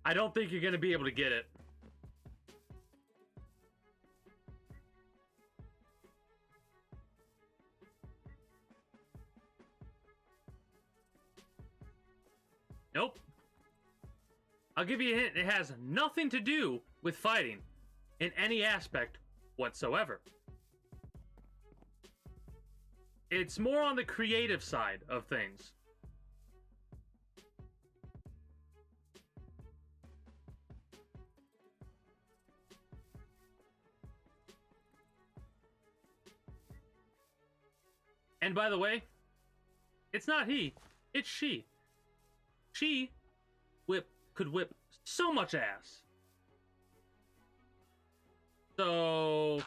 I don't think you're gonna be able to get it. Nope. I'll give you a hint. It has nothing to do with fighting in any aspect whatsoever. It's more on the creative side of things. And by the way, it's not he, it's she. She could whip so much ass. So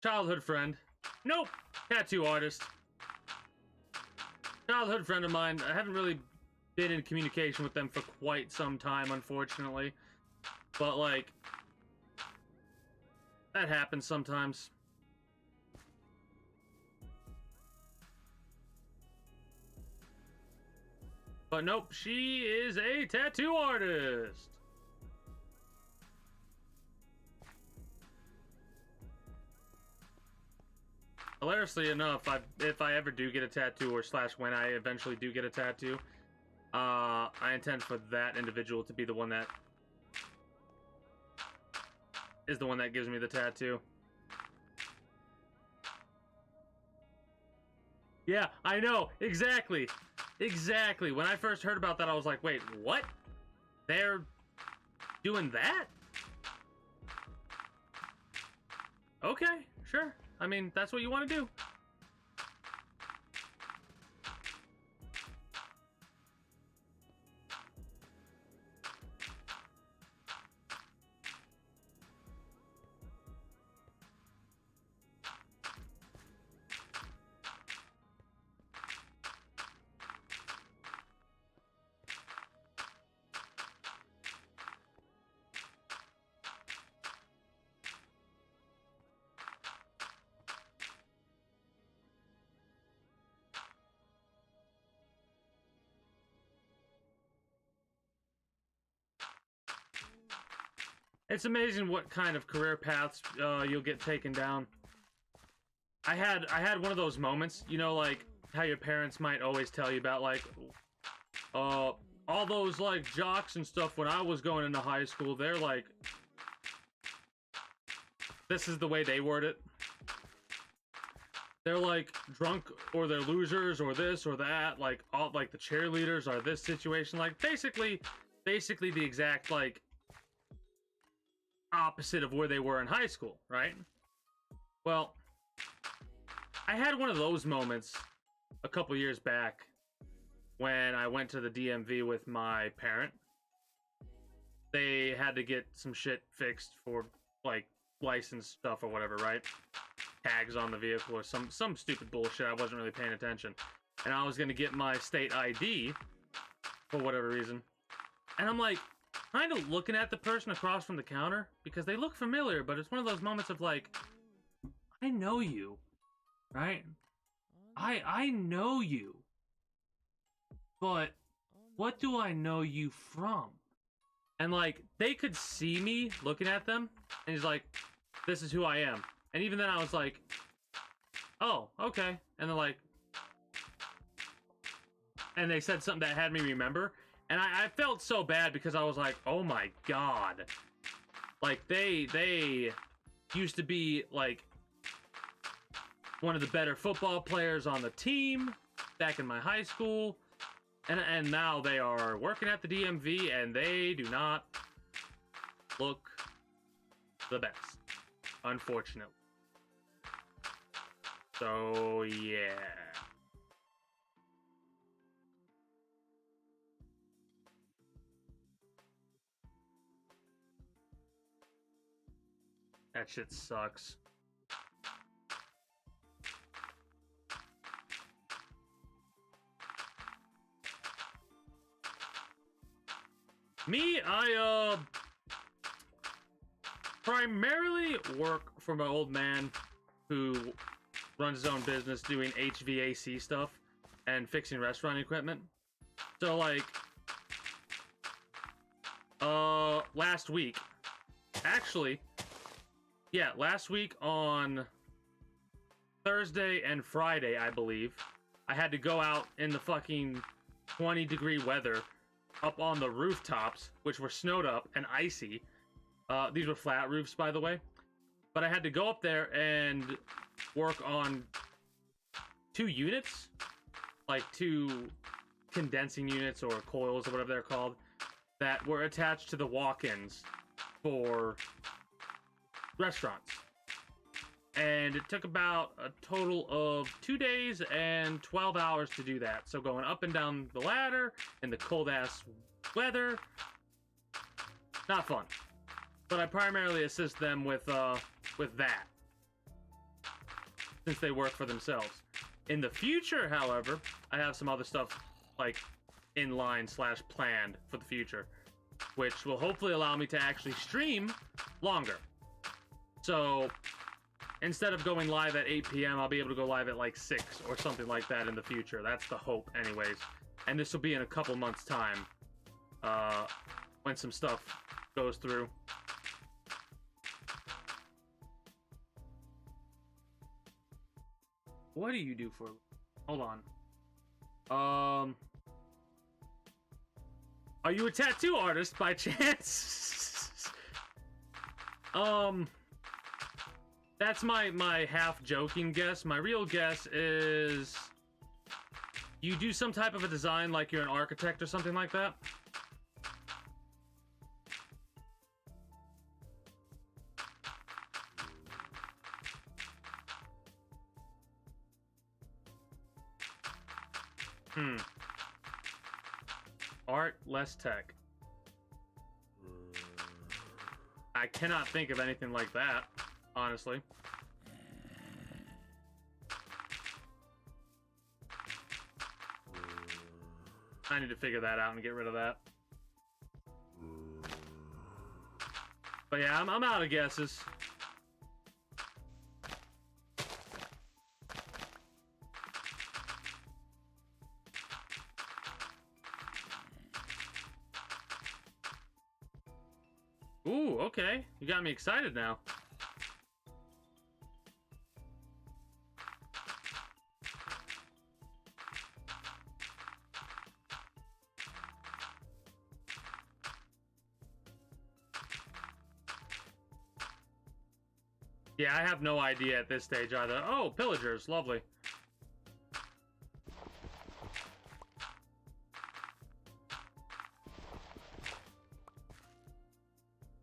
childhood friend. Nope. Tattoo artist. Childhood friend of mine. I haven't really been in communication with them for quite some time, unfortunately. But like, that happens sometimes. But nope, she is a tattoo artist. Hilariously enough, if I ever do get a tattoo, or / when I eventually do get a tattoo, I intend for that individual to be the one that is the one that gives me the tattoo. Yeah, I know, exactly. Exactly. When I first heard about that, I was like, wait, what? They're doing that? Okay, sure. I mean, that's what you want to do. It's amazing what kind of career paths you'll get taken down. I had one of those moments, you know, like how your parents might always tell you about, like, all those like jocks and stuff when I was going into high school. They're like, this is the way they word it. They're like drunk, or they're losers, or this or that. Like all like the cheerleaders are this situation. Like basically the exact like opposite of where they were in high school, right? Well, I had one of those moments a couple years back when I went to the DMV with my parent. They had to get some shit fixed for like license stuff or whatever, right? Tags on the vehicle or some stupid bullshit. I wasn't really paying attention. And I was going to get my state ID for whatever reason. And I'm like, kind of looking at the person across from the counter because they look familiar, but it's one of those moments of like, I know you, right? I know you, but what do I know you from? And like, they could see me looking at them, and he's like, this is who I am. And even then I was like, oh, okay. And they're like, and they said something that had me remember. And I felt so bad because I was like, oh my God. Like, they used to be like one of the better football players on the team back in my high school. And now they are working at the DMV and they do not look the best, unfortunately. So, yeah. That shit sucks. Me, I primarily work for my old man who runs his own business doing HVAC stuff and fixing restaurant equipment. So like last week, actually, yeah, last week on Thursday and Friday, I believe, I had to go out in the fucking 20-degree weather up on the rooftops, which were snowed up and icy. These were flat roofs, by the way. But I had to go up there and work on 2 units, like 2 condensing units or coils or whatever they're called, that were attached to the walk-ins for restaurants. And it took about a total of 2 days and 12 hours to do that. So going up and down the ladder in the cold ass weather, not fun. But I primarily assist them with that, since they work for themselves. In the future, however, I have some other stuff like in line / planned for the future, which will hopefully allow me to actually stream longer. So instead of going live at 8 p.m., I'll be able to go live at like 6 or something like that in the future. That's the hope anyways. And this will be in a couple months' time, when some stuff goes through. What do you do for... Hold on. Are you a tattoo artist by chance? That's my half-joking guess. My real guess is you do some type of a design like you're an architect or something like that. Art, less tech. I cannot think of anything like that, honestly. I need to figure that out and get rid of that. But yeah, I'm out of guesses. Ooh, okay. You got me excited now. Yeah, I have no idea at this stage either. Oh, pillagers, lovely.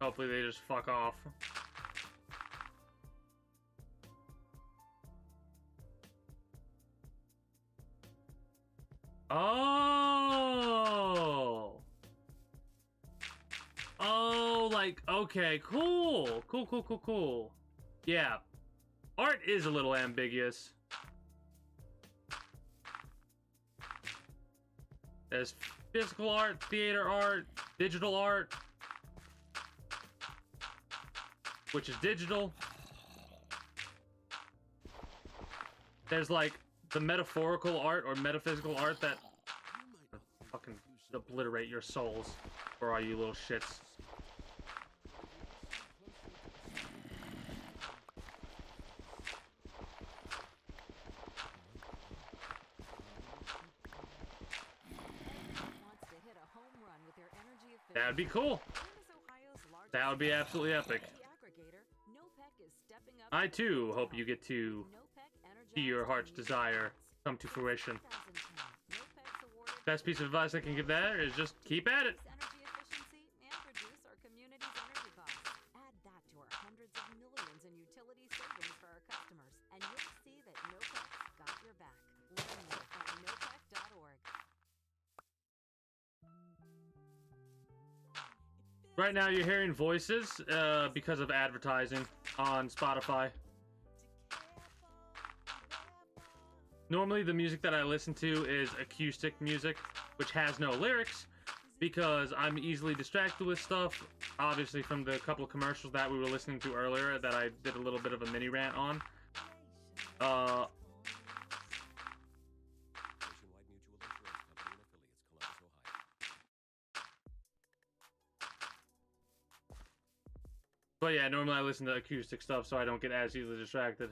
Hopefully they just fuck off. Oh! Oh, like, okay, cool. Cool. Yeah. Art is a little ambiguous. There's physical art, theater art, digital art, which is digital. There's like the metaphorical art or metaphysical art that fucking obliterate your souls for all you little shits. Wants to hit a home run with their energy efficiency. That'd be cool. Columbus, Ohio's largest That would be absolutely epic. energy aggregator, NOPEC is stepping up I to too the hope top. you get to NOPEC see your energized heart's a new desire class. come to fruition. 2010, NOPEC's awarded Best piece of advice I can give there is just keep at it. increase energy efficiency and reduce our community's energy costs. Add that to our hundreds of millions in utility savings for our customers, and you'll see that NOPEC's got your back. Learn more at nopec.org. Right now you're hearing voices because of advertising on Spotify. Normally the music that I listen to is acoustic music, which has no lyrics, because I'm easily distracted with stuff, obviously from the couple of commercials that we were listening to earlier that I did a little bit of a mini rant on. Nationwide Mutual Insurance Company and affiliates, Columbus, Ohio. But yeah, normally I listen to acoustic stuff so I don't get as easily distracted.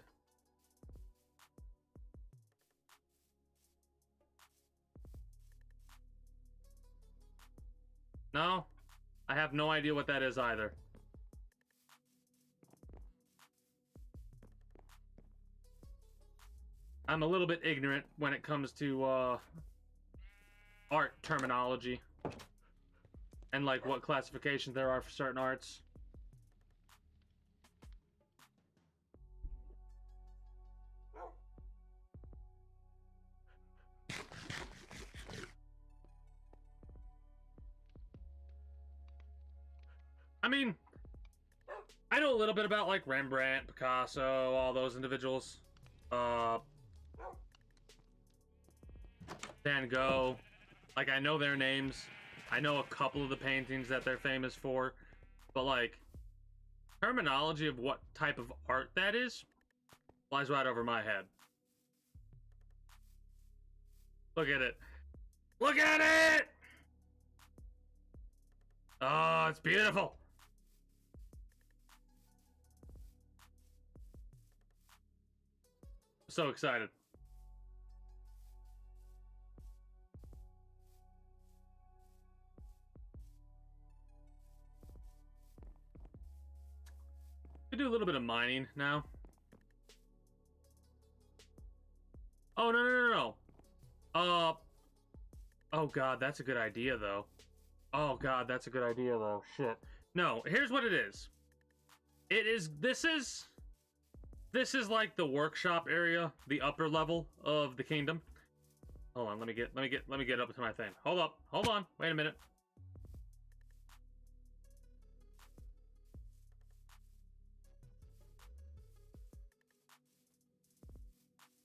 No, I have no idea what that is either. I'm a little bit ignorant when it comes to art terminology and like what classifications there are for certain arts. I mean, I know a little bit about like Rembrandt, Picasso, all those individuals. Van Gogh. Like, I know their names. I know a couple of the paintings that they're famous for. But like, terminology of what type of art that is flies right over my head. Look at it. Look at it! Oh, it's beautiful. So excited. We do a little bit of mining now. Oh, no. Oh god, that's a good idea though. Oh god, that's a good idea though. Shit. No, here's what it is. This is like the workshop area, the upper level of the kingdom. Hold on, let me get up to my thing. Hold on, wait a minute.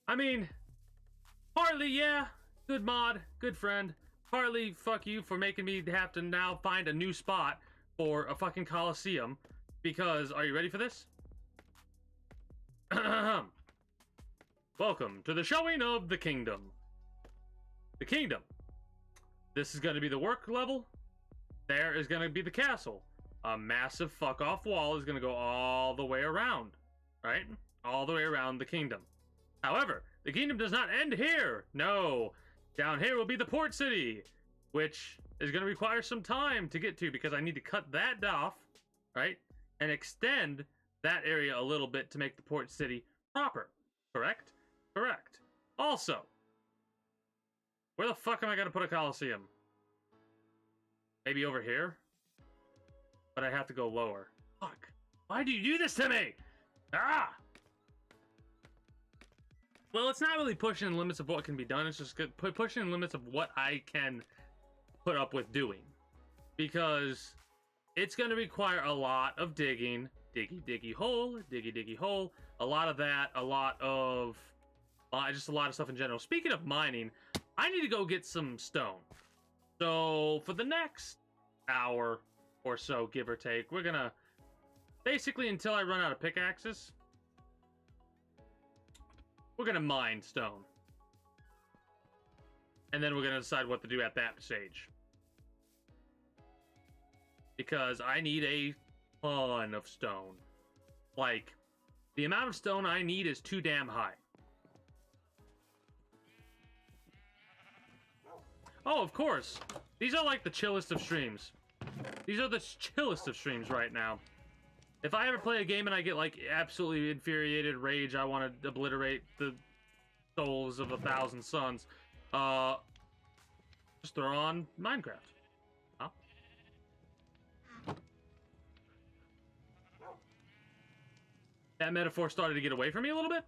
I mean, partly, yeah, good mod, good friend. Partly, fuck you for making me have to now find a new spot for a fucking Coliseum. Because, are you ready for this? Welcome to the showing of the kingdom. The kingdom. This is going to be the work level. There is going to be the castle. A massive fuck off wall is going to go all the way around. Right? All the way around the kingdom. However, the kingdom does not end here. No. Down here will be the port city, which is going to require some time to get to because I need to cut that off, right? And extend that area a little bit to make the port city proper. Correct? Correct. Also, where the fuck am I going to put a Coliseum? Maybe over here? But I have to go lower. Fuck. Why do you do this to me? Ah! Well, it's not really pushing the limits of what can be done. It's just pushing the limits of what I can put up with doing. Because it's going to require a lot of digging. Diggy hole. A lot of that. Just a lot of stuff in general. Speaking of mining, I need to go get some stone. So, for the next hour or so, give or take. We're gonna basically, until I run out of pickaxes, we're gonna mine stone, and then we're gonna decide what to do at that stage, because I need a ton of stone. Like, the amount of stone I need is too damn high. Oh, of course. These are like the chillest of streams. These are the chillest of streams right now. If I ever play a game and I get like absolutely infuriated rage, I want to obliterate the souls of 1,000 suns, just throw on Minecraft. Huh? That metaphor started to get away from me a little bit,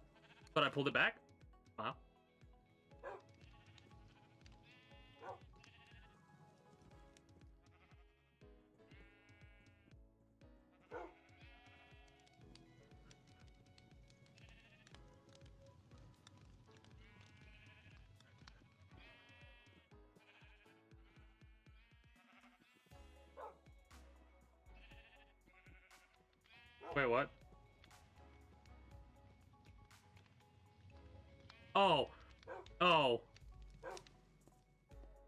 but I pulled it back. Wow. Wait, what? Oh.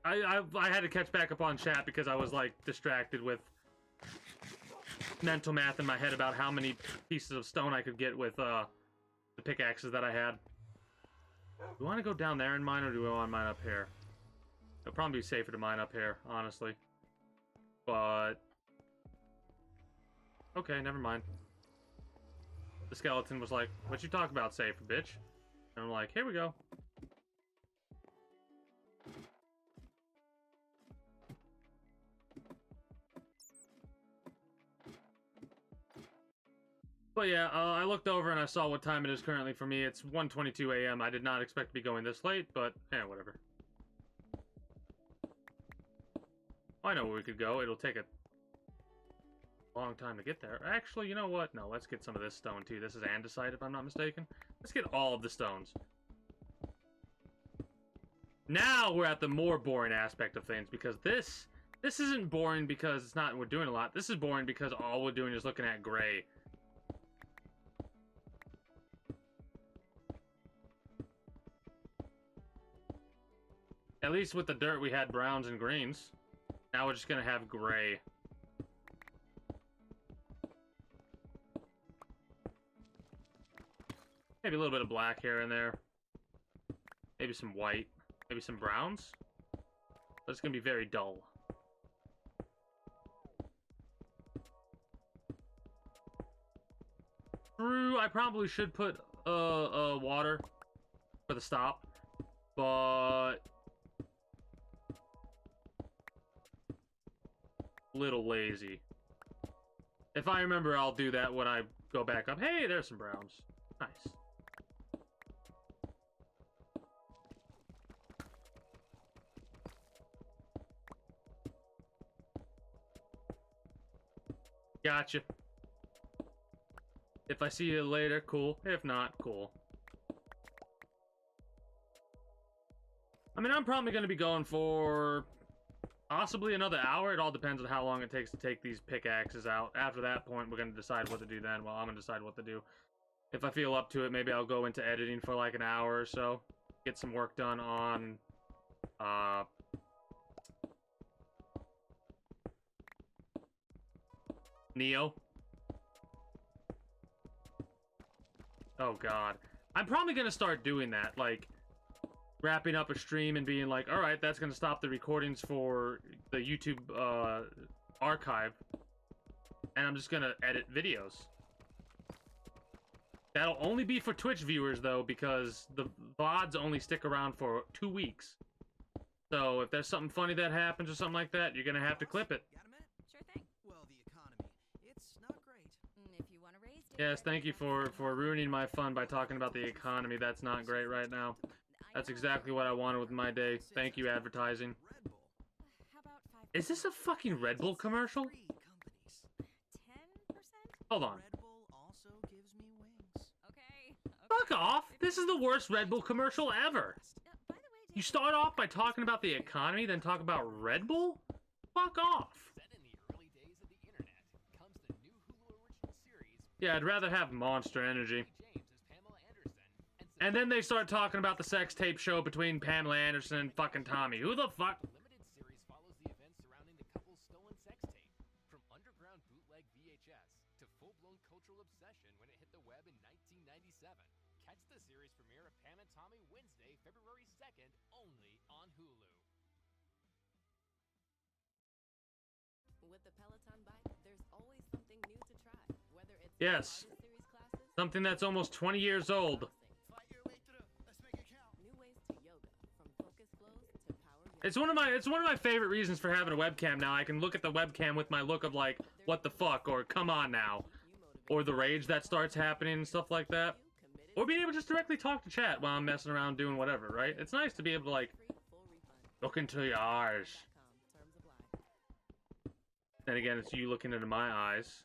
I had to catch back up on chat because I was like distracted with mental math in my head about how many pieces of stone I could get with the pickaxes that I had. Do we want to go down there and mine, or do we want to mine up here? It'll probably be safer to mine up here, honestly. But okay, never mind. The skeleton was like, "What you talk about, safer, bitch?" And I'm like, "Here we go." But yeah, I looked over and I saw what time it is currently for me. It's 1:22 a.m. I did not expect to be going this late, but whatever. I know where we could go. It'll take a long time to get there. Actually, you know what? No, let's get some of this stone too. This is andesite, if I'm not mistaken. Let's get all of the stones. Now we're at the more boring aspect of things, because this isn't boring because it's not we're doing a lot. This is boring because all we're doing is looking at gray. At least with the dirt we had browns and greens. Now we're just gonna have gray. Maybe a little bit of black here and there. Maybe some white. Maybe some browns. But it's gonna be very dull. True, I probably should put water for the stop, but little lazy. If I remember, I'll do that when I go back up. Hey, there's some browns. Nice. Gotcha. If I see you later, cool. If not, cool. I mean, I'm probably going to be going for possibly another hour. It all depends on how long it takes to take these pickaxes out. After that point, we're going to decide what to do then. Well, I'm going to decide what to do. If I feel up to it, maybe I'll go into editing for like an hour or so. Get some work done on Neo. Oh god. I'm probably gonna start doing that, like wrapping up a stream and being like, alright, that's gonna stop the recordings for the YouTube archive, and I'm just gonna edit videos. That'll only be for Twitch viewers though, because the VODs only stick around for 2 weeks. So if there's something funny that happens or something like that, you're gonna have to clip it. Got a minute? Sure thing. Well, the economy, it's not great. If you want to raise Yes, thank you for ruining my fun by talking about the economy. That's not great right now. That's exactly what I wanted with my day. Thank you, advertising. Red Bull. How about 5%? Is this a fucking Red Bull commercial? 3 companies. 10%? Hold on. Red Bull also gives me wings. Okay. Fuck off! This is the worst Red Bull commercial ever! By the way, You start off by talking about the economy, then talk about Red Bull? Fuck off! Yeah, I'd rather have Monster Energy. James as Pamela Anderson, And then they start talking about the sex tape show between Pamela Anderson and fucking Tommy. Who the fuck? The limited series follows the events surrounding the couple's stolen sex tape. From underground bootleg VHS to full-blown cultural obsession when it hit the web in 1997. Catch the series premiere of Pam and Tommy Wednesday, February 2nd, only on Hulu. With the Peloton bike, there's always something new to try. Whether it's Yes. Pilates series classes, Something that's almost 20 years old. Fight your way through. Let's make it count. new ways to yoga, from focus flows to power yoga. It's one of my favorite reasons for having a webcam now. I can look at the webcam with my look of like, what the fuck, or come on now. Or the rage that starts happening and stuff like that. Or being able to just directly talk to chat while I'm messing around doing whatever, right? It's nice to be able to like, look into your eyes. Terms apply. Then again, it's you looking into my eyes.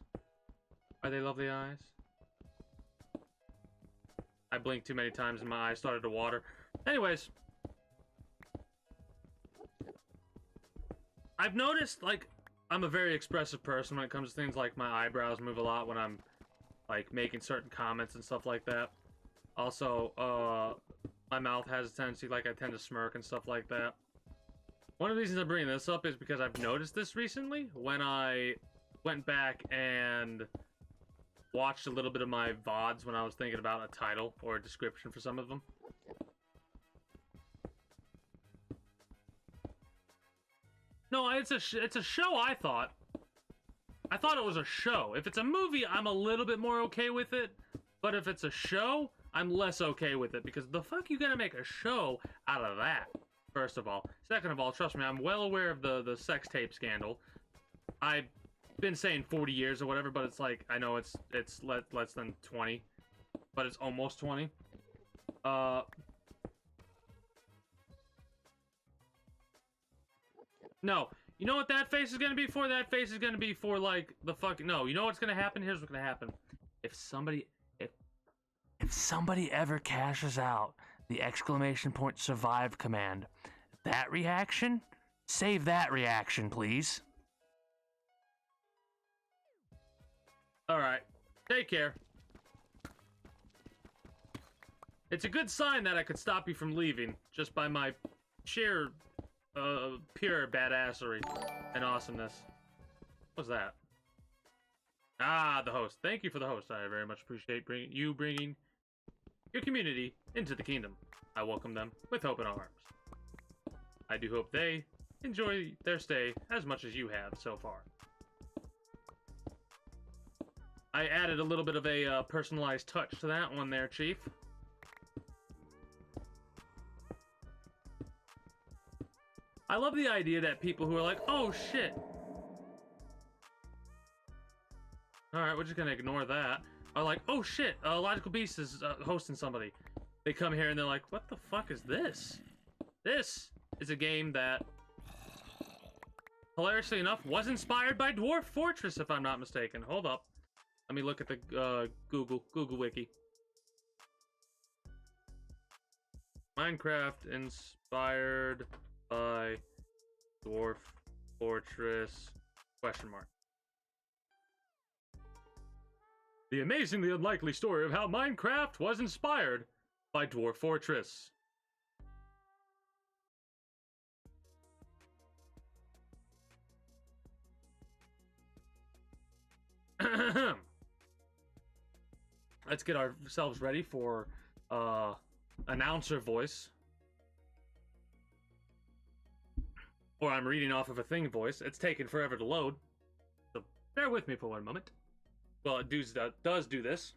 Are they lovely eyes? I blinked too many times and my eyes started to water. Anyways. I've noticed, like, I'm a very expressive person when it comes to things like my eyebrows move a lot when I'm, like, making certain comments and stuff like that. Also, my mouth has a tendency, like, I tend to smirk and stuff like that. One of the reasons I'm bringing this up is because I've noticed this recently when I went back and watched a little bit of my VODs when I was thinking about a title or a description for some of them. No, it's a show, I thought. I thought it was a show. If it's a movie, I'm a little bit more okay with it. But if it's a show, I'm less okay with it. Because the fuck you gonna make a show out of that? First of all. Second of all, trust me, I'm well aware of the sex tape scandal. I've been saying 40 years or whatever, but it's like, I know it's less than 20. But it's almost 20. No. You know what that face is gonna be for? That face is gonna be for, like, the fucking... No, you know what's gonna happen? Here's what's gonna happen. If somebody ever cashes out the exclamation point survive command, that reaction? Save that reaction, please. Alright. Take care. It's a good sign that I could stop you from leaving, just by my sheer, pure badassery and awesomeness. What's that? Ah, the host. Thank you for the host. I very much appreciate bringing your community into the kingdom. I welcome them with open arms. I do hope they enjoy their stay as much as you have so far. I added a little bit of a personalized touch to that one there, Chief. I love the idea that people who are like, oh shit. Alright, we're just gonna ignore that. Are like, oh shit, Logical Beast is hosting somebody. They come here and they're like, what the fuck is this? This is a game that, hilariously enough, was inspired by Dwarf Fortress, if I'm not mistaken. Hold up. Let me look at the Google Wiki. Minecraft inspired by Dwarf Fortress, question mark. The amazingly unlikely story of how Minecraft was inspired by Dwarf Fortress. Let's get ourselves ready for announcer voice. Or I'm reading off of a thing voice. It's taking forever to load. So bear with me for one moment. Well, it does do this.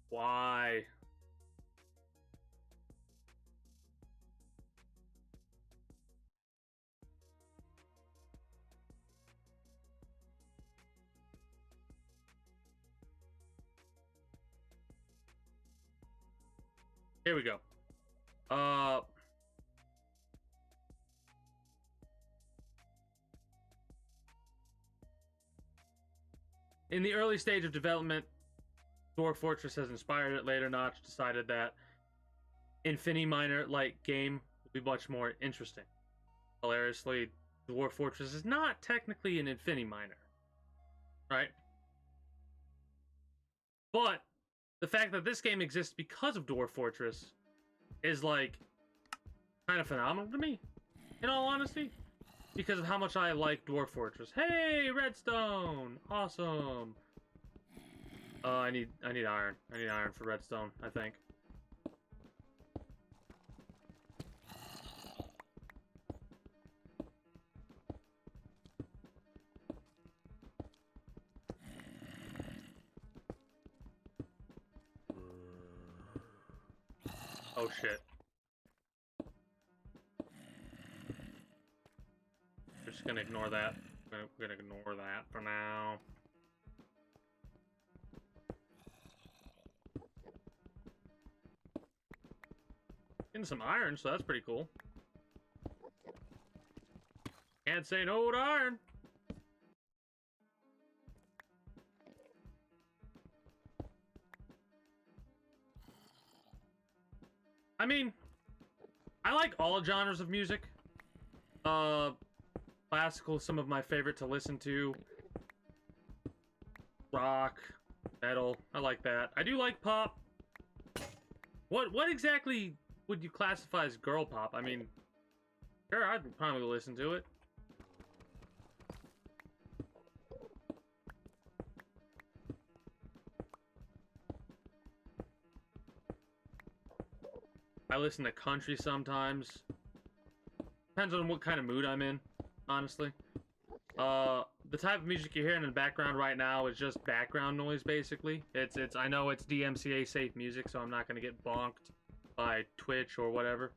Why? Here we go. In the early stage of development, Dwarf Fortress has inspired it. Later, Notch decided that Infinity Miner-like game would be much more interesting. Hilariously, Dwarf Fortress is not technically an Infinity Miner, right? But the fact that this game exists because of Dwarf Fortress is like kind of phenomenal to me, in all honesty, because of how much I like Dwarf Fortress. Hey, redstone, awesome. I need iron. I need iron for redstone, I think. Oh shit. We're just gonna ignore that. We're gonna ignore that for now. Getting some iron, so that's pretty cool. Can't say no to iron. I mean, I like all genres of music. Classical is some of my favorite to listen to. Rock, metal, I like that. I do like pop. What exactly would you classify as girl pop? I mean, sure, I'd probably listen to it. I listen to country sometimes. Depends on what kind of mood I'm in, honestly. The type of music you're hearing in the background right now is just background noise, basically. I know it's DMCA safe music, so I'm not gonna get bonked by Twitch or whatever.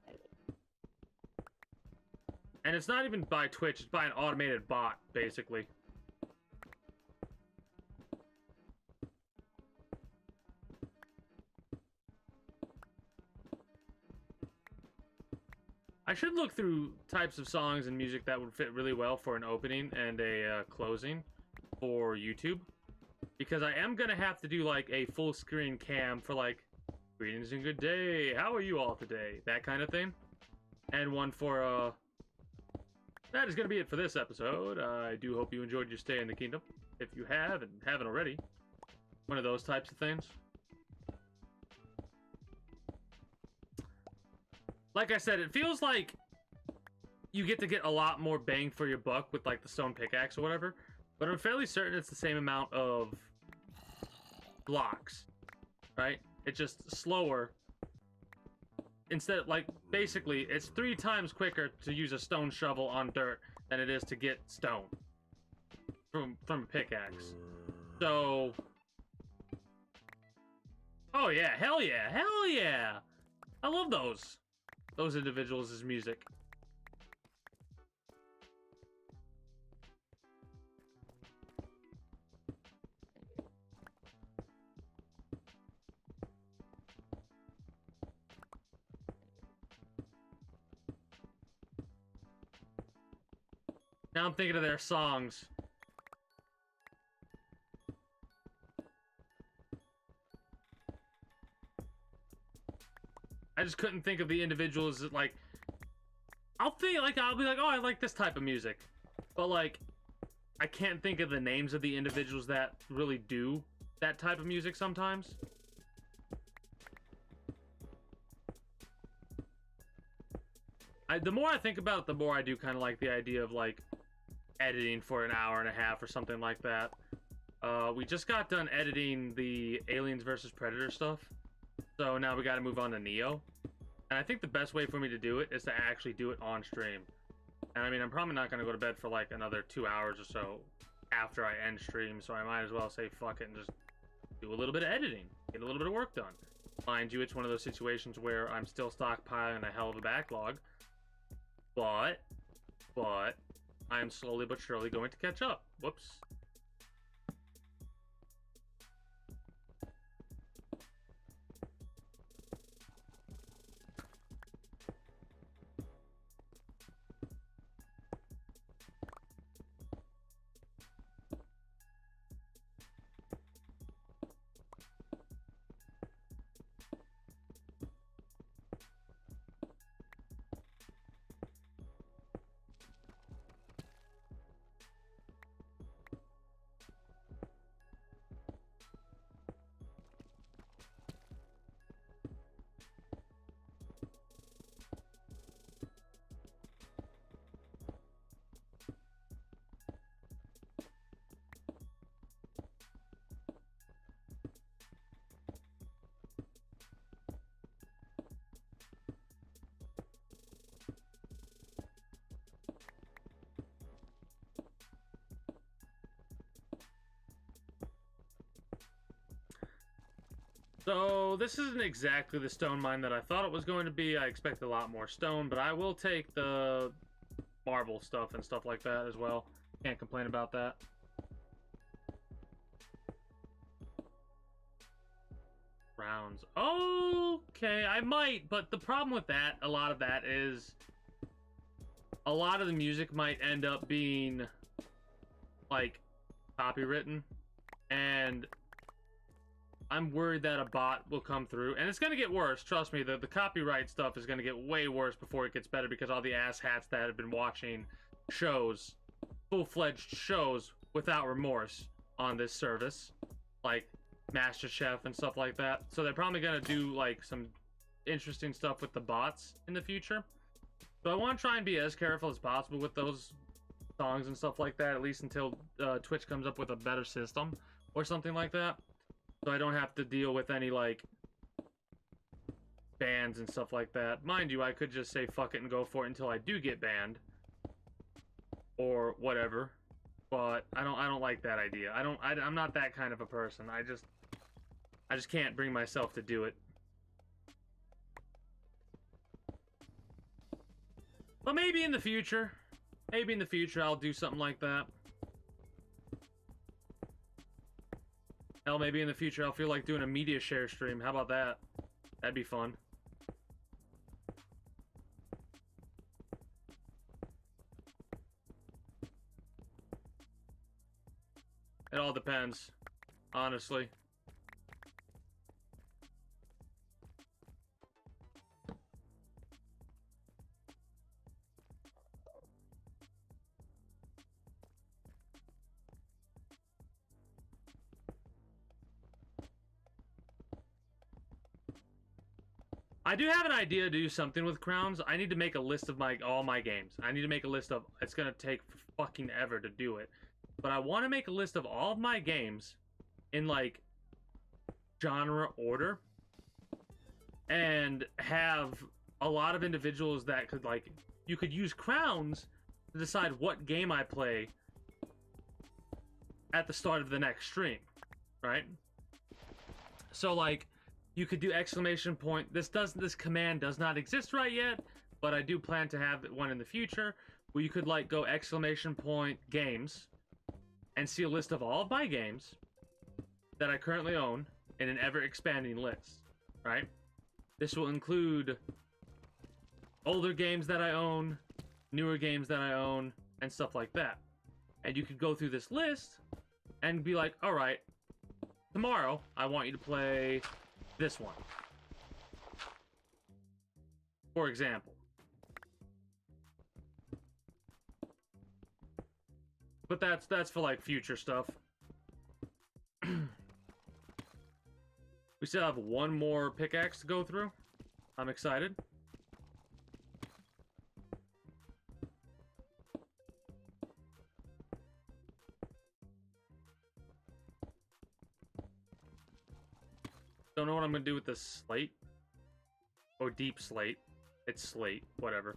And it's not even by Twitch, it's by an automated bot, basically. I should look through types of songs and music that would fit really well for an opening and a closing for YouTube. Because I am going to have to do like a full screen cam for like, greetings and good day, how are you all today? That kind of thing. And one for, that is going to be it for this episode. I do hope you enjoyed your stay in the kingdom. If you have and haven't already. One of those types of things. Like I said, it feels like you get to get a lot more bang for your buck with like the stone pickaxe or whatever, but I'm fairly certain it's the same amount of blocks, right? It's just slower. Instead, like, basically, it's 3 times quicker to use a stone shovel on dirt than it is to get stone from a pickaxe. So, oh yeah, hell yeah, hell yeah! I love those individuals' music. Now I'm thinking of their songs. I just couldn't think of the individuals that, like, I'll be like, oh, I like this type of music. But, like, I can't think of the names of the individuals that really do that type of music sometimes. The more I think about it, the more I do kind of like the idea of, like, editing for an hour and a half or something like that. We just got done editing the Aliens vs. Predator stuff. So now we gotta move on to Neo. And I think the best way for me to do it is to actually do it on stream. And I mean, I'm probably not gonna go to bed for like another 2 hours or so after I end stream, so I might as well say fuck it and just do a little bit of editing, get a little bit of work done. Mind you, it's one of those situations where I'm still stockpiling a hell of a backlog, but I'm slowly but surely going to catch up. Whoops. So this isn't exactly the stone mine that I thought it was going to be. I expect a lot more stone, but I will take the marble stuff and stuff like that as well. Can't complain about that. Rounds. Okay, I might, but the problem with that, a lot of that is a lot of the music might end up being like copywritten, and I'm worried that a bot will come through, and it's gonna get worse. Trust me, the copyright stuff is gonna get way worse before it gets better, because all the asshats that have been watching shows, full-fledged shows without remorse on this service, like MasterChef and stuff like that. So they're probably gonna do like some interesting stuff with the bots in the future. So I want to try and be as careful as possible with those songs and stuff like that, at least until Twitch comes up with a better system or something like that. So I don't have to deal with any like bans and stuff like that. Mind you, I could just say fuck it and go for it until I do get banned or whatever. But I don't like that idea. I'm not that kind of a person. I just can't bring myself to do it. But maybe in the future I'll do something like that. Hell, maybe in the future I'll feel like doing a media share stream. How about that? That'd be fun. It all depends, honestly. I do have an idea to do something with crowns. I need to make a list of all my games. I need to make a list of, it's gonna take fucking ever to do it. But I want to make a list of all of my games in like genre order, and have a lot of individuals that could like, you could use crowns to decide what game I play at the start of the next stream, right? So like, you could do exclamation point. This command does not exist right yet, but I do plan to have one in the future, where you could like go exclamation point games and see a list of all of my games that I currently own in an ever-expanding list, right? This will include older games that I own, newer games that I own, and stuff like that. And you could go through this list and be like, all right, tomorrow I want you to play this one, for example. But that's for like future stuff. We still have one more pickaxe to go through. I'm excited. Don't know what I'm gonna do with this slate. Or deep slate. It's slate, whatever.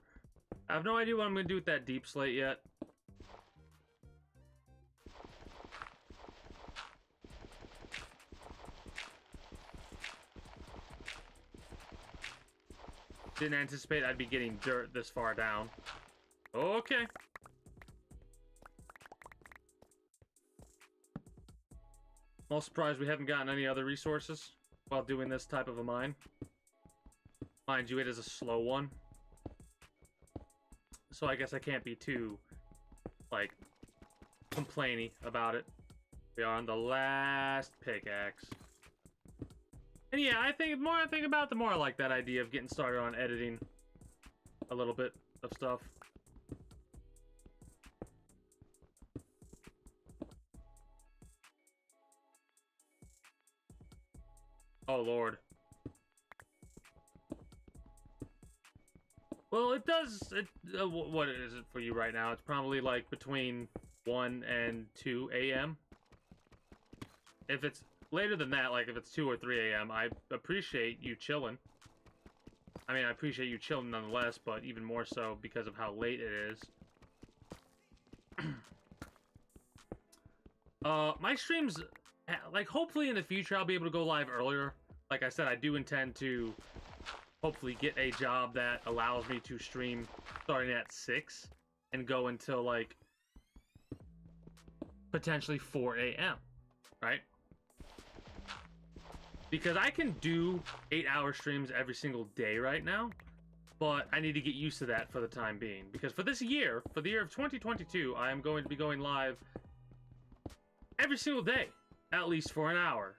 I have no idea what I'm gonna do with that deep slate yet. Didn't anticipate I'd be getting dirt this far down. Okay. I'm also surprised we haven't gotten any other resources while doing this type of a mine. Mind you, it is a slow one. So I guess I can't be too, like, complainy about it. We are on the last pickaxe. And yeah, I think the more I think about it, the more I like that idea of getting started on editing a little bit of stuff. Oh, Lord. Well, it does... what is it for you right now? It's probably, like, between 1 and 2 a.m. If it's later than that, like if it's 2 or 3 a.m., I appreciate you chilling. I mean, I appreciate you chilling nonetheless, but even more so because of how late it is. My streams, like, hopefully in the future I'll be able to go live earlier. like I said, I do intend to hopefully get a job that allows me to stream starting at 6 and go until like potentially 4 a.m. right? Because I can do 8-hour streams every single day right now, but I need to get used to that for the time being. Because for this year, for the year of 2022, I am going to be going live every single day, at least for an hour.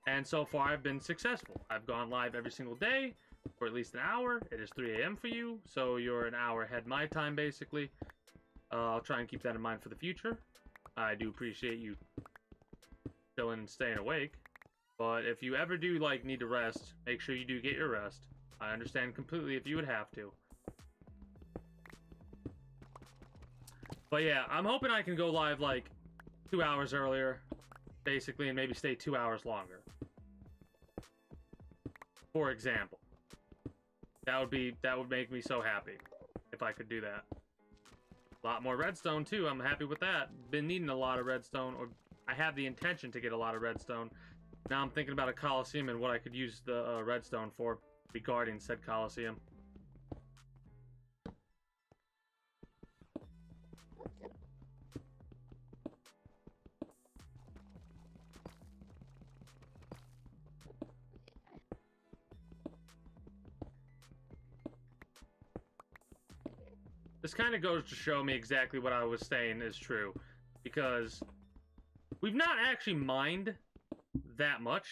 And so far, I've been successful. I've gone live every single day for at least an hour. It is 3 a.m. for you, so you're an hour ahead my time, basically. I'll try and keep that in mind for the future. I do appreciate you chilling and staying awake. But if you ever do, like, need to rest, make sure you do get your rest. I understand completely if you would have to. But yeah, I'm hoping I can go live, like, 2 hours earlier, basically, and maybe stay 2 hours longer. For example. That would make me so happy if I could do that. A lot more redstone, too. I'm happy with that. Been needing a lot of redstone, or I have the intention to get a lot of redstone. Now I'm thinking about a Coliseum and what I could use the redstone for regarding said Coliseum. This kind of goes to show me exactly what I was saying is true, because we've not actually mined that much,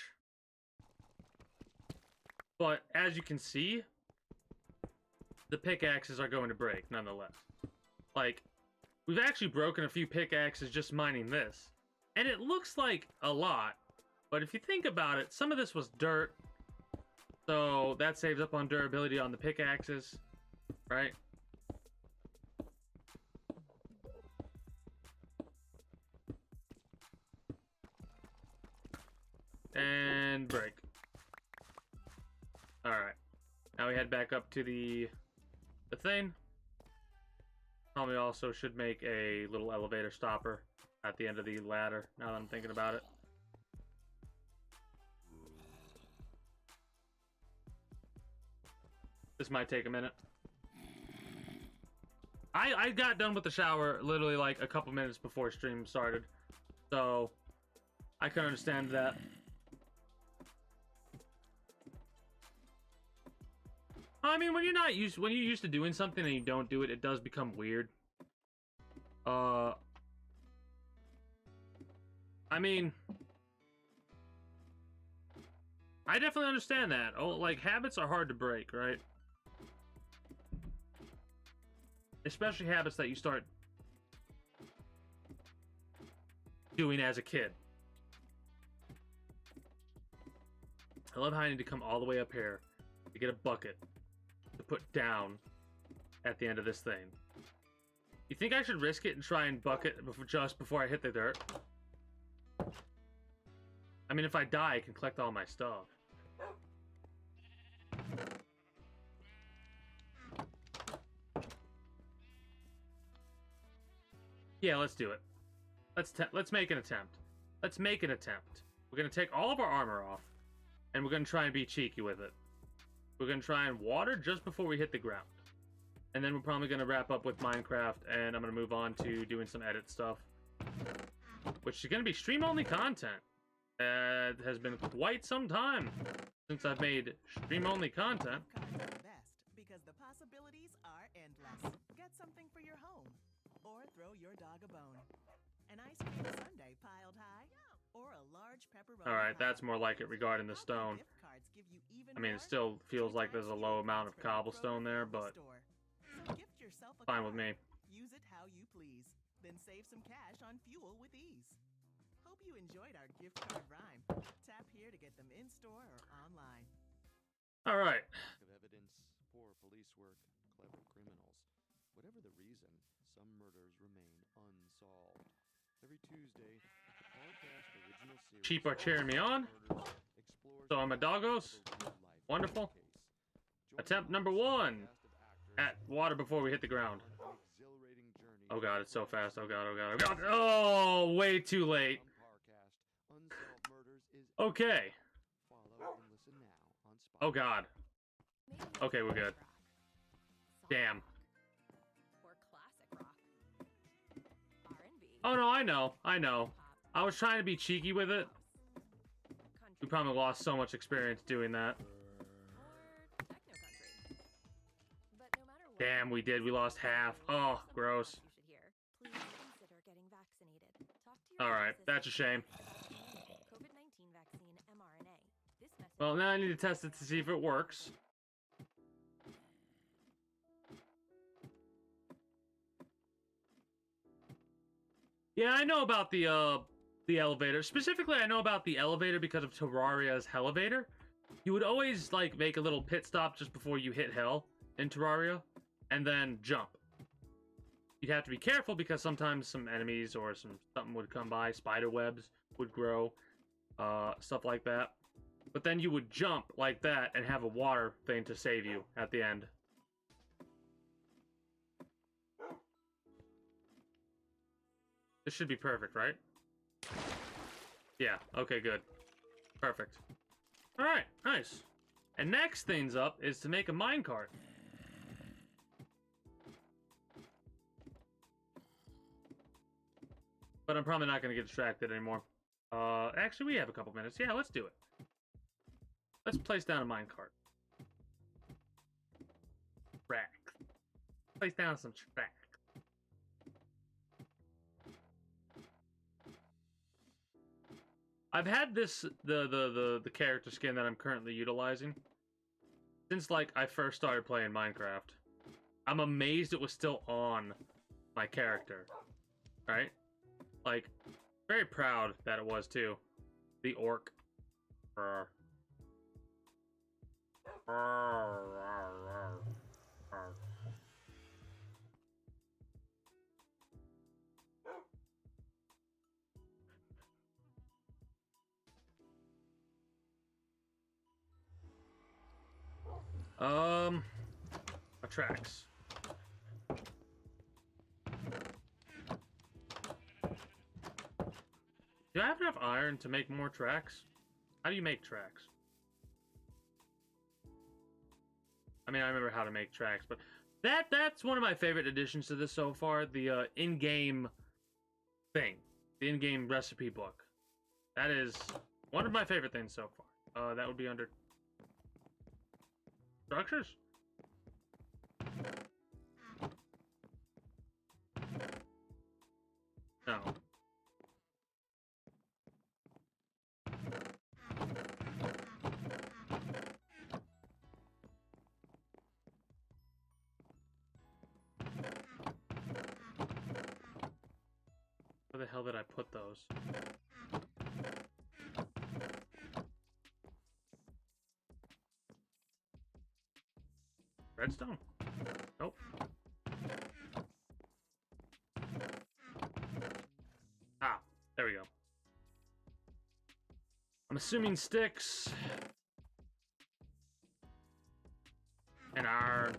but as you can see, the pickaxes are going to break nonetheless. Like, we've actually broken a few pickaxes just mining this, and it looks like a lot, but if you think about it, some of this was dirt, so that saves up on durability on the pickaxes, right? And break. Alright. Now we head back up to the thing. Probably also should make a little elevator stopper at the end of the ladder, now that I'm thinking about it. This might take a minute. I got done with the shower literally like a couple minutes before stream started. So I can understand that. I mean, when you're used to doing something and you don't do it, it does become weird. I mean, I definitely understand that. Oh, like, habits are hard to break, right? Especially habits that you start doing as a kid. I love how I need to come all the way up here to get a bucket to put down at the end of this thing. You think I should risk it and try and bucket just before I hit the dirt? I mean, if I die, I can collect all my stuff. Yeah, let's do it. Let's make an attempt. Let's make an attempt. We're gonna take all of our armor off, and we're gonna try and be cheeky with it. We're gonna try and water just before we hit the ground. And then we're probably gonna wrap up with Minecraft, and I'm gonna move on to doing some edit stuff. Which is gonna be stream-only content. It has been quite some time since I've made stream-only content. Best, because the possibilities are endless. Get something for your home, or throw your dog a bone. An ice cream sundae piled high, or a large pepperoni. Alright, pie. that's more like it regarding the stone. Gift cards give you even I mean, it more still feels like there's a times low your amount of credit card cobblestone there, but store. So gift yourself a fine with card. me. Use it how you please. Then save some cash on fuel with ease. Hope you enjoyed our gift card rhyme. Tap here to get them in store or online. Alright. Lack of evidence, poor police work, clever criminals. Whatever the reason, some murders remain unsolved. Every Tuesday, the Podcast original series Sheep are cheering me on. Murders explores So I'm a doggos. the real-life Wonderful. case. Attempt number 1. At water before we hit the ground. Exhilarating journey Oh god, it's so fast. Oh god, oh god, oh god. Oh, way too late. From Parcast, Unsolved Murders is Okay. follow and listen now. Oh god. Maybe Okay, we're good. rock, soft Damn. rock, or classic rock. R&B. Oh no, I know. I know. Pop, I was trying to be cheeky with it. house, country, We probably lost so much experience doing that. or techno country. But no matter what, Damn, we did. We lost half. Oh, some gross. you should hear. Please consider getting vaccinated. Talk to your Alright, pharmacist that's a shame. about COVID-19 vaccine mRNA. This message Well, now I need to test it to see if it works. Yeah, I know about the elevator. Specifically, I know about the elevator because of Terraria's Elevator. You would always like make a little pit stop just before you hit hell in Terraria, and then jump. You'd have to be careful because sometimes some enemies or something would come by. Spider webs would grow, stuff like that. But then you would jump like that and have a water thing to save you at the end. This should be perfect, right? Yeah, okay, good. Perfect. Alright, nice. And next things up is to make a minecart. But I'm probably not going to get distracted anymore. Actually, we have a couple minutes. Yeah, let's do it. Let's place down a minecart. Track. Place down some track. I've had this the character skin that I'm currently utilizing since like I first started playing Minecraft. I'm amazed it was still on my character. Right? Like, very proud that it was too. The orc. Brr. Brr, brr, brr, brr. Tracks. Do I have enough iron to make more tracks? How do you make tracks? I mean, I remember how to make tracks, but that's one of my favorite additions to this so far, the in-game thing. The in-game recipe book. That is one of my favorite things so far. That would be under structures? No. Where the hell did I put those? Redstone? Nope. Ah, there we go. I'm assuming sticks. And iron.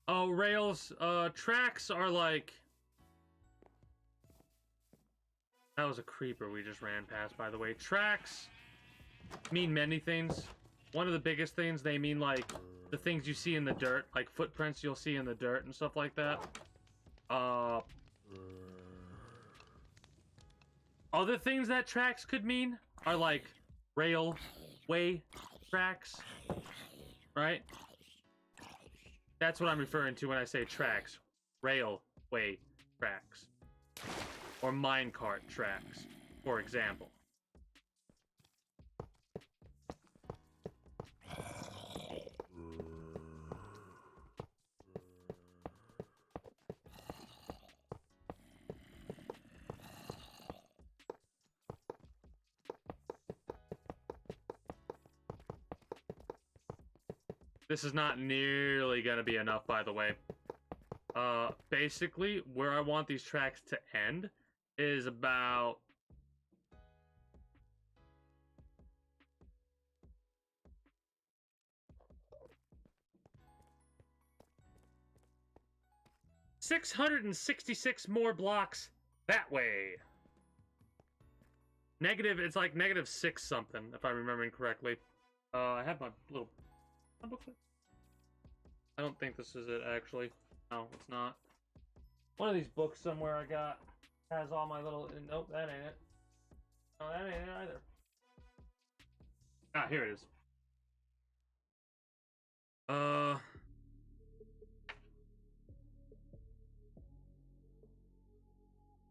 Oh, rails, tracks are like... That was a creeper we just ran past, by the way. Tracks mean many things. One of the biggest things, they mean like the things you see in the dirt, like footprints you'll see in the dirt and stuff like that. Other things that tracks could mean are like railway tracks, right? That's what I'm referring to when I say tracks. Railway tracks. Or minecart tracks, for example. This is not nearly gonna be enough, by the way. Basically, where I want these tracks to end is about... $666 more blocks that way. Negative, it's like -6 something, if I'm remembering correctly. I have my little booklet. I don't think this is it, actually. No, it's not. One of these books somewhere I got has all my little... Nope, that ain't it. No, that ain't it either. Ah, here it is.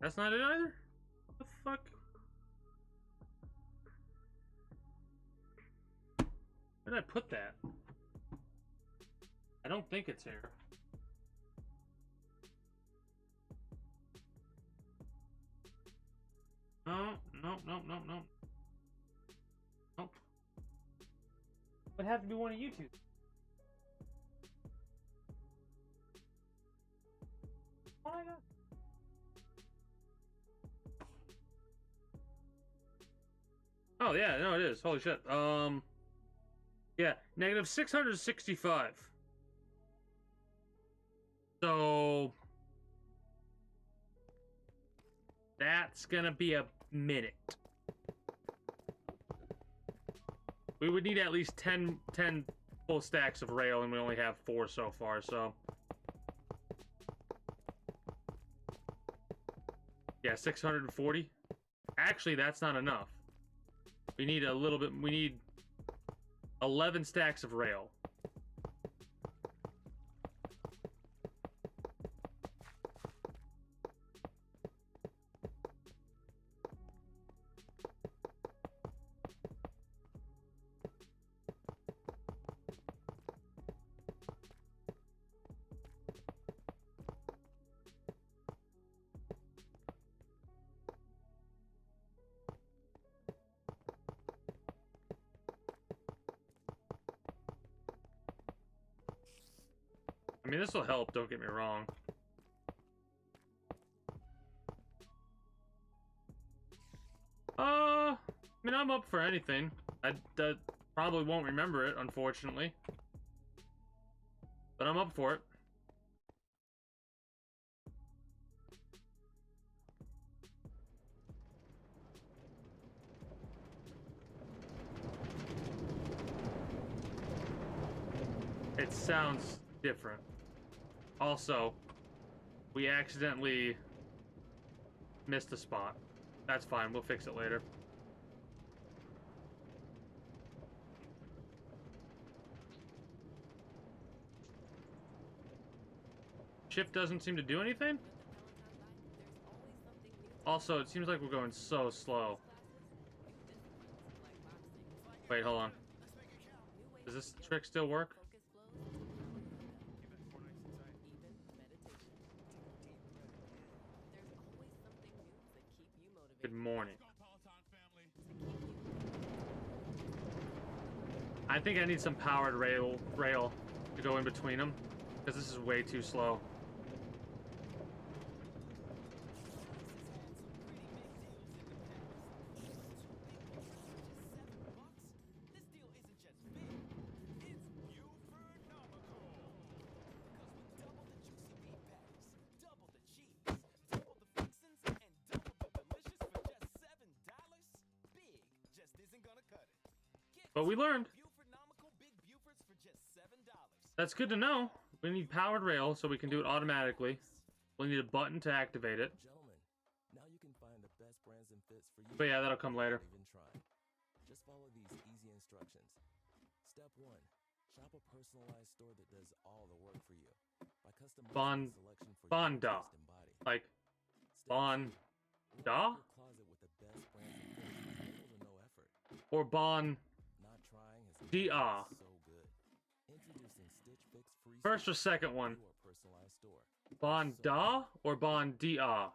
That's not it either? What the fuck? Where did I put that? I don't think it's here. No. Nope. Would have to be one of you two. Oh my god. Oh yeah, no, it is. Holy shit. Yeah, -665. So that's gonna be a minute. We would need at least 10 full stacks of rail, and we only have 4 so far, so... Yeah, 640. Actually, that's not enough. We need a little bit... We need 11 stacks of rail. I mean, this will help, don't get me wrong. I mean, I'm up for anything. I probably won't remember it, unfortunately. But I'm up for it. It sounds different. Also, we accidentally missed a spot. That's fine, we'll fix it later. Shift doesn't seem to do anything? Also, it seems like we're going so slow. Wait, hold on. Does this trick still work? Good morning. I think I need some powered rail to go in between them, because this is way too slow. But we learned. That's good to know. We need powered rail so we can do it automatically. We'll need a button to activate it. Gentlemen, now you can find the best brands and fits for you. But yeah, that'll come later. Even trying. Just follow these easy instructions. Step 1. Shop a personalized store that does all the work for you. By customizing the selection for Bonda. your taste and body. Like Step Bonda? 2. Load up your closet with the best brands and fits with little to no effort. Or Bon Not trying has Da. so good. Introducing Stitch Fix free First or store second one? to your personalized store. Bonda or Bondia?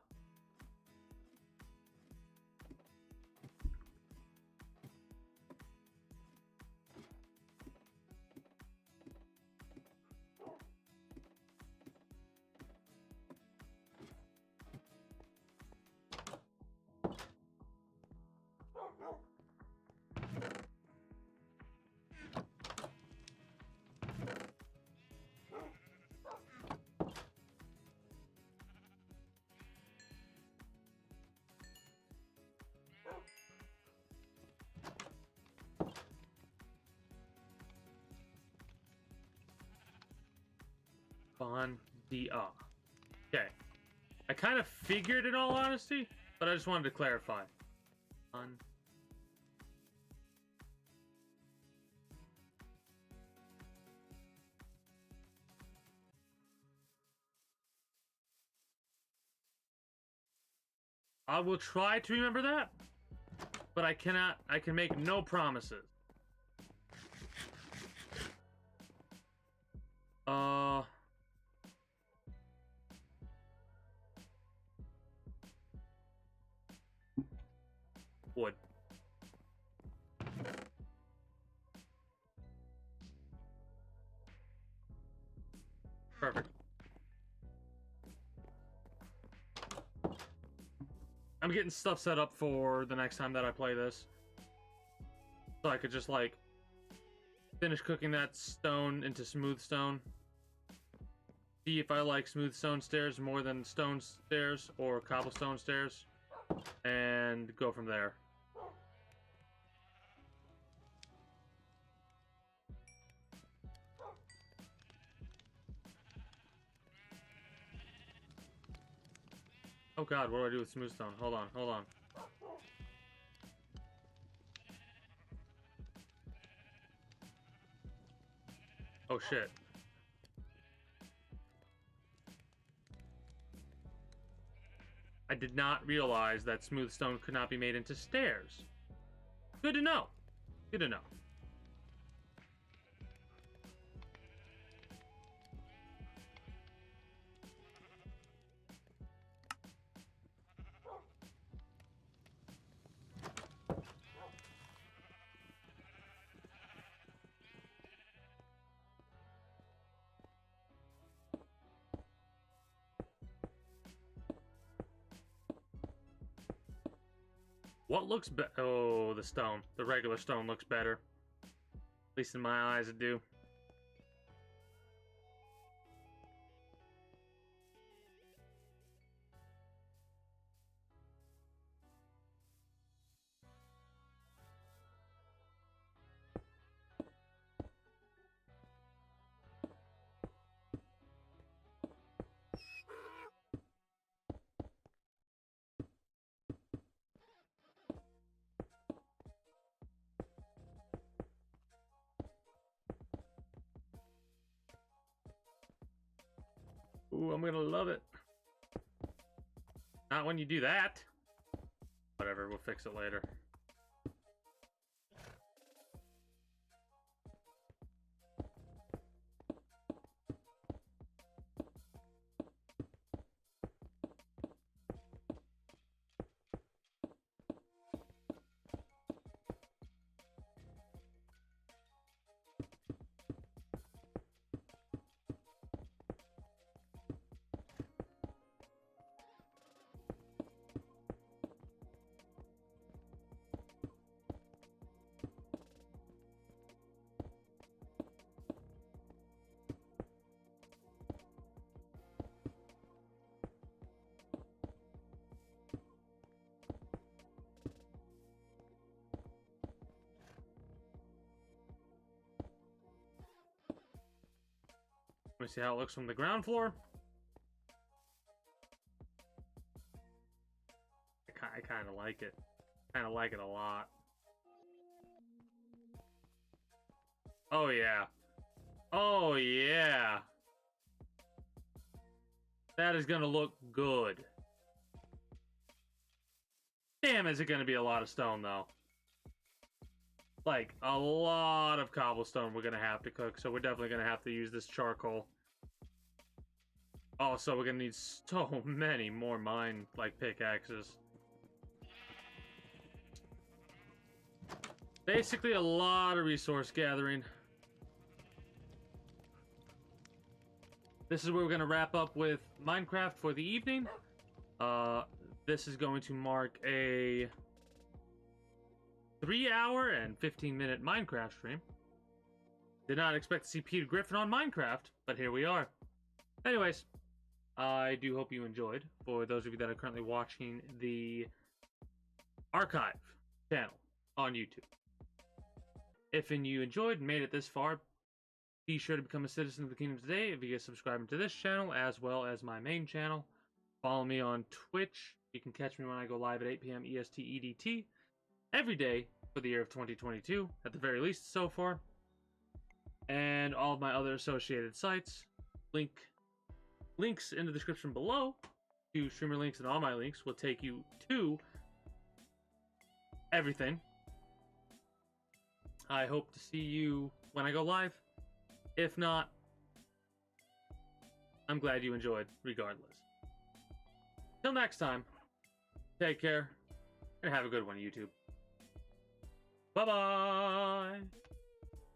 on the Okay. I kind of figured in all honesty, but I just wanted to clarify. On. I will try to remember that, but I cannot. I can make no promises. Wood. Perfect. I'm getting stuff set up for the next time that I play this. So I could just, like, finish cooking that stone into smooth stone. See if I like smooth stone stairs more than stone stairs or cobblestone stairs. And go from there. Oh god, what do I do with smooth stone? Hold on, hold on. Oh shit. I did not realize that smooth stone could not be made into stairs. Good to know. Good to know. What looks better? Oh, the stone. The regular stone looks better. At least in my eyes it do. Ooh, I'm gonna love it. Not when you do that. Whatever, we'll fix it later. Let me see how it looks from the ground floor. I kind of like it. Kind of like it a lot. Oh yeah. Oh yeah. That is gonna look good. Damn, is it gonna be a lot of stone though. Like, a lot of cobblestone we're gonna have to cook, so we're definitely gonna have to use this charcoal. Also, we're gonna need so many more mine, like, pickaxes. Basically, a lot of resource gathering. This is where we're gonna wrap up with Minecraft for the evening. This is going to mark a 3-hour and 15-minute Minecraft stream. Did not expect to see Peter Griffin on Minecraft, but here we are. Anyways, I do hope you enjoyed. For those of you that are currently watching the archive channel on YouTube. If you enjoyed and made it this far, Be sure to become a citizen of the kingdom today via subscribing to this channel as well as my main channel. Follow me on Twitch. You can catch me when I go live at 8 p.m. EST EDT every day for the year of 2022, at the very least so far. And all of my other associated sites. Links in the description below to streamer links, and all my links will take you to everything. I hope to see you when I go live. If not, I'm glad you enjoyed regardless. Till next time, take care and have a good one, YouTube. Bye-bye!